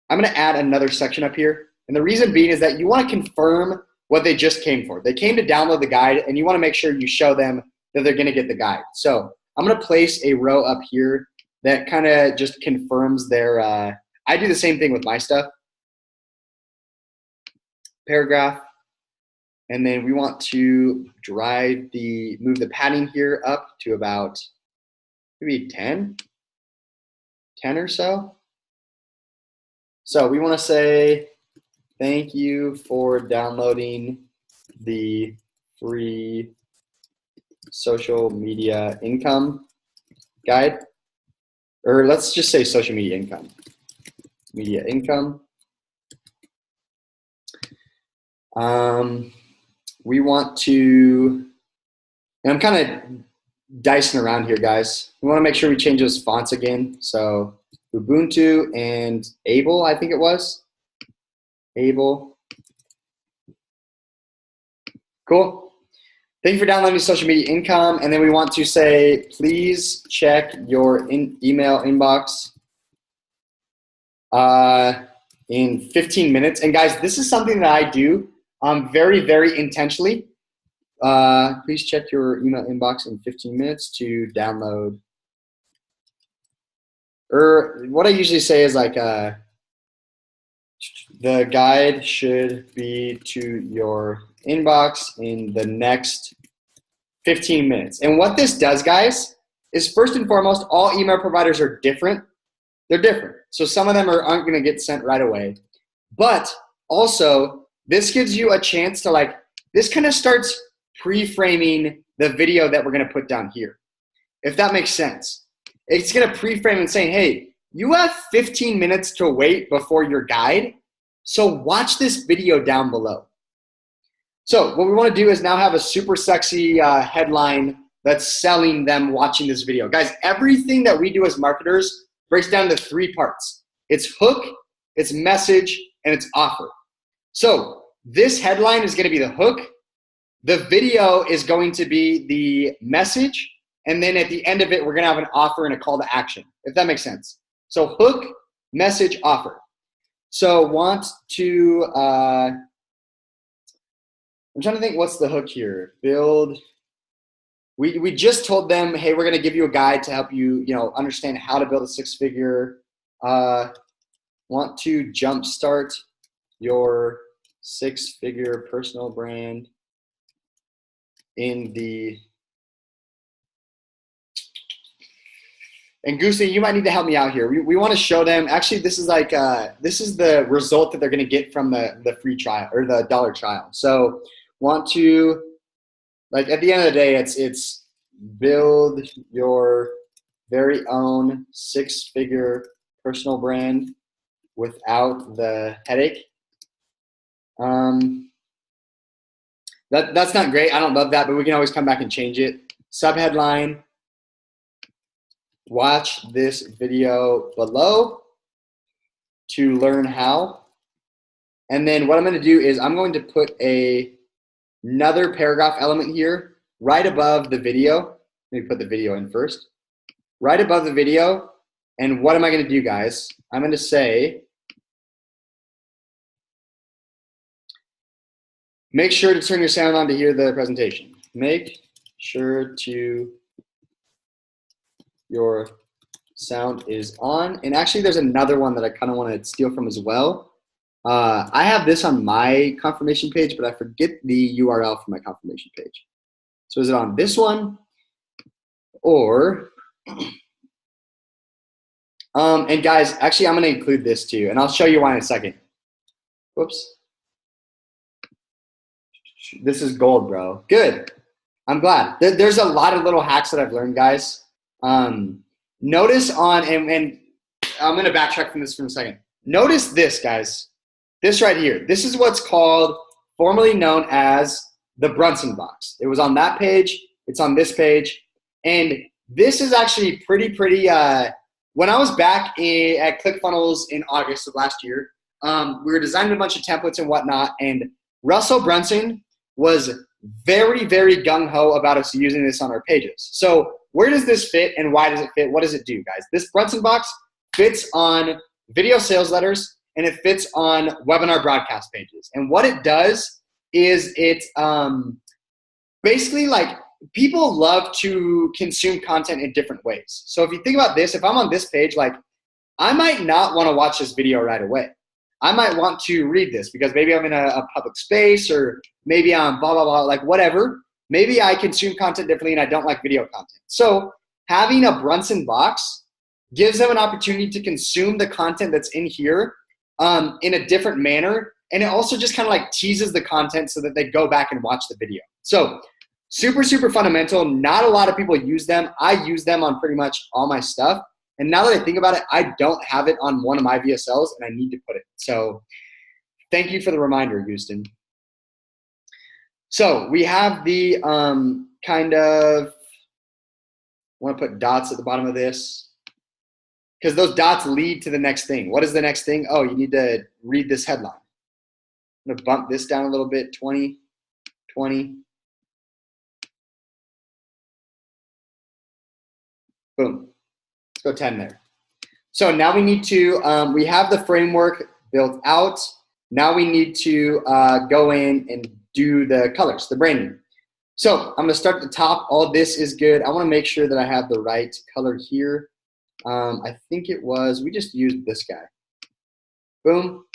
going to add another section up here. And the reason being is that you want to confirm what they just came for. They came to download the guide, and you want to make sure you show them that they're going to get the guide. So I'm going to place a row up here that kind of just confirms their, I do the same thing with my stuff. Paragraph. And then we want to move the padding here up to about maybe 10 or so. So we want to say, thank you for downloading the free social media income guide. Or let's just say social media income. Media income. We want to, and I'm kind of dicing around here, guys. We want to make sure we change those fonts again. So Ubuntu and Able, I think it was. Able. Cool. Thank you for downloading social media income. And then we want to say, please check your email inbox in 15 minutes. And guys, this is something that I do very, very intentionally. Please check your email inbox in 15 minutes to download. Or what I usually say is like, the guide should be to your inbox in the next 15 minutes. And what this does, guys, is first and foremost, all email providers are different. They're different. So some of them aren't going to get sent right away. But also, this gives you a chance to like, this kind of starts pre-framing the video that we're going to put down here, if that makes sense. It's going to pre-frame and saying, hey, you have 15 minutes to wait before your guide, so watch this video down below. So what we want to do is now have a super sexy headline that's selling them watching this video. Guys, everything that we do as marketers breaks down to 3 parts. It's hook, it's message, and it's offer. So this headline is going to be the hook. The video is going to be the message. And then at the end of it, we're going to have an offer and a call to action, if that makes sense. So hook, message, offer. So want to, I'm trying to think what's the hook here. Build. We just told them, hey, we're going to give you a guide to help you, understand how to build a 6-figure. Want to jumpstart your 6-figure personal brand in the. And Goosey, you might need to help me out here. We want to show them, actually, this is like, this is the result that they're going to get from the free trial or the $1 trial. So want to, like at the end of the day, it's build your very own 6-figure personal brand without the headache. That's not great. I don't love that, but we can always come back and change it. Subheadline. Watch this video below to learn how. And then what I'm going to do is I'm going to put another paragraph element here right above the video. Let me put the video in first. Right above the video. And what am I going to do, guys? I'm going to say, make sure to turn your sound on to hear the presentation. Make sure to your sound is on. And actually there's another one that I kind of want to steal from as well. I have this on my confirmation page, but I forget the URL for my confirmation page. So is it on this one? Or, and guys, actually I'm going to include this too, and I'll show you why in a second. Whoops. This is gold, bro. Good. I'm glad. There's a lot of little hacks that I've learned, guys. Notice on, and I'm going to backtrack from this for a second. Notice this, guys. This right here. This is what's called, formerly known as the Brunson box. It was on that page. It's on this page. And this is actually pretty, when I was back at ClickFunnels in August of last year, we were designing a bunch of templates and whatnot. And Russell Brunson was very, very gung-ho about us using this on our pages. So where does this fit and why does it fit? What does it do, guys? This Brunson box fits on video sales letters and it fits on webinar broadcast pages. And what it does is it basically, like, people love to consume content in different ways. So if you think about this, if I'm on this page, like, I might not want to watch this video right away. I might want to read this because maybe I'm in a public space, or maybe I'm blah, blah, blah, like whatever. Maybe I consume content differently and I don't like video content. So having a Brunson box gives them an opportunity to consume the content that's in here in a different manner. And it also just kind of like teases the content so that they go back and watch the video. So super, super fundamental. Not a lot of people use them. I use them on pretty much all my stuff. And now that I think about it, I don't have it on one of my VSLs and I need to put it. So thank you for the reminder, Houston. So we have the kind of, I want to put dots at the bottom of this. because those dots lead to the next thing. What is the next thing? Oh, you need to read this headline. I'm gonna bump this down a little bit, 20, 20. Boom. Let's go 10 there. So now we need to, we have the framework built out. Now we need to go in and do the colors, the branding. So I'm gonna start at the top. All this is good. I wanna make sure that I have the right color here. I think it was, we just used this guy. Boom.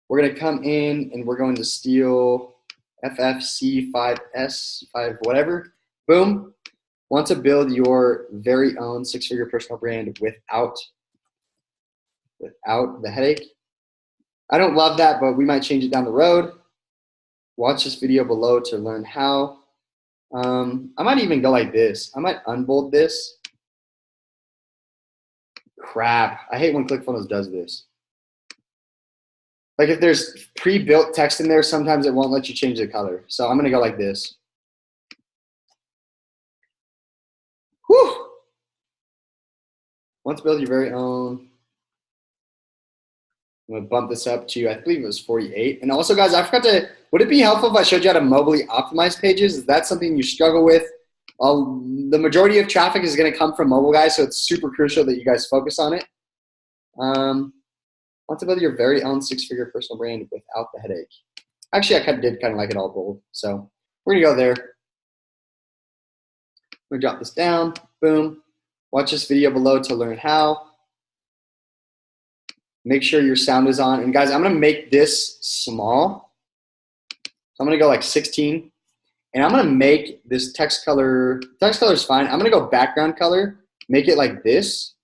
We're gonna come in and we're going to steal FFC5S5 whatever. Boom. Want to build your very own six-figure personal brand without the headache. I don't love that, but we might change it down the road. Watch this video below to learn how. I might even go like this. I might unbold this. Crap, I hate when ClickFunnels does this. Like if there's pre-built text in there, sometimes it won't let you change the color. So I'm gonna go like this. Whew. Want to build your very own. I'm gonna bump this up to, I believe it was 48. And also guys, I forgot to, would it be helpful if I showed you how to mobily optimize pages? Is that something you struggle with? The majority of traffic is gonna come from mobile guys, so it's super crucial that you guys focus on it. Want to build your very own six-figure personal brand without the headache. Actually, I did kind of like it all bold. So we're gonna go there. We're gonna drop this down, boom. Watch this video below to learn how. Make sure your sound is on. And guys, I'm gonna make this small. So I'm gonna go like 16. And I'm gonna make this text color is fine. I'm gonna go background color, make it like this.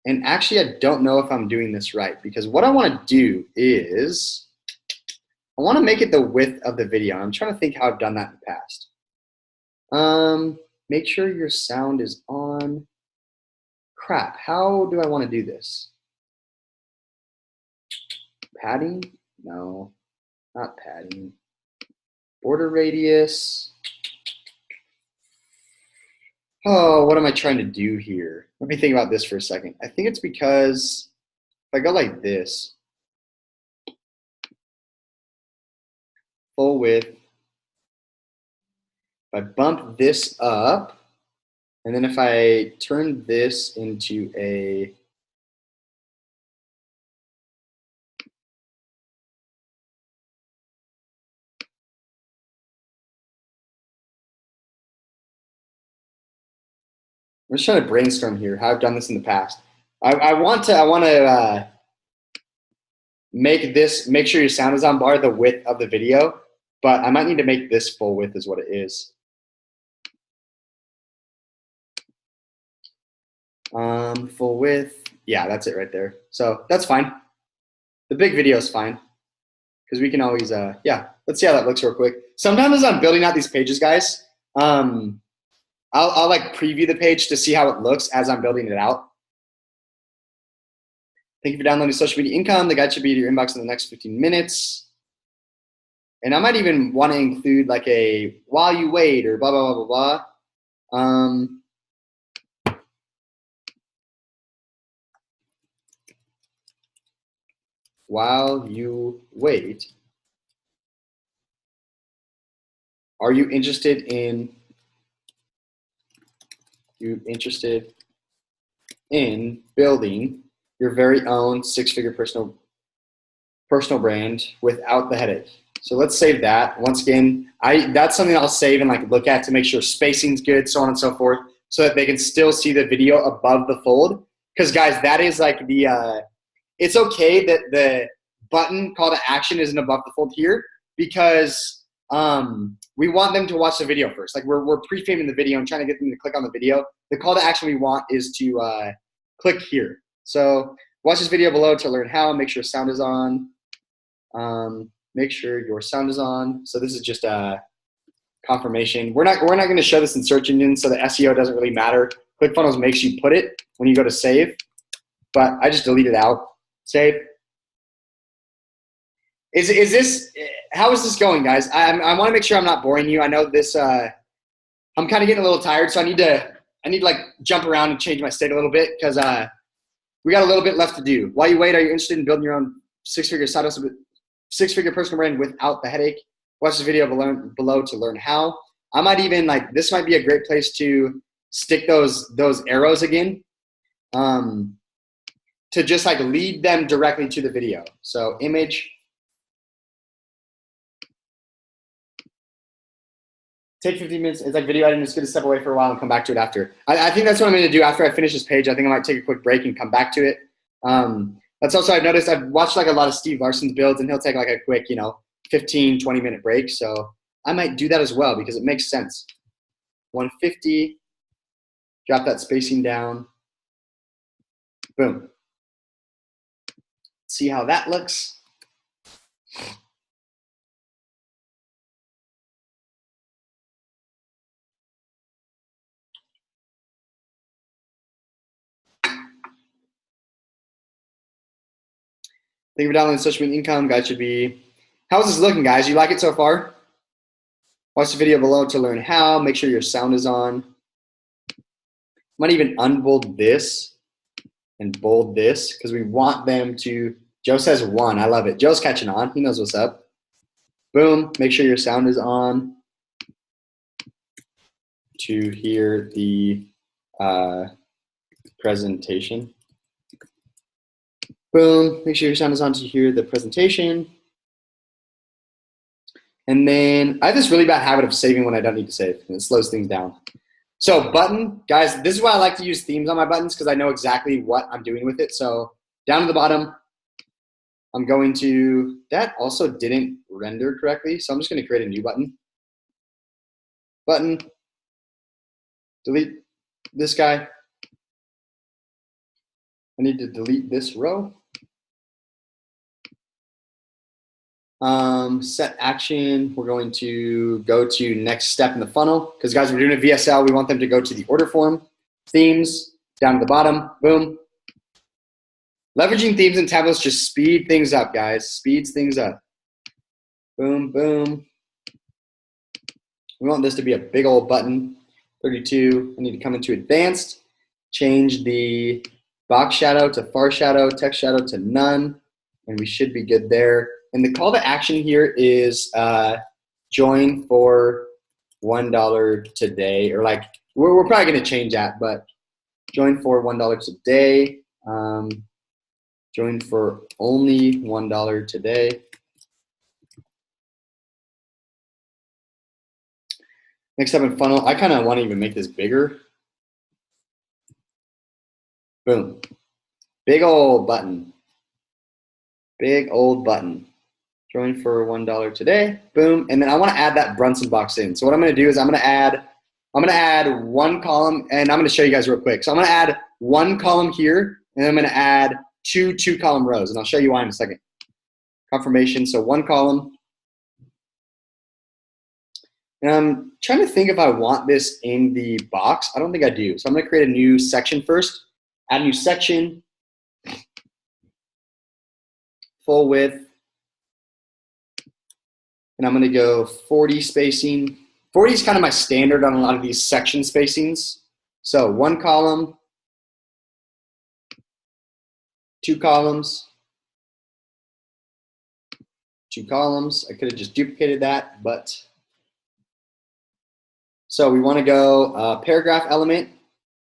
And actually, I don't know if I'm doing this right because what I wanna do is, I wanna make it the width of the video. I'm trying to think how I've done that in the past. Make sure your sound is on. Crap, how do I wanna do this? Padding? No, not padding. Border radius. Oh, what am I trying to do here? Let me think about this for a second. I think it's because if I go like this, full width, if I bump this up, and then if I turn this into a, I'm just trying to brainstorm here how I've done this in the past. I want to make sure your sound is on bar the width of the video, but I might need to make this full width is what it is. Full width, yeah, that's it right there. So that's fine. The big video is fine because we can always, yeah, let's see how that looks real quick. Sometimes as I'm building out these pages, guys, I'll like preview the page to see how it looks as I'm building it out. Thank you for downloading Social Media Income. The guide should be to your inbox in the next 15 minutes. And I might even want to include like a while you wait or blah, blah, blah, blah, blah. While you wait, are you interested in building your very own six-figure personal brand without the headache? So let's save that. Once again, that's something I'll save and like look at to make sure spacing's good, so on and so forth, so that they can still see the video above the fold. Because guys, that is like the it's okay that the button call to action isn't above the fold here because we want them to watch the video first. Like we're pre-framing the video and trying to get them to click on the video. The call to action we want is to click here. So watch this video below to learn how. Make sure sound is on. Make sure your sound is on. So this is just a confirmation. We're not going to show this in search engine, so the SEO doesn't really matter. ClickFunnels makes you put it when you go to save, but I just delete it out. Save. Is this, how is this going, guys? I want to make sure I'm not boring you. I know this, I'm kind of getting a little tired, so I need to need to like jump around and change my state a little bit because we got a little bit left to do. While you wait, are you interested in building your own six-figure personal brand without the headache? Watch the video below to learn how. I might even this might be a great place to stick those arrows again to just like lead them directly to the video. So image. Take 15 minutes. It's like video editing. It's good to step away for a while and come back to it after. I think that's what I'm going to do after I finish this page. I think I might take a quick break and come back to it. That's also, I've noticed, I've watched like a lot of Steve Larson's builds and he'll take like a quick, 15, 20-minute break. So I might do that as well because it makes sense. 150, drop that spacing down. Boom. See how that looks. Thank you for downloading Social Media Income. Guys should be, how's this looking, guys? You like it so far? Watch the video below to learn how. Make sure your sound is on. Might even unbold this and bold this because we want them to, Joe says 1. I love it. Joe's catching on. He knows what's up. Boom. Make sure your sound is on to hear the presentation. Boom. Make sure your sound is on to hear the presentation. And then I have this really bad habit of saving when I don't need to save, and it slows things down. So button, guys, this is why I like to use themes on my buttons because I know exactly what I'm doing with it. So down to the bottom, I'm going to, that also didn't render correctly. So I'm just going to create a new button. Button, delete this guy. I need to delete this row. Set action, we're going to go to next step in the funnel because guys, we're doing a VSL. We want them to go to the order form. Themes, down to the bottom, boom. Leveraging themes and tablets just speed things up, guys. Speeds things up. Boom, boom. We want this to be a big old button. 32, I need to come into advanced, change the box shadow to far shadow, text shadow to none, and we should be good there. And the call to action here is join for $1 today, or like we're probably going to change that, but join for $1 today. Join for only $1 today. Next up in funnel, I kind of want to even make this bigger. Boom. Big old button. Big old button. Join for $1 today. Boom. And then I want to add that Brunson box in. So what I'm going to do is I'm going to add one column, and I'm going to show you guys real quick. So I'm going to add one column here, and I'm going to add two column rows, and I'll show you why in a second. Confirmation. So one column. And I'm trying to think if I want this in the box. I don't think I do. So I'm going to create a new section first. Add a new section. Full width. And I'm going to go 40 spacing. 40 is kind of my standard on a lot of these section spacings. So one column, two columns, two columns. I could have just duplicated that, but. So we want to go paragraph element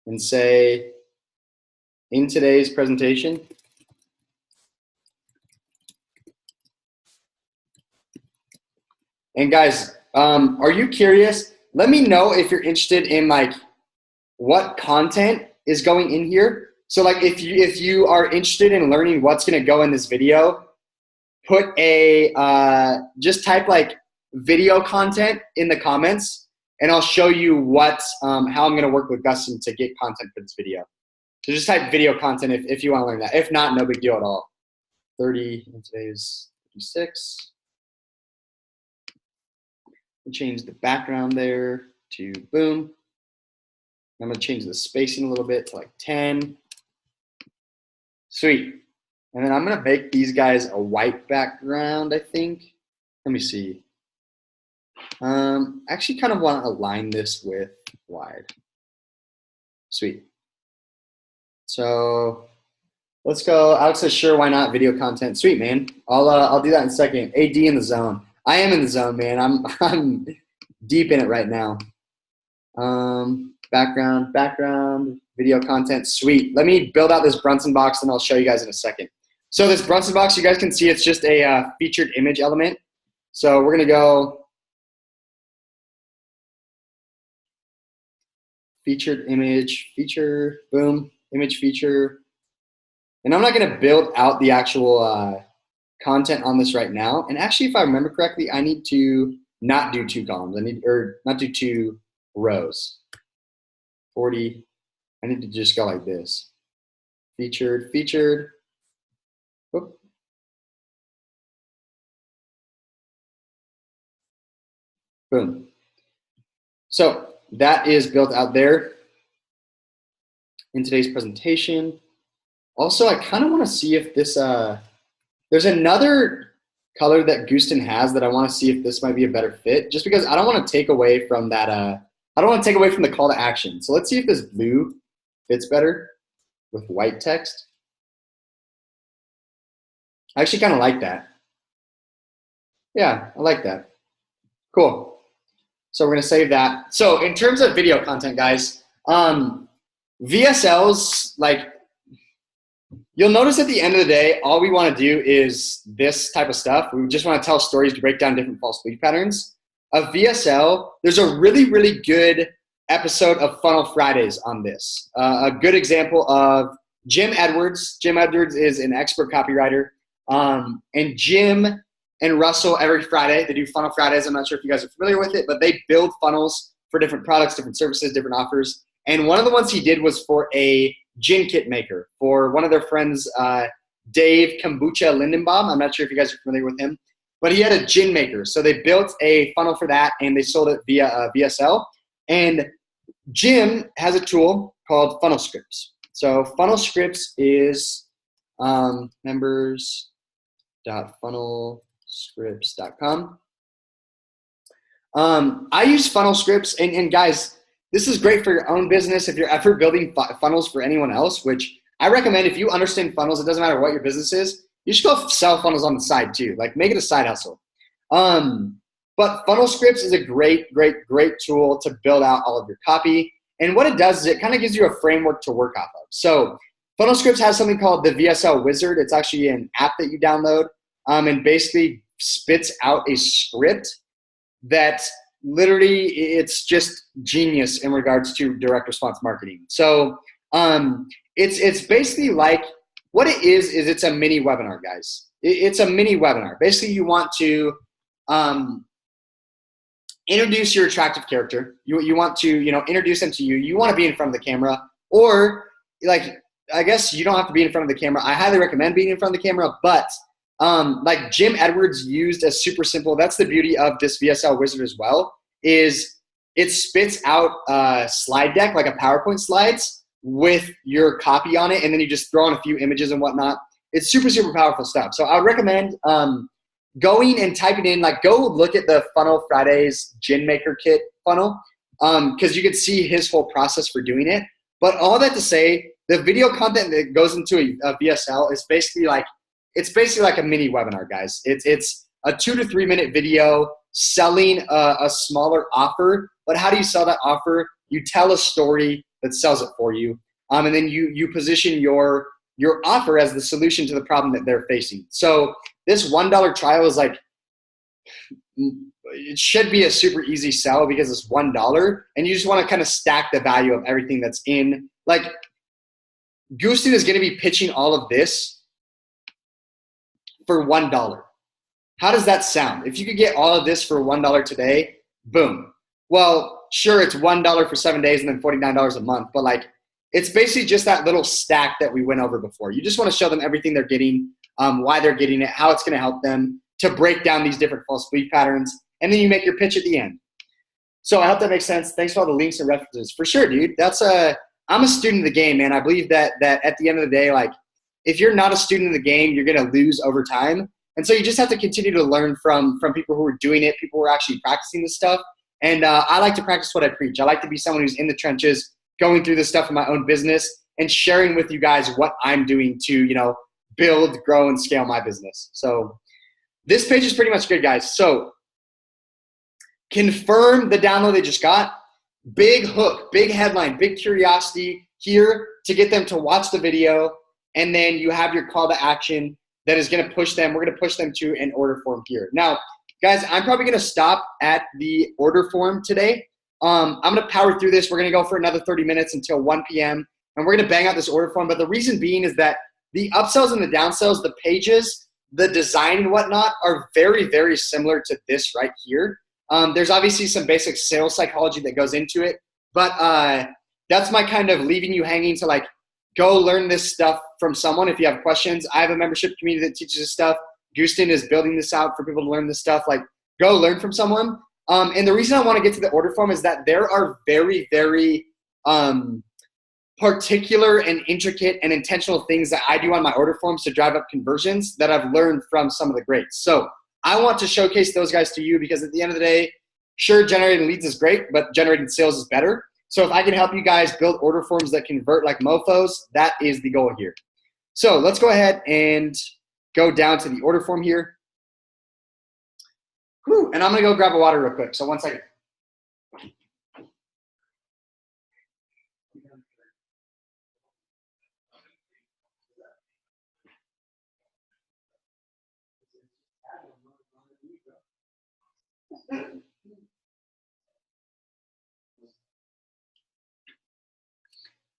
and say, in today's presentation, and guys, are you curious? Let me know if you're interested in like what content is going in here. So like if you are interested in learning what's going to go in this video, put a just type like video content in the comments, and I'll show you what how I'm going to work with Dustin to get content for this video. So just type video content if you want to learn that. If not, no big deal at all. 30 and today's 36. Change the background there to boom. I'm going to change the spacing a little bit to like 10. Sweet. And then I'm going to make these guys a white background, I think. Let me see. Actually kind of want to align this with wide. Sweet. So let's go. Alex says, sure, why not? Video content. Sweet, man. I'll do that in a second. AD in the zone. I am in the zone, man. I'm deep in it right now. Background, video content. Sweet. Let me build out this Brunson box, and I'll show you guys in a second. So this Brunson box, you guys can see it's just a featured image element. So we're gonna go featured image, feature, boom, image feature. And I'm not going to build out the actual content on this right now. And actually, if I remember correctly, I need to not do 2 columns. Or not do 2 rows. 40. I need to just go like this. Featured. Whoop. Boom. So that is built out there in today's presentation. Also, I kind of want to see if this, there's another color that Gooston has that I want to see if this might be a better fit, just because I don't want to take away from that, I don't want to take away from the call to action. So let's see if this blue fits better with white text. I actually kind of like that. Yeah, I like that. Cool. So we're going to save that. So in terms of video content, guys, VSLs, like, you'll notice at the end of the day, all we want to do is this type of stuff. We just want to tell stories to break down different false belief patterns. A VSL, there's a really, really good episode of Funnel Fridays on this. A good example of Jim Edwards. Jim Edwards is an expert copywriter. And Jim and Russell, every Friday, they do Funnel Fridays. I'm not sure if you guys are familiar with it, but they build funnels for different products, different services, different offers. And one of the ones he did was for a gin kit maker for one of their friends, Dave Kombucha Lindenbaum. I'm not sure if you guys are familiar with him, but he had a gin maker. So they built a funnel for that, and they sold it via VSL. And Jim has a tool called Funnel Scripts. So Funnel Scripts is members.funnelscripts.com. I use Funnel Scripts, and guys, this is great for your own business if you're ever building funnels for anyone else, which I recommend. If you understand funnels, it doesn't matter what your business is, you should go sell funnels on the side too. Like, make it a side hustle. But Funnel Scripts is a great tool to build out all of your copy. And what it does is it kind of gives you a framework to work off of. So Funnel Scripts has something called the VSL Wizard. It's actually an app that you download, and basically spits out a script that literally, it's just genius in regards to direct response marketing. So it's basically like, what it is it's a mini webinar, guys. It's a mini webinar. Basically, you want to introduce your attractive character. You want to, introduce them to you. You want to be in front of the camera, or like, I guess you don't have to be in front of the camera. I highly recommend being in front of the camera, but like Jim Edwards used a super simple, that's the beauty of this VSL Wizard as well, is it spits out a slide deck, like a PowerPoint slides with your copy on it, and then you just throw in a few images and whatnot. It's super powerful stuff. So I would recommend going and typing in, like, go look at the Funnel Fridays Gin Maker Kit funnel, because you can see his whole process for doing it. But all that to say, the video content that goes into a VSL is basically like, it's basically like a mini webinar, guys. It's a 2 to 3 minute video selling a smaller offer. But how do you sell that offer? You tell a story that sells it for you, and then you position your offer as the solution to the problem that they're facing. So this $1 trial is like, it should be a super easy sell because it's $1, and you just want to kind of stack the value of everything that's in. Like, Gooston is going to be pitching all of this for $1. How does that sound? If you could get all of this for $1 today, boom. Well, sure, it's $1 for 7 days and then $49 a month, but like, it's basically just that little stack that we went over before. You just want to show them everything they're getting, why they're getting it, how it's going to help them to break down these different false belief patterns, and then you make your pitch at the end. So I hope that makes sense. Thanks for all the links and references. For sure, dude. I'm a student of the game, man. I believe that at the end of the day, like, if you're not a student of the game, you're going to lose over time. And so you just have to continue to learn from people who are doing it, people who are actually practicing this stuff. And I like to practice what I preach. I like to be someone who's in the trenches, going through this stuff in my own business and sharing with you guys what I'm doing to, you know, build, grow, and scale my business. So this page is pretty much good, guys. So confirm the download they just got. Big hook, big headline, big curiosity here to get them to watch the video. And then you have your call to action that is going to push them. We're going to push them to an order form here. Now, guys, I'm probably going to stop at the order form today. I'm going to power through this. We're going to go for another 30 minutes until 1 p.m. And we're going to bang out this order form. But the reason being is that the upsells and the downsells, the pages, the design and whatnot are very, very similar to this right here. There's obviously some basic sales psychology that goes into it. But that's my kind of leaving you hanging to like, go learn this stuff from someone if you have questions. I have a membership community that teaches this stuff. Gustin is building this out for people to learn this stuff. Like, go learn from someone. And the reason I want to get to the order form is that there are very, very particular and intricate and intentional things that I do on my order forms to drive up conversions that I've learned from some of the greats. So I want to showcase those guys to you because at the end of the day, sure, generating leads is great, but generating sales is better. So if I can help you guys build order forms that convert like mofos, that is the goal here. So let's go ahead and go down to the order form here. Whew, and I'm going to go grab a water real quick. So 1 second.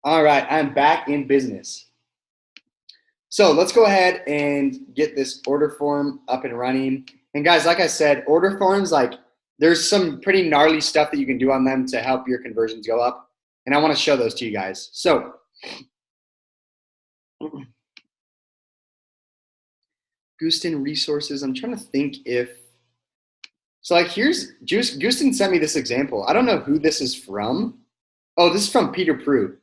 All right, I'm back in business. So let's go ahead and get this order form up and running. And guys, like I said, order forms, like there's some pretty gnarly stuff that you can do on them to help your conversions go up. And I want to show those to you guys. So Gustin resources, I'm trying to think if, so like here's, Gustin sent me this example. I don't know who this is from. Oh, this is from Peter Prue.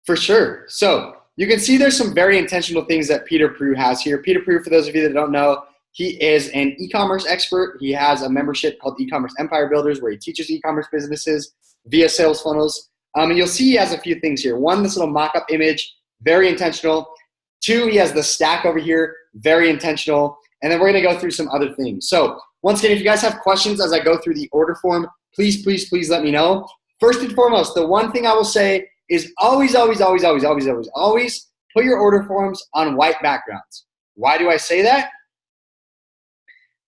For sure. So you can see there's some very intentional things that Peter Prue has here. Peter Prue, for those of you that don't know, he is an e-commerce expert. He has a membership called E-commerce Empire Builders where he teaches e-commerce businesses via sales funnels. And you'll see he has a few things here. One, this little mock-up image, very intentional. Two, he has the stack over here, very intentional. And then we're going to go through some other things. So once again, if you guys have questions as I go through the order form, please, please, please let me know. First and foremost, the one thing I will say is always put your order forms on white backgrounds. Why do I say that?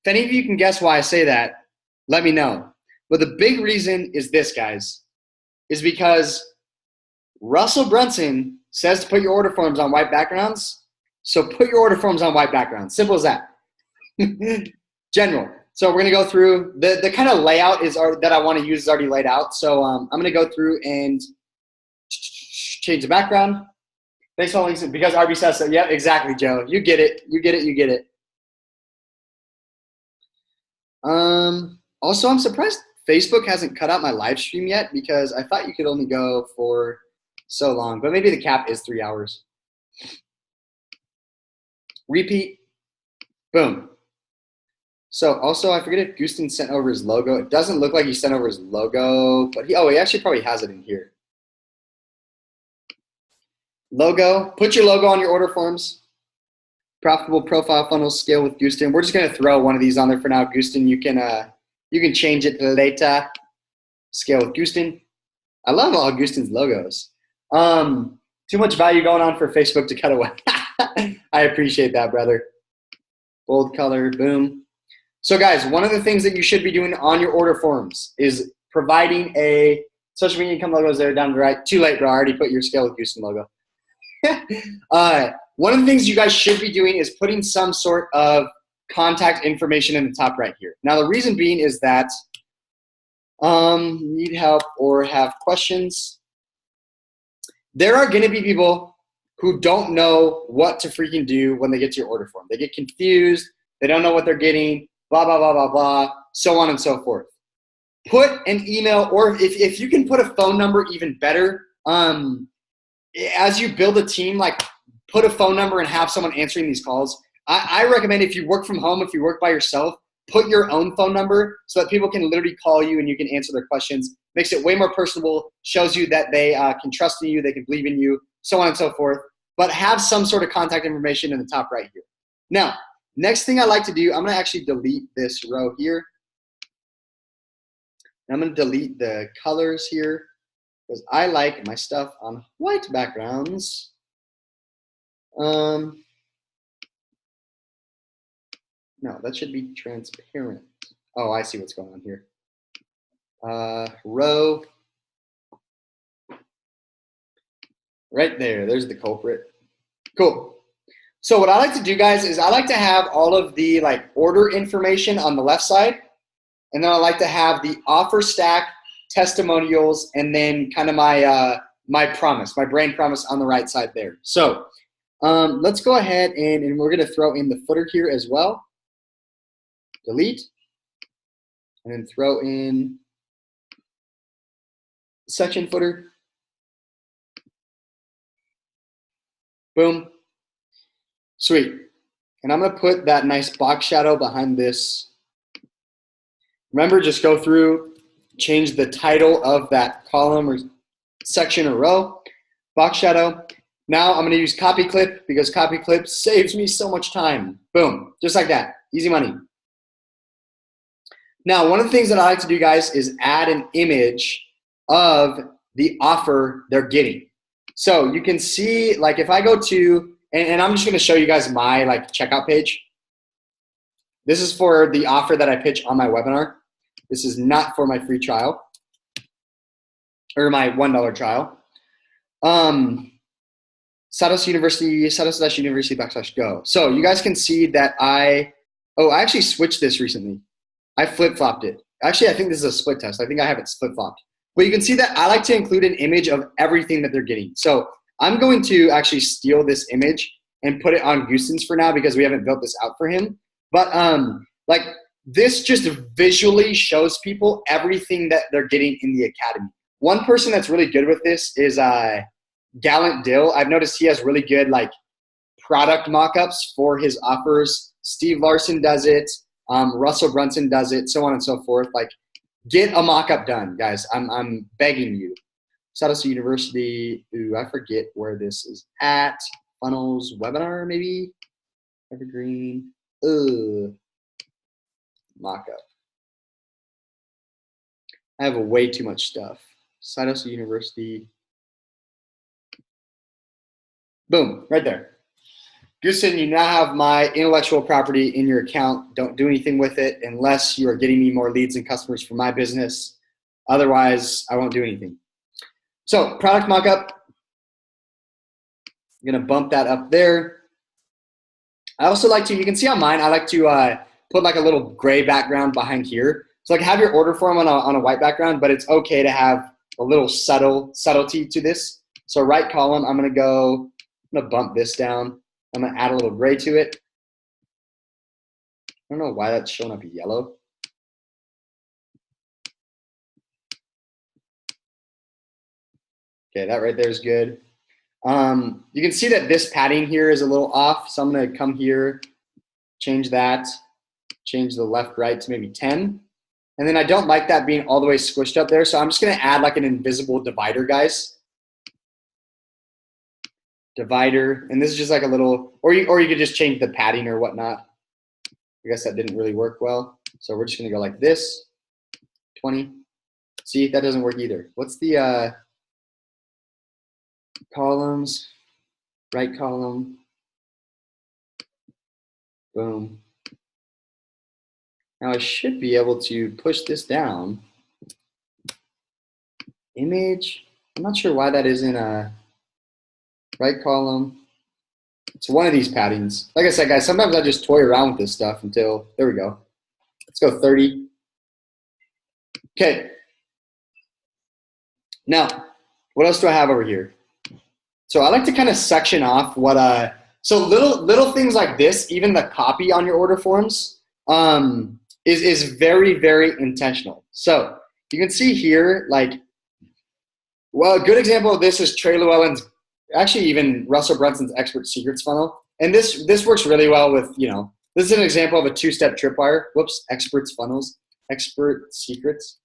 If any of you can guess why I say that, let me know. But the big reason is this, guys, is because Russell Brunson says to put your order forms on white backgrounds. So put your order forms on white backgrounds. Simple as that. General. So we're going to go through the kind of layout that I want to use is already laid out. So I'm going to go through and change the background. Thanks for listening because RB says so. Yeah, exactly, Joe. You get it. You get it. You get it. Also, I'm surprised Facebook hasn't cut out my live stream yet because I thought you could only go for so long, but maybe the cap is 3 hours. Repeat. Boom. So also, I forget if Gustin sent over his logo. It doesn't look like he sent over his logo, but he actually probably has it in here. Logo, put your logo on your order forms. Profitable profile funnels, scale with Gustin. We're just gonna throw one of these on there for now. Gustin, you can change it later. Scale with Gustin. I love all Gustin's logos. Too much value going on for Facebook to cut away. I appreciate that, brother. Bold color, boom. So guys, one of the things that you should be doing on your order forms is providing a social media income logos there down to the right. Too late, bro. I already put your scale with Gustin logo. One of the things you guys should be doing is putting some sort of contact information in the top right here. Now, the reason being is that need help or have questions. There are going to be people who don't know what to freaking do when they get to your order form. They get confused. They don't know what they're getting, blah, blah, blah, blah, blah, so on and so forth. Put an email, or if you can put a phone number, even better. As you build a team, like put a phone number and have someone answering these calls. I recommend if you work from home, if you work by yourself, put your own phone number so that people can literally call you and you can answer their questions makes it way more personable, shows you that they can trust in you, they can believe in you, so on and so forth. But have some sort of contact information in the top right here. Now, next thing I like to do, I'm going to actually delete this row here. I'm going to delete the colors here because I like my stuff on white backgrounds. No, that should be transparent. Oh, I see what's going on here. Row. Right there, there's the culprit. Cool. So what I like to do, guys, is I like to have all of the like order information on the left side. And then I like to have the offer stack, testimonials, and then kind of my my promise, my brand promise on the right side there. So let's go ahead and we're going to throw in the footer here as well. Delete. And then throw in section footer. Boom. Sweet. And I'm going to put that nice box shadow behind this. Remember, just go through, change the title of that column or section or row. Box shadow. Now I'm going to use copy clip because copy clip saves me so much time. Boom. Just like that. Easy money. Now, one of the things that I like to do, guys, is add an image of the offer they're getting. So you can see, like, if I go to, and I'm just going to show you guys my like checkout page. This is for the offer that I pitch on my webinar. This is not for my free trial or my $1 trial. Satos University, Satos-University/go. So you guys can see that I actually switched this recently. I flip-flopped it. Actually, I think this is a split test. I think I have it flip-flopped. But you can see that I like to include an image of everything that they're getting. So I'm going to actually steal this image and put it on Houston's for now because we haven't built this out for him. But like this just visually shows people everything that they're getting in the academy. One person that's really good with this is Gallant Dill. I've noticed he has really good like product mock-ups for his offers. Steve Larson does it. Russell Brunson does it, so on and so forth. Like, get a mock-up done, guys. I'm begging you. Satos University. Ooh, I forget where this is at. Funnels webinar, maybe. Evergreen. Mock-up. I have way too much stuff. Satos University. Boom, right there. Goosen, you now have my intellectual property in your account. Don't do anything with it unless you are getting me more leads and customers for my business. Otherwise, I won't do anything. So, product mockup. I'm going to bump that up there. I also like to, you can see on mine, I like to put like a little gray background behind here. So, like have your order form on a white background, but it's okay to have a little subtlety to this. So, right column, I'm going to bump this down. I'm going to add a little gray to it. I don't know why that's showing up yellow. Okay, that right there is good. You can see that this padding here is a little off, so I'm going to come here, change that, change the left, right to maybe 10. And then I don't like that being all the way squished up there, so I'm just going to add like an invisible divider, guys. Divider, and this is just like a little, or you could just change the padding or whatnot. I guess that didn't really work well, so we're just gonna go like this, 20. See, that doesn't work either. What's the columns? Right column. Boom. Now I should be able to push this down. Image. I'm not sure why that isn't a right column. It's one of these paddings. Like I said, guys, sometimes I just toy around with this stuff until, there we go. Let's go 30. Okay. Now, what else do I have over here? So I like to kind of section off what, so little things like this, even the copy on your order forms, is very, very intentional. So you can see here, like, well, a good example of this is Trey Llewellyn's, actually even Russell Brunson's expert secrets funnel. And this works really well with, you know, this is an example of a two-step tripwire. Whoops, experts funnels, expert secrets.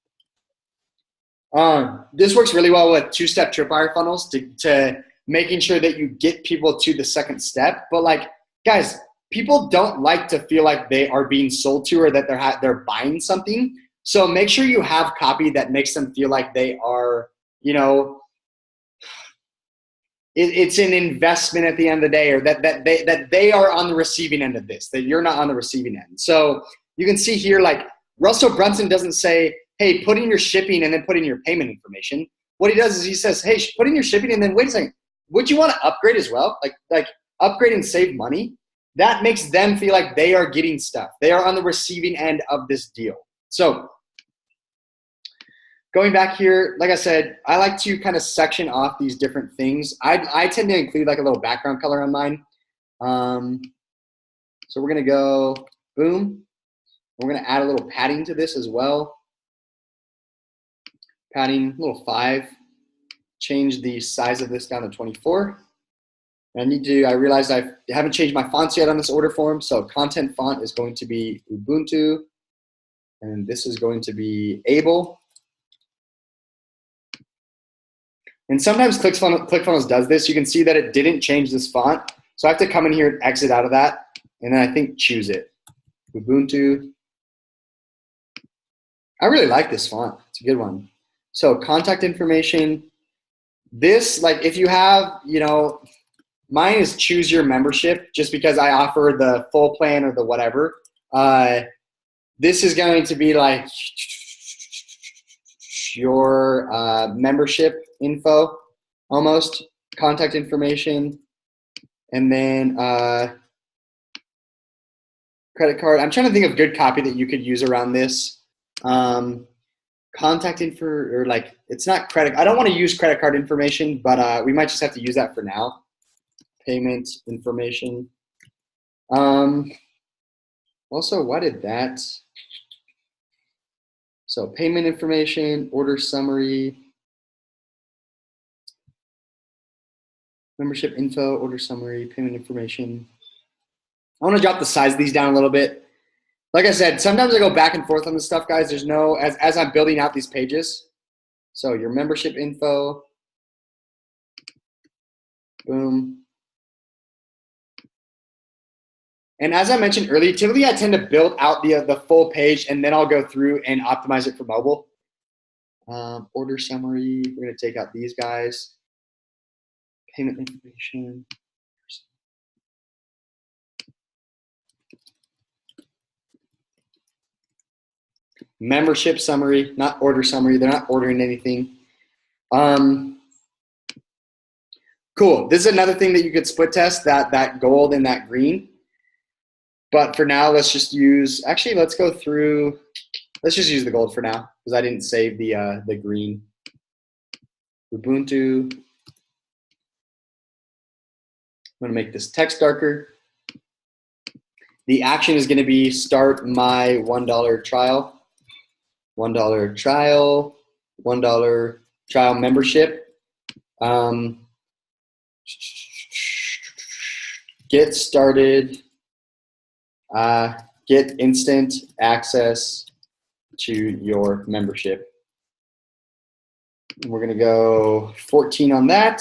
This works really well with two-step Tripwire funnels to making sure that you get people to the second step. But like, guys, people don't like to feel like they are being sold to or that they're buying something. So make sure you have copy that makes them feel like they are, you know, it's an investment at the end of the day, or that they are on the receiving end of this, that you're not on the receiving end. So you can see here, like Russell Brunson doesn't say, hey, put in your shipping and then put in your payment information. What he does is he says, hey, put in your shipping and then wait a second, would you want to upgrade as well? Like upgrade and save money. That makes them feel like they are getting stuff. They are on the receiving end of this deal. So going back here, like I said, I like to kind of section off these different things. I tend to include like a little background color on mine. So we're going to go boom. We're going to add a little padding to this as well. Padding, little 5. Change the size of this down to 24. I realized I haven't changed my fonts yet on this order form. So content font is going to be Ubuntu. And this is going to be Able. And sometimes ClickFunnels does this. You can see that it didn't change this font. So I have to come in here and exit out of that. And then I think choose it. Ubuntu. I really like this font. It's a good one. So contact information. This, like if you have, you know, mine is choose your membership just because I offer the full plan or the whatever. This is going to be like your membership info, almost, contact information, and then credit card. I'm trying to think of good copy that you could use around this. Contact info, or like, it's not credit. I don't want to use credit card information, but we might just have to use that for now. Payment information. Also, why did that? So payment information, order summary, membership info, order summary, payment information. I want to drop the size of these down a little bit. Like I said, sometimes I go back and forth on this stuff, guys. There's no, as I'm building out these pages. So your membership info, boom. And as I mentioned earlier, typically I tend to build out the full page and then I'll go through and optimize it for mobile. Order summary, we're gonna take out these guys. Payment information. Membership summary, not order summary. They're not ordering anything. Cool. This is another thing that you could split test, that gold and that green. But for now, let's just use, actually, let's go through, let's just use the gold for now because I didn't save the green. Ubuntu. I'm going to make this text darker. The action is going to be start my $1 trial. $1 trial, $1 trial membership. Get started. Get instant access to your membership. And we're going to go 14 on that.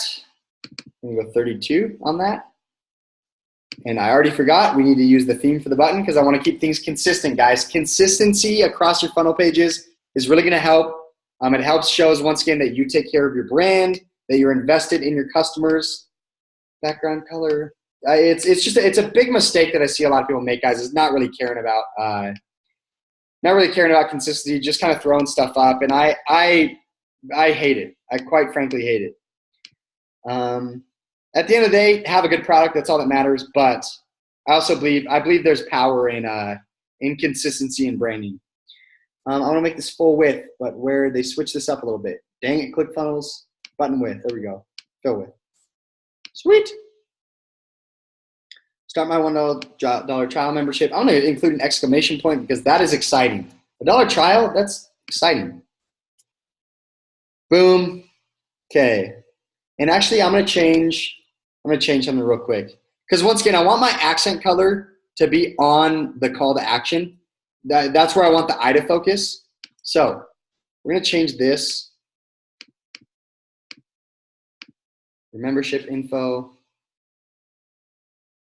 I'm going to go 32 on that. And I already forgot, we need to use the theme for the button because I want to keep things consistent, guys. Consistency across your funnel pages is really going to help. It helps shows, once again, that you take care of your brand, that you're invested in your customers. Background color. It's a big mistake that I see a lot of people make, guys, is not really caring about consistency, just kind of throwing stuff up. And I hate it. I quite frankly hate it. At the end of the day, have a good product. That's all that matters. But I also believe there's power in consistency and branding. I want to make this full width, but where they switch this up a little bit. Dang it, ClickFunnels. Button width. There we go. Fill width. Sweet. Start my $1 trial membership. I want to include an exclamation point because that is exciting. $1 trial, that's exciting. Boom. Okay. And actually, I'm going to change something real quick. Because once again, I want my accent color to be on the call to action. That's where I want the eye to focus. So we're going to change this your membership info.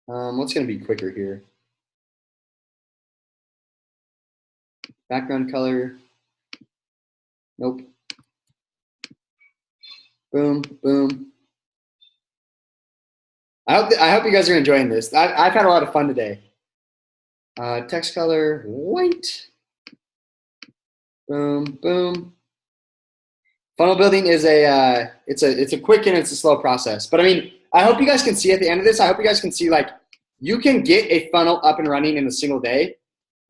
What's going to be quicker here? Background color. Nope. Boom, boom. I hope you guys are enjoying this. I've had a lot of fun today. Text color, white. Boom, boom. Funnel building is it's a quick and it's a slow process. But I mean, I hope you guys can see at the end of this, I hope you guys can see like you can get a funnel up and running in a single day,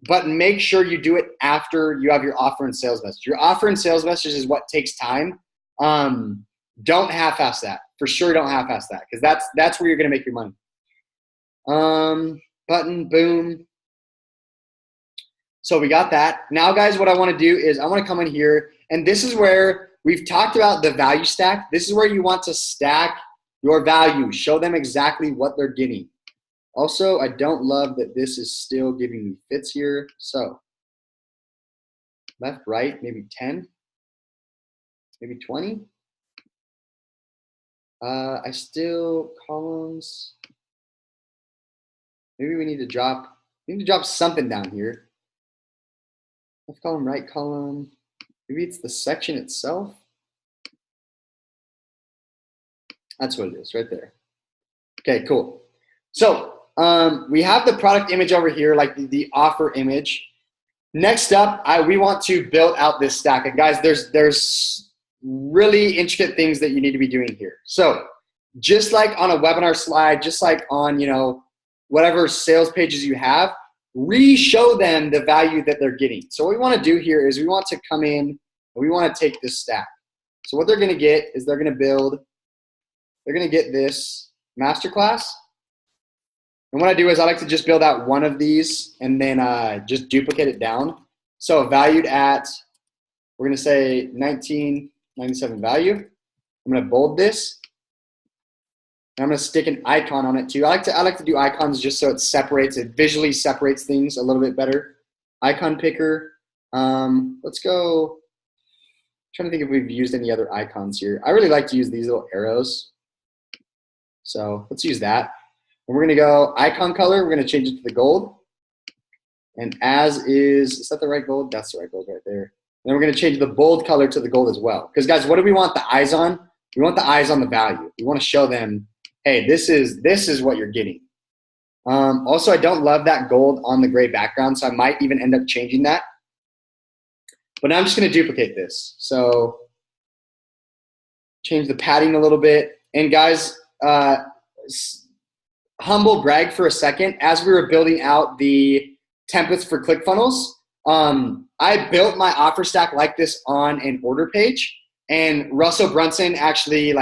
but make sure you do it after you have your offer and sales message. Your offer and sales message is what takes time. Don't half-ass that. For sure, don't half-ass that because that's where you're gonna make your money. Button, boom. So we got that. Now, guys, what I want to do is I want to come in here, and this is where we've talked about the value stack. This is where you want to stack your value. Show them exactly what they're getting. Also, I don't love that this is still giving me fits here. So left, right, maybe 10, maybe 20. I still columns. Maybe we need to drop something down here. Left column, right column. Maybe it's the section itself. That's what it is right there. Okay, cool. So we have the product image over here, like the offer image. Next up, we want to build out this stack. And guys, there's really intricate things that you need to be doing here. So just like on a webinar slide, just like on, whatever sales pages you have, re-show them the value that they're getting. So what we want to do here is we want to come in and we want to take this stack. So what they're going to get is they're going to get this masterclass. And what I do is I like to just build out one of these and then just duplicate it down. So valued at, we're going to say 1997 value. I'm going to bold this. And I'm going to stick an icon on it too. I like to do icons just so it visually separates things a little bit better. Icon picker. Let's go. I'm trying to think if we've used any other icons here. I really like to use these little arrows. So let's use that. And we're going to go icon color. We're going to change it to the gold. And as is that the right gold? That's the right gold right there. And then we're going to change the bold color to the gold as well. Because guys, what do we want the eyes on? We want the eyes on the value. We want to show them, hey, this is what you're getting. Also, I don't love that gold on the gray background, so I might even end up changing that. But now I'm just going to duplicate this. So change the padding a little bit. And guys, humble brag for a second. As we were building out the templates for ClickFunnels, I built my offer stack like this on an order page. And Russell Brunson actually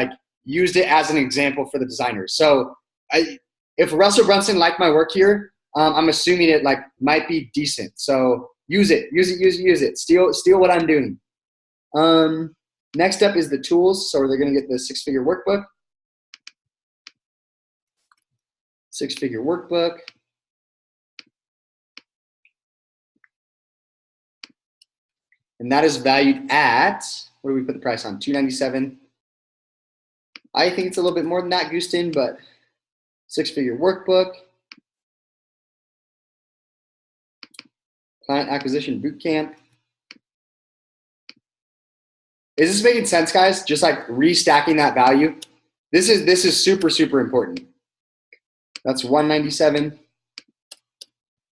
used it as an example for the designers. So if Russell Brunson liked my work here, I'm assuming it might be decent. So use it. Steal what I'm doing. Next up is the tools. So they're going to get the six-figure workbook. Six-figure workbook. And that is valued at, what do we put the price on? $297. I think it's a little bit more than that, Gustin, but six-figure workbook. Client acquisition bootcamp. Is this making sense, guys? Just restacking that value. This is super, super important. That's $197.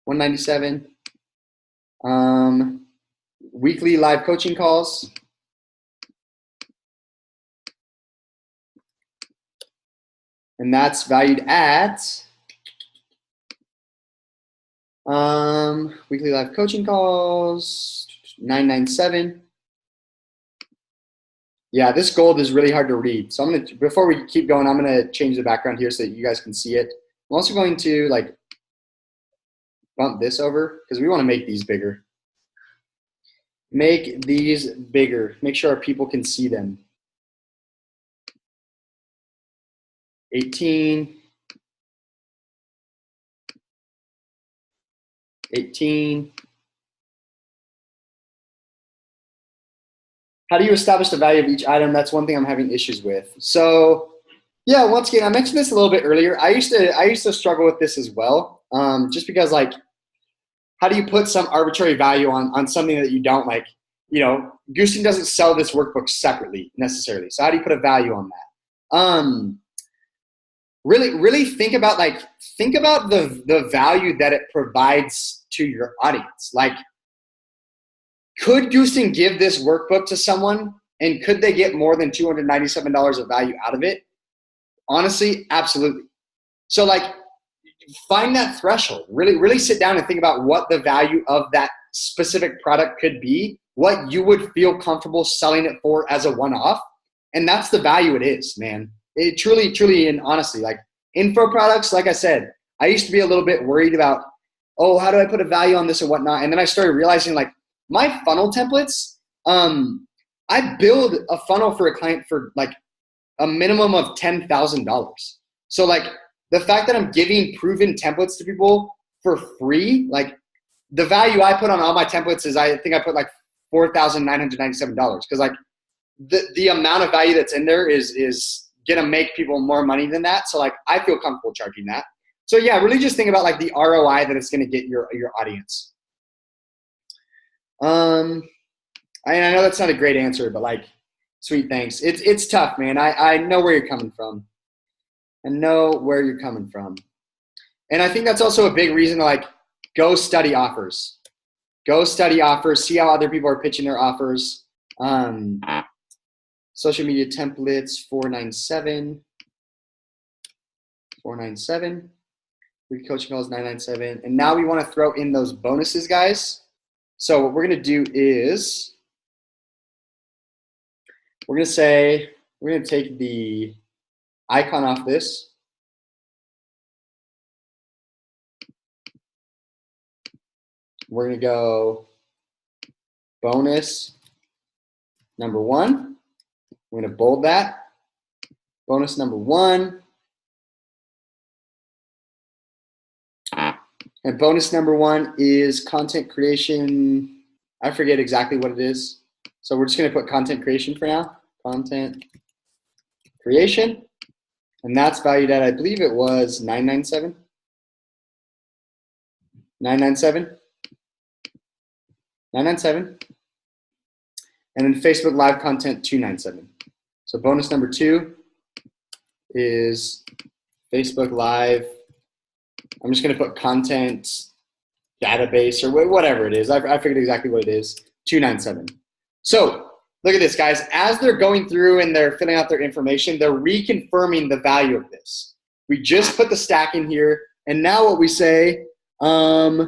$197. Weekly live coaching calls. And that's valued at weekly live coaching calls, $997. Yeah, this gold is really hard to read. So before we keep going, I'm gonna change the background here so that you guys can see it. I'm also going to bump this over because we want to make these bigger. Make these bigger. Make sure our people can see them. 18. 18. How do you establish the value of each item? That's one thing I'm having issues with. So Yeah, once again, I mentioned this a little bit earlier. I used to struggle with this as well. Just because like, how do you put some arbitrary value on something that you don't like? You know, Goosing doesn't sell this workbook separately necessarily. So how do you put a value on that? Really think about the value that it provides to your audience. Like, could Goosing give this workbook to someone and could they get more than $297 of value out of it? Honestly, absolutely. So like, find that threshold. Really sit down and think about what the value of that specific product could be, what you would feel comfortable selling it for as a one-off. And that's the value it is, man. It truly, and honestly, like info products, like I said, I used to be a little bit worried about, oh, how do I put a value on this and whatnot? And then I started realizing like my funnel templates, I build a funnel for a client for like a minimum of $10,000. So like the fact that I'm giving proven templates to people for free, like the value I put on all my templates is I think I put like $4,997 because like the amount of value that's in there is gonna make people more money than that. So like I feel comfortable charging that. So yeah, really just think about like the ROI that it's gonna get your audience. I know that's not a great answer, but like, sweet, thanks. It's tough, man. I know where you're coming from. And know where you're coming from. And I think that's also a big reason to like go study offers. Go study offers, see how other people are pitching their offers. Social media templates, 497. 497. Free coaching calls, 997. And now we want to throw in those bonuses, guys. So what we're going to do is we're going to take the icon off this. We're going to go bonus number 1. We're going to bold that. Bonus number 1. And bonus number 1 is content creation. I forget exactly what it is. So we're just going to put content creation for now. Content creation. And that's valued at, I believe it was 997. 997. 997. And then Facebook Live content 297. So bonus number 2 is Facebook Live. I'm just going to put content database or whatever it is. I figured exactly what it is. 297. So look at this, guys. As they're going through and they're filling out their information, they're reconfirming the value of this. We just put the stack in here, and now what we say, now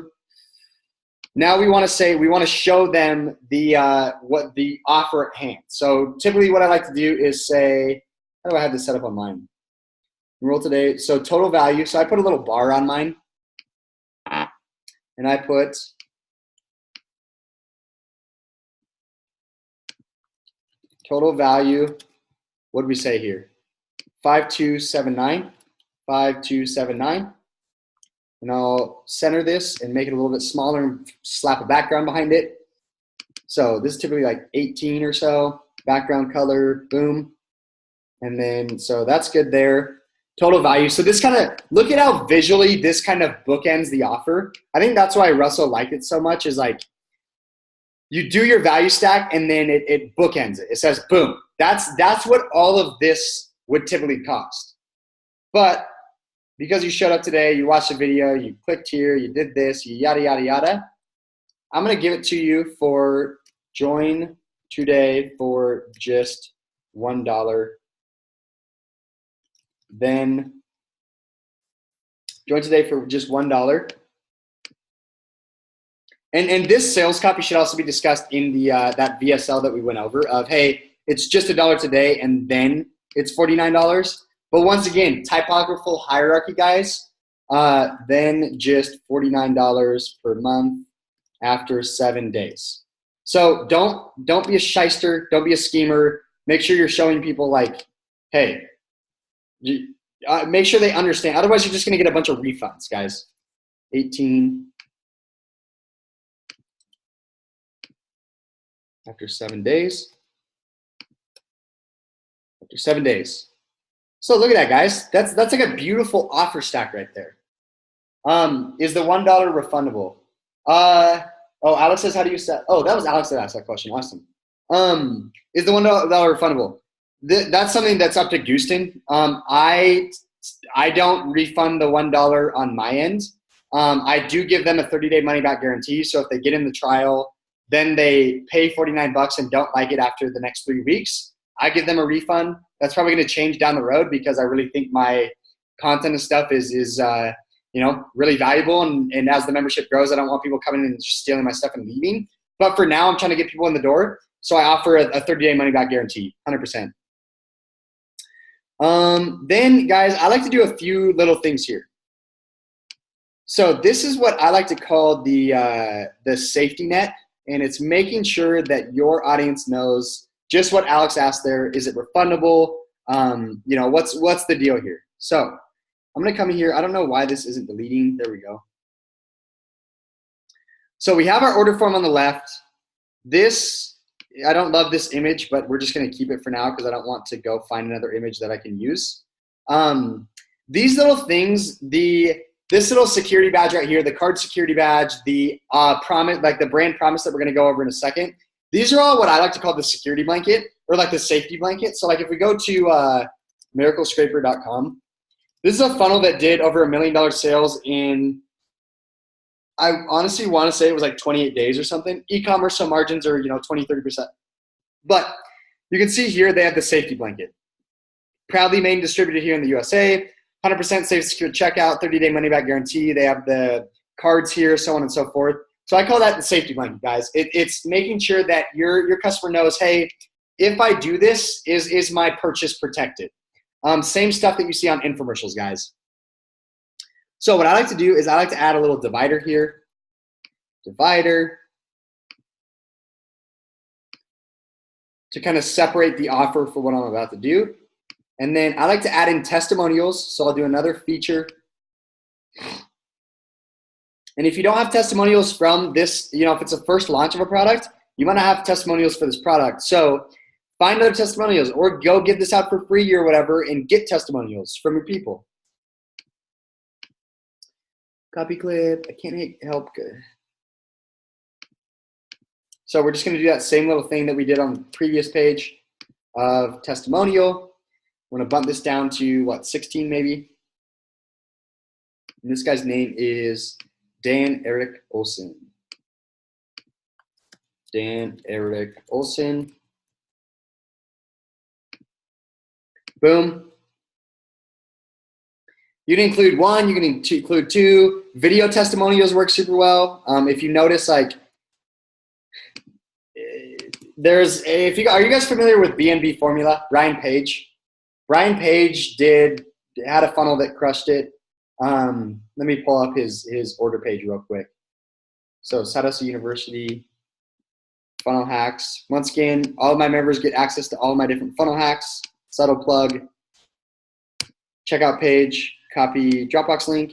we want to show them the what the offer at hand. So typically what I like to do is say, how do I have this set up on mine? Enroll today. So total value. So I put a little bar on mine. And I put total value. What did we say here? 5279. 5279. And I'll center this and make it a little bit smaller and slap a background behind it. So this is typically like 18 or so. Background color, boom. And then, so that's good there. Total value. So this kind of, look at how visually this kind of bookends the offer. I think that's why Russell liked it so much, is like, you do your value stack and then it bookends it. It says, boom. That's what all of this would typically cost. But because you showed up today, you watched the video, you clicked here, you did this, you yada, yada, yada, I'm going to give it to you for join today for just $1. Then join today for just $1. And this sales copy should also be discussed in the that VSL that we went over of, hey, it's just $1 today and then it's $49. But once again, typographical hierarchy, guys, then just $49 per month after 7 days. So don't be a shyster, don't be a schemer. Make sure you're showing people like, hey, make sure they understand. Otherwise, you're just going to get a bunch of refunds, guys. 18 after 7 days. After 7 days. So look at that, guys. That's like a beautiful offer stack right there. Is the $1 refundable? Oh, Alex says, how do you set? Oh, that was Alex that asked that question. Awesome. Is the $1 refundable? That's something that's up to Gooston. I don't refund the $1 on my end. I do give them a 30-day money-back guarantee. So if they get in the trial, then they pay $49 and don't like it after the next 3 weeks, I give them a refund. That's probably going to change down the road because I really think my content and stuff is really valuable. And as the membership grows, I don't want people coming in and just stealing my stuff and leaving. But for now, I'm trying to get people in the door. So I offer a 30-day money-back guarantee, 100%. Then, guys, I like to do a few little things here. So this is what I like to call the safety net, and it's making sure that your audience knows just what Alex asked there. Is it refundable? What's the deal here? So I'm going to come here. I don't know why this isn't deleting. There we go. So we have our order form on the left. This, I don't love this image, but we're just going to keep it for now because I don't want to go find another image that I can use. These little things, this little security badge right here, the card security badge, the promise, like the brand promise that we're going to go over in a second. These are all what I like to call the security blanket or like the safety blanket. So like if we go to miraclescraper.com, this is a funnel that did over $1 million sales in, I honestly want to say it was like 28 days or something. E-commerce, so margins are 20, 30%. But you can see here they have the safety blanket. Proudly made and distributed here in the USA. 100% safe, secure checkout, 30-day money-back guarantee. They have the cards here, so on and so forth. So I call that the safety blanket, guys. It's making sure that your customer knows, hey, if I do this, is my purchase protected? Same stuff that you see on infomercials, guys. So what I like to do is I like to add a little divider here. Divider. To kind of separate the offer for what I'm about to do. And then I like to add in testimonials. So I'll do another feature. And if you don't have testimonials from this, if it's a first launch of a product, you might not have testimonials for this product. So find other testimonials or go give this out for free or whatever and get testimonials from your people. Copy clip. I can't help. So we're just going to do that same little thing that we did on the previous page of testimonial. We're going to bump this down to, 16 maybe? And this guy's name is Dan Eric Olson. Dan Eric Olson. Boom. You can include one, you can include two. Video testimonials work super well. If you notice, like, are you guys familiar with B&B formula? Ryan Page. Ryan Page had a funnel that crushed it. Let me pull up his order page real quick. So Satoshi University, funnel hacks. Once again, all of my members get access to all of my different funnel hacks. Subtle plug. Checkout page. Copy Dropbox link.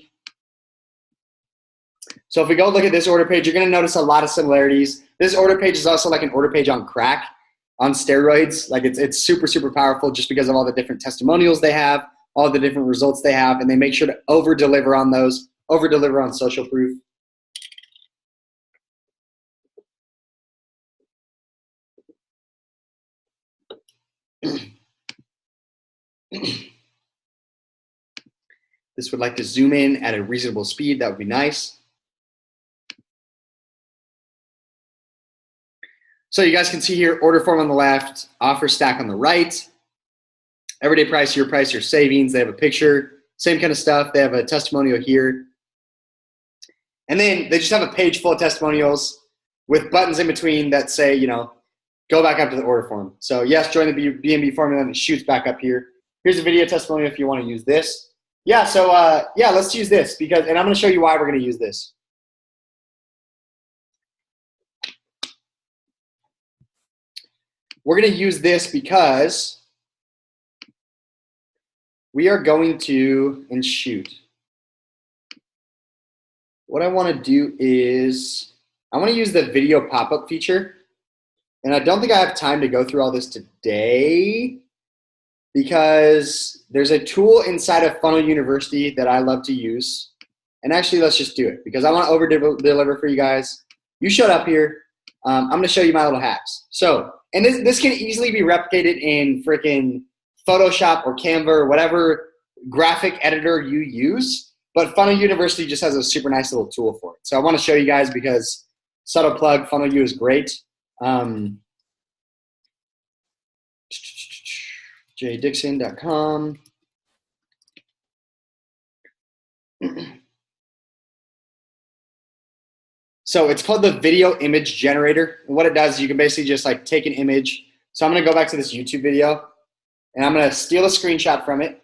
So if we go look at this order page, you're going to notice a lot of similarities. This order page is also like an order page on crack, on steroids. Like it's super, super powerful just because of all the different testimonials they have, all the different results they have, and they make sure to over-deliver on those, over-deliver on social proof. This would like to zoom in at a reasonable speed. That would be nice. So you guys can see here, order form on the left, offer stack on the right, everyday price, your savings. They have a picture, same kind of stuff. They have a testimonial here. And then they just have a page full of testimonials with buttons in between that say, go back up to the order form. So yes, join the B&B formula, and it shoots back up here. Here's a video testimonial if you want to use this. Yeah, so let's use this and I'm going to show you why we're going to use this. We're going to use this because we are going to, and shoot. What I want to do is I want to use the video pop-up feature. And I don't think I have time to go through all this today. because there's a tool inside of Funnel University that I love to use. And actually, let's just do it because I want to over-deliver for you guys. You showed up here. I'm going to show you my little hacks. So, and this can easily be replicated in freaking Photoshop or Canva or whatever graphic editor you use. But Funnel University just has a super nice little tool for it. So I want to show you guys because subtle plug, Funnel U is great. jdixon.com. So it's called the video image generator. And what it does is you can basically just like take an image. So I'm going to go back to this YouTube video and I'm going to steal a screenshot from it.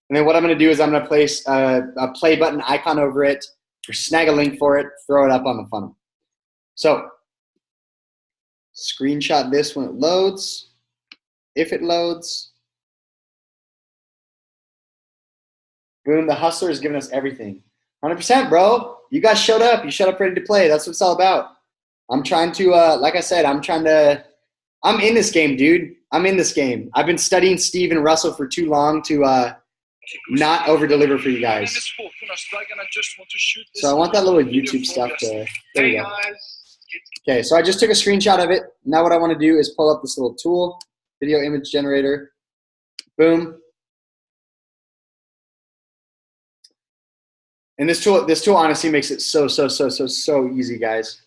And then what I'm going to do is I'm going to place a play button icon over it or snag a link for it, throw it up on the funnel. So screenshot this when it loads, if it loads. Boom, the hustler is giving us everything. 100%, bro. You guys showed up. You showed up ready to play. That's what it's all about. I'm trying to, like I said, I'm in this game, dude. I'm in this game. I've been studying Steve and Russell for too long to not over-deliver for you guys. So I want that little YouTube stuff to, there we go. Okay, so I just took a screenshot of it. Now what I want to do is pull up this little tool, video image generator. Boom. And this tool honestly makes it so easy, guys.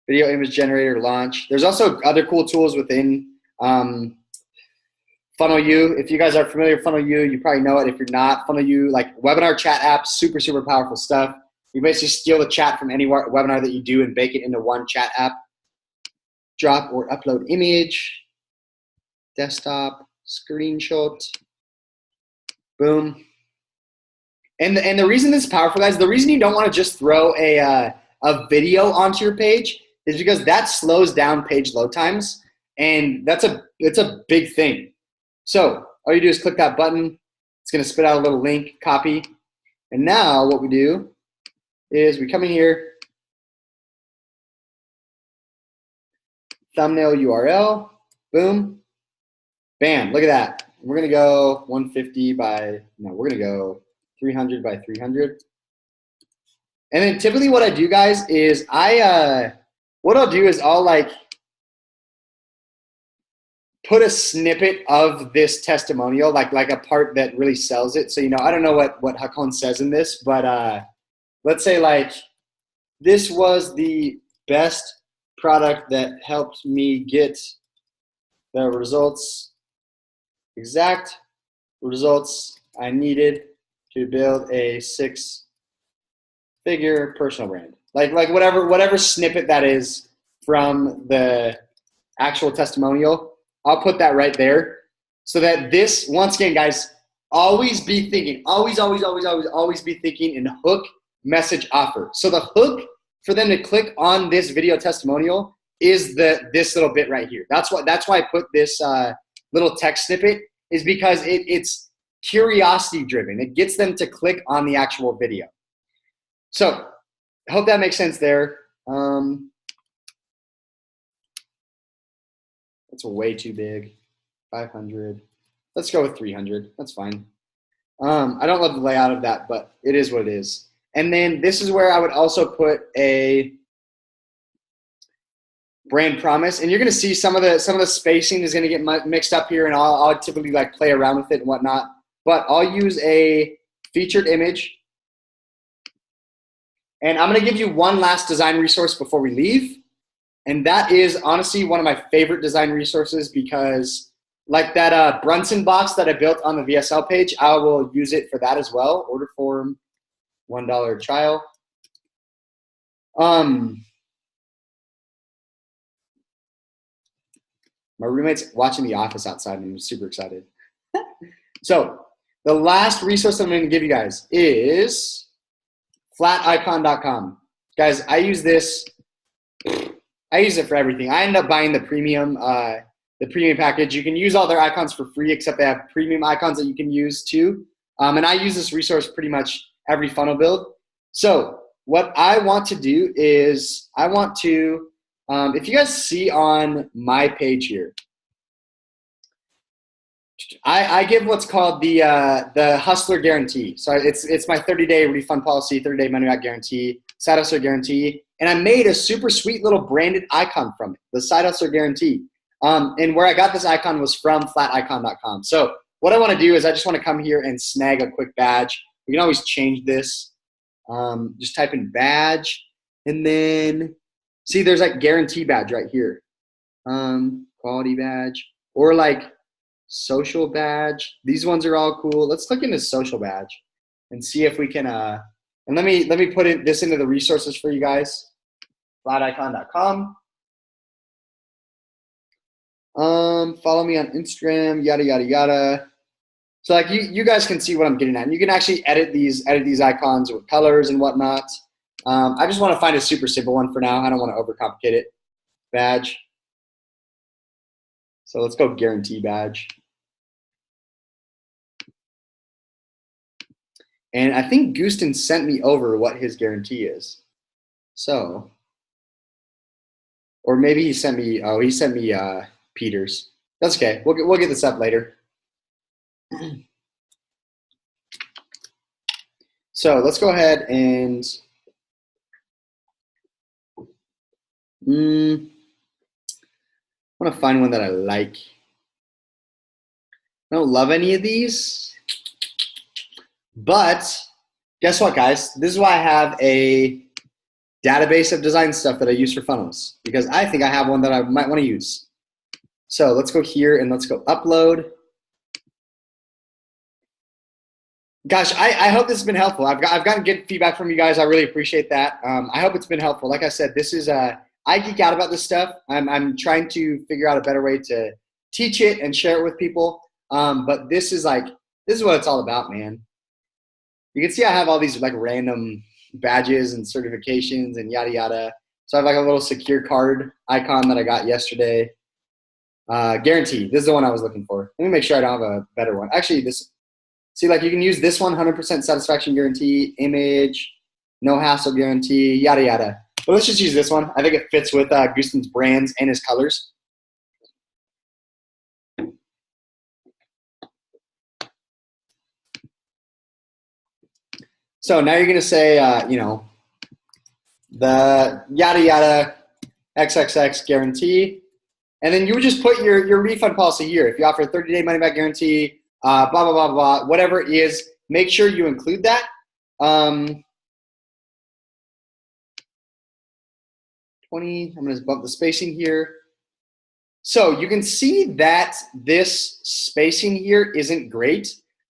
Video image generator launch. There's also other cool tools within Funnel U. If you guys are familiar with Funnel U, you probably know it. If you're not, Funnel U, like webinar chat app, super powerful stuff. You basically steal the chat from any webinar that you do and bake it into one chat app. Drop or upload image, desktop, screenshot, boom. And the reason this is powerful, guys, the reason you don't want to just throw a video onto your page is because that slows down page load times, and it's a big thing. So all you do is click that button. It's going to spit out a little link, copy. And now what we do is we come in here, thumbnail URL, boom, bam, look at that. We're going to go 150 by, no, we're going to go 300 by 300. And then typically what I do, guys, is what I'll do is I'll like put a snippet of this testimonial, like a part that really sells it. So, I don't know what Hakon says in this, but let's say like, this was the best product that helped me get the exact results I needed to build a 6-figure personal brand. Like whatever snippet that is from the actual testimonial, I'll put that right there so that this, once again, guys, always be thinking, always be thinking in hook, message, offer. So the hook for them to click on this video testimonial is this little bit right here. That's why I put this little text snippet, is because it's curiosity driven. It gets them to click on the actual video. So I hope that makes sense there. That's way too big. 500. Let's go with 300. That's fine. I don't love the layout of that, but it is what it is. And then this is where I would also put a brand promise. And you're going to see some of the spacing is going to get mixed up here, and I'll typically like play around with it and whatnot. But I'll use a featured image. And I'm going to give you one last design resource before we leave. And that is honestly one of my favorite design resources, because like that Brunson box that I built on the VSL page, I will use it for that as well. Order form, $1 trial. My roommate's watching The Office outside, and I'm super excited. So the last resource I'm going to give you guys is flaticon.com. Guys, I use this. I use it for everything. I end up buying the premium package. You can use all their icons for free, except they have premium icons that you can use too. And I use this resource pretty much every funnel build. So what I want to do is I want to, if you guys see on my page here, I give what's called the hustler guarantee. So it's my 30-day refund policy, 30-day money back guarantee, side hustler guarantee, and I made a super sweet little branded icon from it, the side hustler guarantee. And where I got this icon was from flaticon.com. So what I want to do is I just want to come here and snag a quick badge. We can always change this. Just type in badge, and then see there's like guarantee badge right here. Quality badge, or like social badge. These ones are all cool. Let's click into social badge and see if we can and let me put this into the resources for you guys. Flaticon.com. Follow me on Instagram, yada yada yada. So like you guys can see what I'm getting at. And you can actually edit these icons with colors and whatnot. I just want to find a super simple one for now. I don't want to overcomplicate it. Badge. So let's go guarantee badge. And I think Gustin sent me over what his guarantee is. So, or maybe he sent me, he sent me Peter's. That's okay. We'll get this up later. So let's go ahead and I want to find one that I like. I don't love any of these, but guess what, guys? This is why I have a database of design stuff that I use for funnels, because I think I have one that I might want to use. So let's go here and let's go upload. Gosh, I hope this has been helpful. I've gotten good feedback from you guys. I really appreciate that. I hope it's been helpful. Like I said, this is I geek out about this stuff. I'm trying to figure out a better way to teach it and share it with people. But this is what it's all about, man. You can see I have all these like random badges and certifications and yada yada. So I have like a little secure card icon that I got yesterday. Guarantee. This is the one I was looking for. Let me make sure I don't have a better one. Actually, see, like you can use this one, 100% satisfaction guarantee, image, no hassle guarantee, yada yada. But let's just use this one. I think it fits with Gustin's brands and his colors. So now you're gonna say, the yada yada XXX guarantee, and then you would just put your refund policy here. If you offer a 30-day money back guarantee, blah blah blah blah, whatever it is, make sure you include that. 20. I'm gonna bump the spacing here. So you can see that this spacing here isn't great.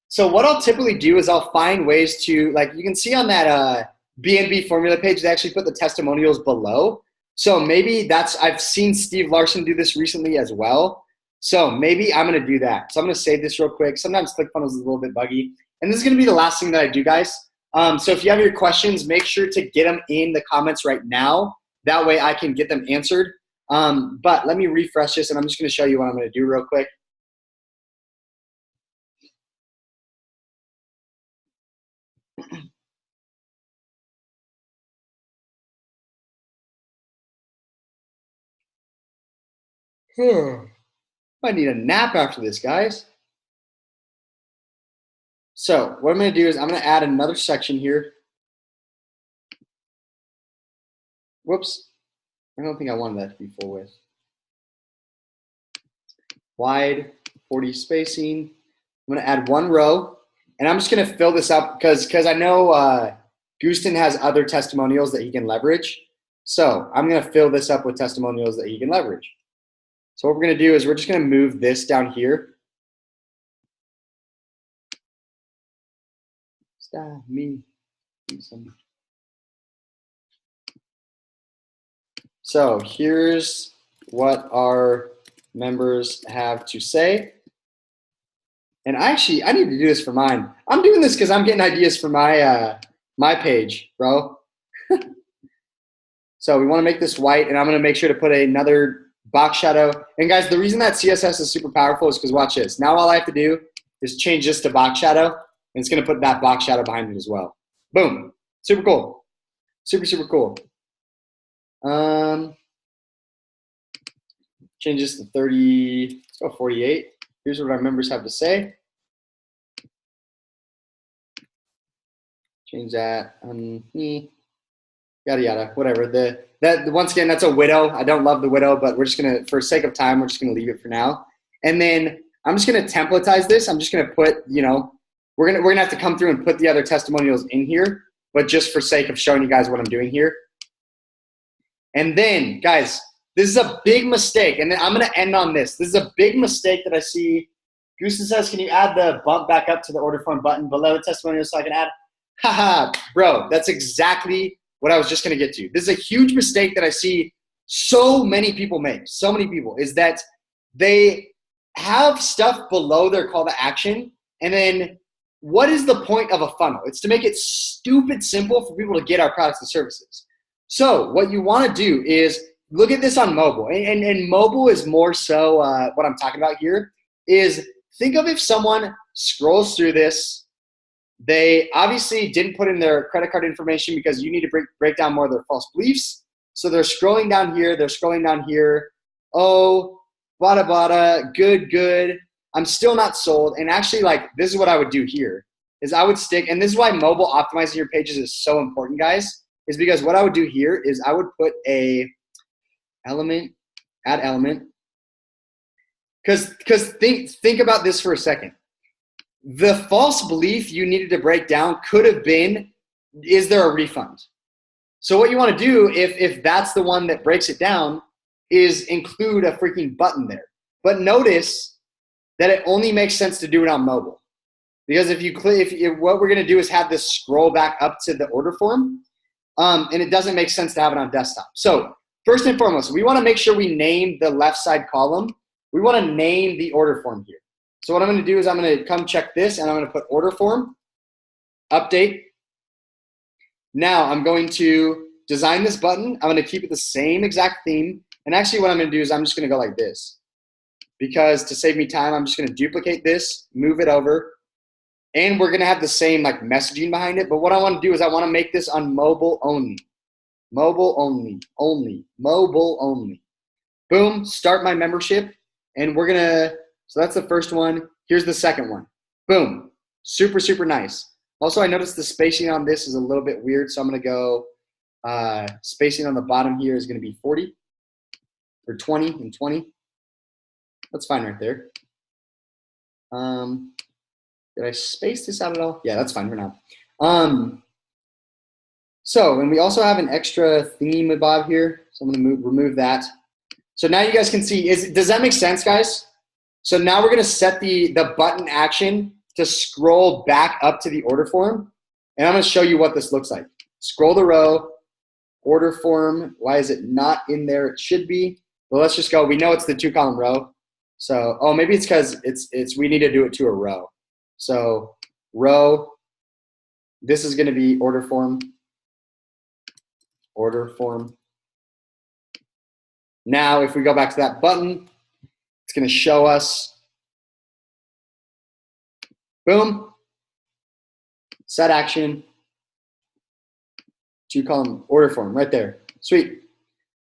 So what I'll typically do is I'll find ways to, like you can see on that BNB formula page, they actually put the testimonials below. So maybe I've seen Steve Larson do this recently as well. So maybe I'm gonna do that. So I'm gonna save this real quick. Sometimes ClickFunnels is a little bit buggy. And this is gonna be the last thing that I do, guys. So if you have your questions, make sure to get them in the comments right now. That way I can get them answered. But let me refresh this and I'm just gonna show you what I'm gonna do real quick. I need a nap after this, guys. So what I'm going to do is I'm going to add another section here. Whoops. I don't think I wanted that to be full width. Wide, 40 spacing. I'm going to add one row, and I'm just going to fill this up because I know Gustin has other testimonials that he can leverage. So I'm going to fill this up with testimonials that he can leverage. So what we're going to do is we're just going to move this down here. Stop me. So here's what our members have to say. And I need to do this for mine. I'm doing this because I'm getting ideas for my my page, bro. So we want to make this white, and I'm going to make sure to put another box shadow. And guys, the reason that CSS is super powerful is because watch this. Now all I have to do is change this to box shadow, and it's going to put that box shadow behind it as well. Boom. Super cool. Super, super cool. Change this to 30, let's go 48. Here's what our members have to say. Change that. Yada yada. Whatever. Once again, that's a widow. I don't love the widow, but we're just gonna, for sake of time, we're just gonna leave it for now. And then I'm just gonna templatize this. I'm just gonna put, you know, we're gonna have to come through and put the other testimonials in here, but just for sake of showing you guys what I'm doing here. And then, guys, this is a big mistake, and then I'm gonna end on this. This is a big mistake that I see. Goosen says, can you add the bump back up to the order form button below the testimonials so I can add? Haha, bro, that's exactly what I was just gonna get to. This is a huge mistake that I see so many people make, so many people, is that they have stuff below their call to action, and then what is the point of a funnel? It's to make it stupid simple for people to get our products and services. So what you wanna do is look at this on mobile, and mobile is more so what I'm talking about here is think of if someone scrolls through this. They obviously didn't put in their credit card information because you need to break down more of their false beliefs. So they're scrolling down here. They're scrolling down here. Oh, bada bada, good. I'm still not sold. And actually, like, this is what I would do here is I would stick, and this is why mobile optimizing your pages is so important, guys, is because what I would do here is I would put a element, add element. Because think about this for a second. The false belief you needed to break down could have been, is there a refund? So what you want to do, if that's the one that breaks it down, is include a freaking button there. But notice that it only makes sense to do it on mobile. Because if you click, what we're going to do is have this scroll back up to the order form, and it doesn't make sense to have it on desktop. So first and foremost, we want to make sure we name the left side column. We want to name the order form here. So what I'm going to do is I'm going to come check this, and I'm going to put order form, update. Now I'm going to design this button. I'm going to keep it the same exact theme. And actually what I'm going to do is I'm just going to go like this. Because to save me time, I'm just going to duplicate this, move it over, and we're going to have the same like messaging behind it. But what I want to do is I want to make this on mobile only. Mobile only. Mobile only. Boom, start my membership. And we're going to, so that's the first one. Here's the second one. Boom. Super, super nice. Also, I noticed the spacing on this is a little bit weird, so I'm going to go spacing on the bottom here is going to be 40 or 20 and 20. That's fine right there. Did I space this out at all? Yeah, that's fine for now. So, and we also have an extra thingamabob here, so I'm going to remove that. So now you guys can see, does that make sense, guys? So now we're going to set the button action to scroll back up to the order form. And I'm going to show you what this looks like. Scroll the row, order form. Why is it not in there? It should be. Well, let's just go. We know it's the 2-column row. So, oh, maybe it's because we need to do it to a row. So row, this is going to be order form. Order form. Now, if we go back to that button, it's going to show us, boom, set action, 2-column order form right there. Sweet.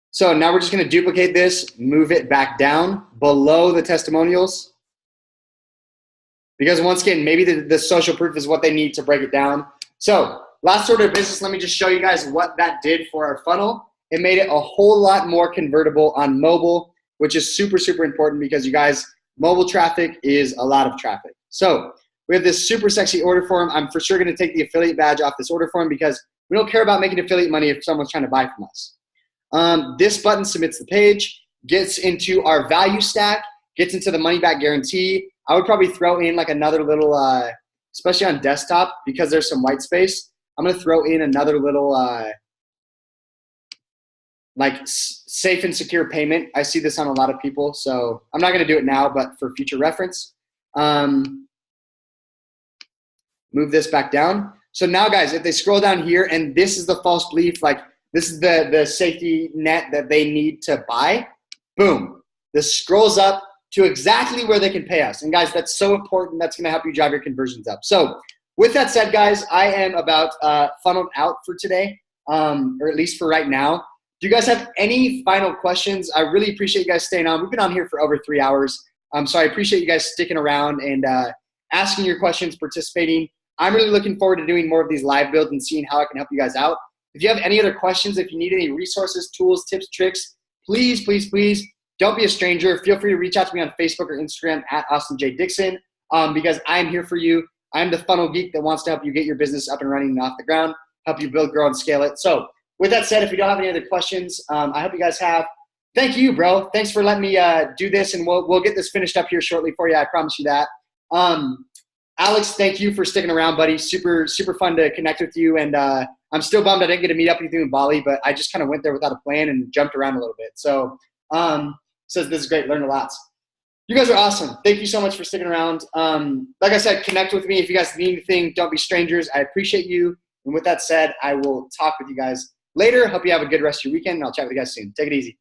So now we're just going to duplicate this, move it back down below the testimonials. Because once again, maybe the social proof is what they need to break it down. So last order of business, let me just show you guys what that did for our funnel. It made it a whole lot more convertible on mobile, which is super, super important because you guys, mobile traffic is a lot of traffic. So we have this super sexy order form. I'm for sure going to take the affiliate badge off this order form because we don't care about making affiliate money if someone's trying to buy from us. This button submits the page, gets into our value stack, gets into the money back guarantee. I would probably throw in like another little, especially on desktop because there's some white space. I'm going to throw in another little like safe and secure payment. I see this on a lot of people, so I'm not going to do it now, but for future reference. Move this back down. So now, guys, if they scroll down here, and this is the false belief, like this is the safety net that they need to buy, boom. This scrolls up to exactly where they can pay us. And, guys, that's so important. That's going to help you drive your conversions up. So with that said, guys, I am about funneled out for today, or at least for right now. Do you guys have any final questions? I really appreciate you guys staying on. We've been on here for over 3 hours. So I appreciate you guys sticking around and asking your questions, participating. I'm really looking forward to doing more of these live builds and seeing how I can help you guys out. If you have any other questions, if you need any resources, tools, tips, tricks, please don't be a stranger. Feel free to reach out to me on Facebook or Instagram at Austin J. Dixon because I'm here for you. I'm the funnel geek that wants to help you get your business up and running and off the ground, help you build, grow, and scale it. So with that said, if you don't have any other questions, I hope you guys have. Thank you, bro. Thanks for letting me do this, and we'll get this finished up here shortly for you. I promise you that. Alex, thank you for sticking around, buddy. Super fun to connect with you, and I'm still bummed I didn't get to meet up with you in Bali, but I just kind of went there without a plan and jumped around a little bit. So says this is great. Learned a lot. You guys are awesome. Thank you so much for sticking around. Like I said, connect with me. If you guys need anything, don't be strangers. I appreciate you. And with that said, I will talk with you guys later. Hope you have a good rest of your weekend, and I'll chat with you guys soon. Take it easy.